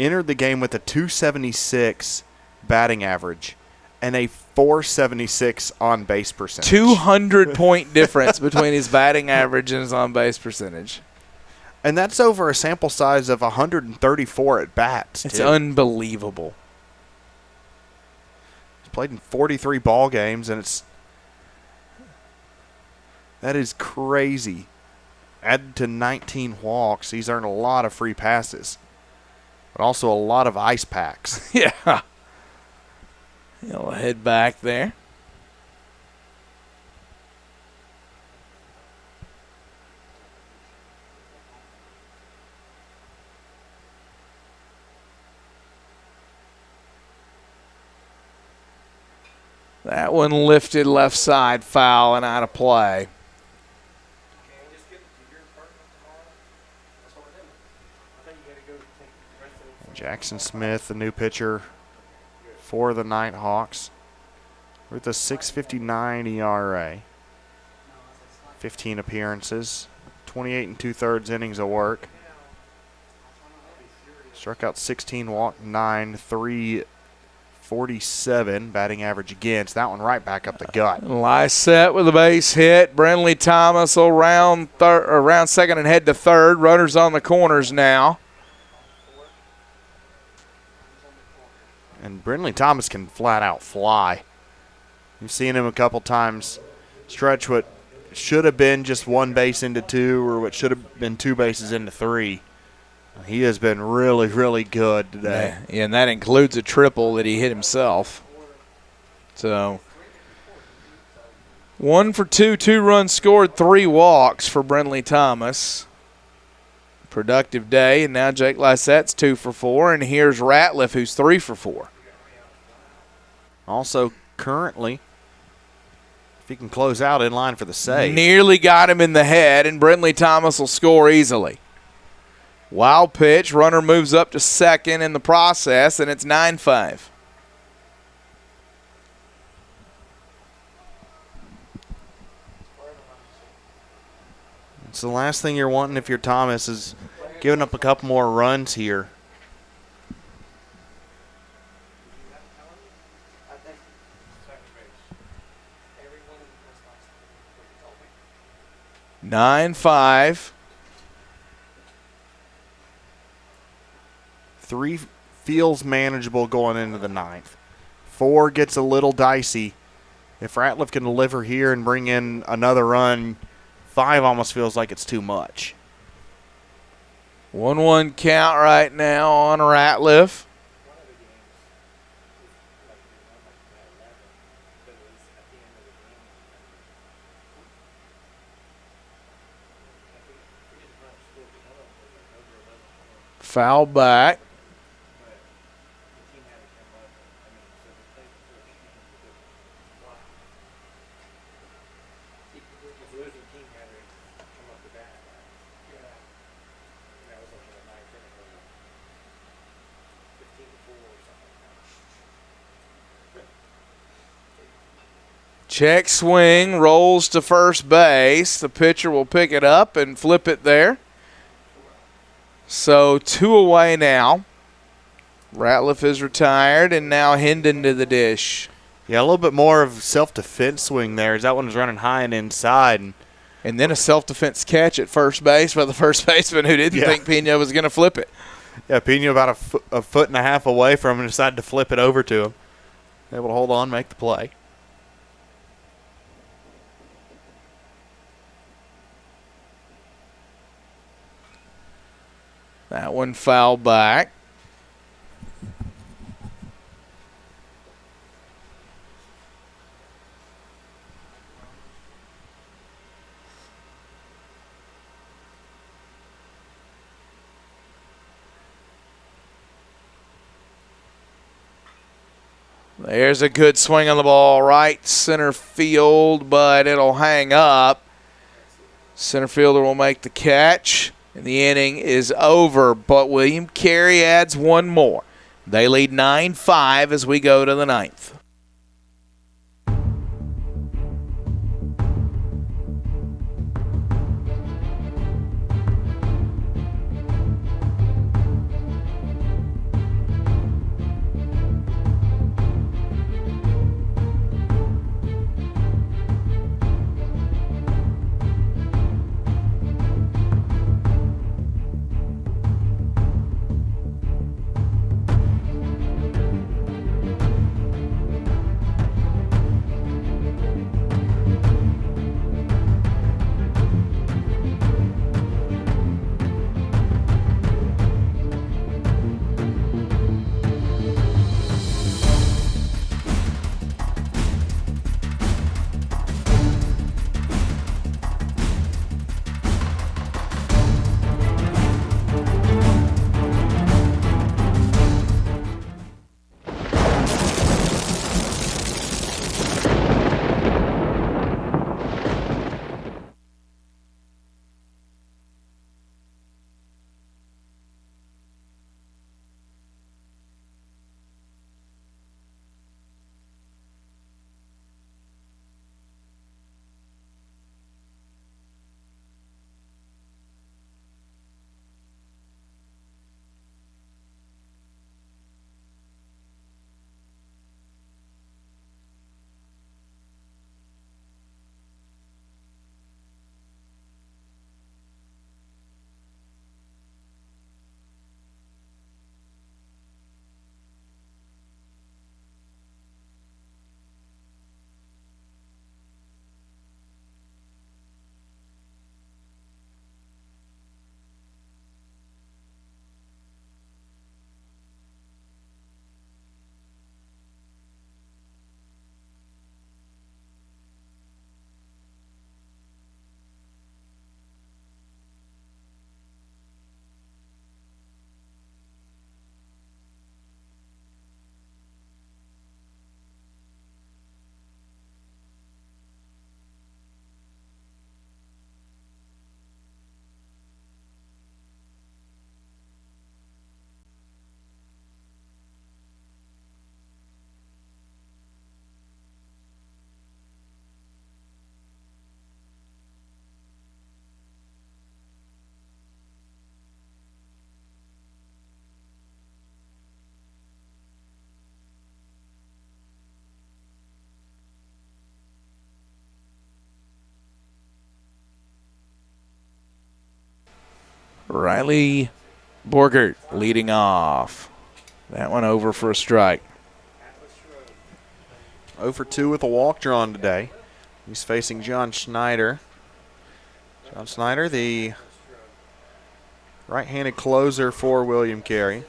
entered the game with a 276 batting average and a 476 on-base percentage. 200-point difference between his batting average and his on-base percentage. And that's over a sample size of 134 at bats. It's unbelievable. He's played in 43 ball games, and that is crazy. Added to 19 walks, he's earned a lot of free passes, but also a lot of ice packs. Yeah. He'll head back there. That one lifted left side, foul and out of play. Jackson Smith, the new pitcher for the Nighthawks, with a 6.59 ERA. 15 appearances, 28 and 2/3 innings of work. Struck out 16, walked 9, 347 batting average against. That one right back up the gut. Lysette with a base hit. Brindley Thomas will round second and head to third. Runners on the corners now. And Brindley Thomas can flat out fly. You've seen him a couple times stretch what should have been just one base into two, or what should have been two bases into three. He has been really, really good today. Yeah, and that includes a triple that he hit himself. So 1 for 2, 2 runs scored, 3 walks for Brindley Thomas. Productive day, and now Jake Lysette's 2 for 4, and here's Ratliff, who's 3 for 4. Also, currently, if he can close out, in line for the save. Nearly got him in the head, and Brindley Thomas will score easily. Wild pitch, runner moves up to second in the process, and it's 9-5. It's the last thing you're wanting if you're Thomas, is giving up a couple more runs here. Nine 5. 3 feels manageable going into the 9th. 4 gets a little dicey. If Ratliff can deliver here and bring in another run, 5 almost feels like it's too much. 1-1 count right now on Ratliff. Foul back. Check swing, rolls to first base. The pitcher will pick it up and flip it there. So 2 away now. Ratliff is retired, and now Hendon to the dish. Yeah, a little bit more of self-defense swing there, as that one was running high and inside. And then a self-defense catch at first base by the first baseman who didn't think Pena was going to flip it. Yeah, Pena about a foot and a half away from him, decided to flip it over to him. Able to hold on, make the play. That one foul back. There's a good swing on the ball, right center field, but it'll hang up. Center fielder will make the catch, and the inning is over. But William Carey adds one more. They lead 9-5 as we go to the 9th. Riley Borgert leading off. That one over for a strike. 0 for 2 with a walk drawn today. He's facing John Schneider. John Schneider, the right-handed closer for William Carey.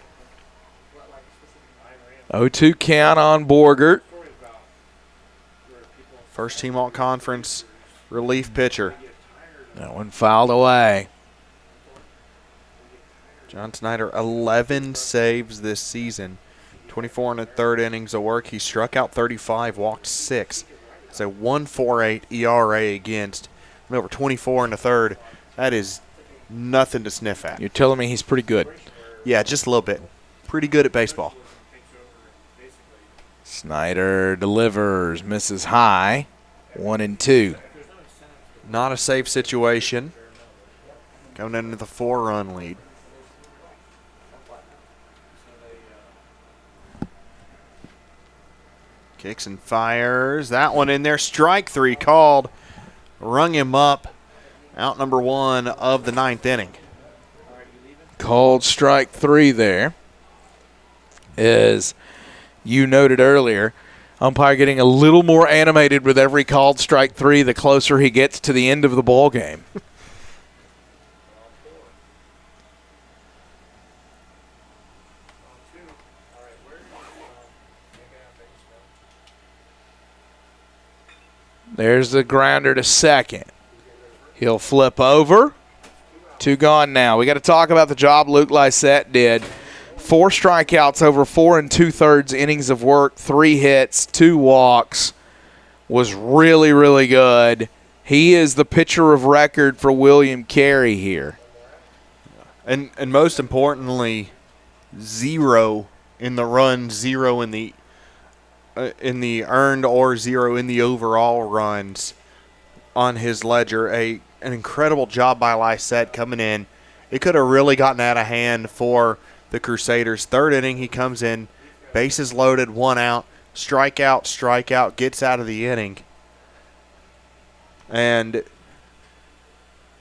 0-2 count on Borgert. First team all-conference relief pitcher. That one fouled away. John Schneider, 11 saves this season. 24 in the third innings of work. He struck out 35, walked 6. It's a 1.48 ERA against. Over 24 in the third. That is nothing to sniff at. You're telling me he's pretty good? Yeah, just a little bit. Pretty good at baseball. Snyder delivers, misses high. 1-2. Not a safe situation. Going into the 4-run lead. Kicks and fires. That one in there. Strike 3 called. Rung him up. Out number 1 of the 9th inning. Called strike 3 there. As you noted earlier, umpire getting a little more animated with every called strike 3 the closer he gets to the end of the ball game. There's the grounder to second. He'll flip over. 2 gone now. We got to talk about the job Luke Lysette did. 4 strikeouts over 4 2/3 innings of work, 3 hits, 2 walks. Was really, really good. He is the pitcher of record for William Carey here. And most importantly, 0 in the run, 0 in the earned, or 0 in the overall runs on his ledger. An incredible job by Lysette coming in. It could have really gotten out of hand for the Crusaders. Third inning, he comes in, bases loaded, 1 out, strikeout, gets out of the inning, and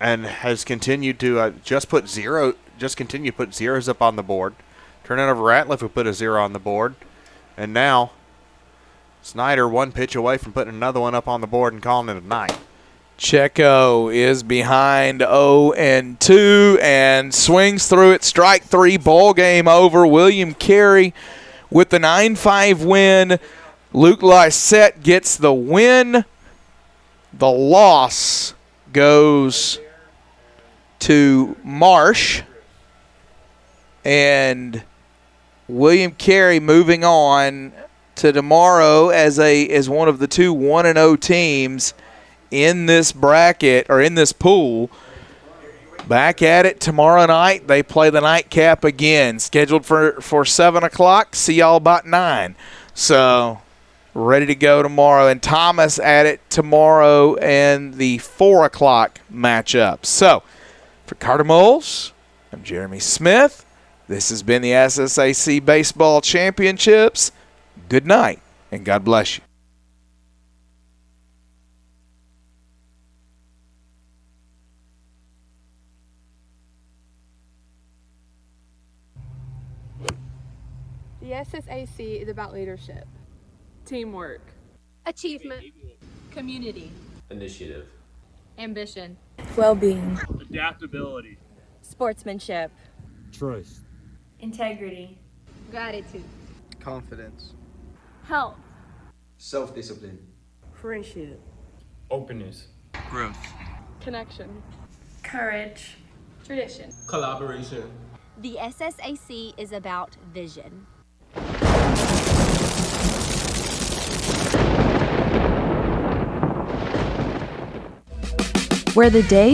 has continued to continue to put zeros up on the board. Turn it over Ratliff, who put a 0 on the board, and now Snyder 1 pitch away from putting another one up on the board and calling it a night. Checo is behind 0-2 and swings through it. Strike 3, ball game over. William Carey with the 9-5 win. Luke Lysette gets the win. The loss goes to Marsh. And William Carey moving on to tomorrow as one of the 2 1-0 teams in this bracket, or in this pool. Back at it tomorrow night. They play the nightcap again, scheduled for 7 o'clock. See y'all about 9. So ready to go tomorrow. And Thomas at it tomorrow and the 4 o'clock matchup. So for Carter Moles, I'm Jeremy Smith. This has been the SSAC Baseball Championships. Good night, and God bless you. The SSAC is about leadership, Teamwork. Achievement. Community. Initiative. Ambition. Well-being. Adaptability. Sportsmanship. Trust. Integrity. Gratitude. Confidence. Health. Self-discipline. Friendship. Openness. Growth. connection, Courage. tradition. Collaboration. The SSAC is about vision. Where the day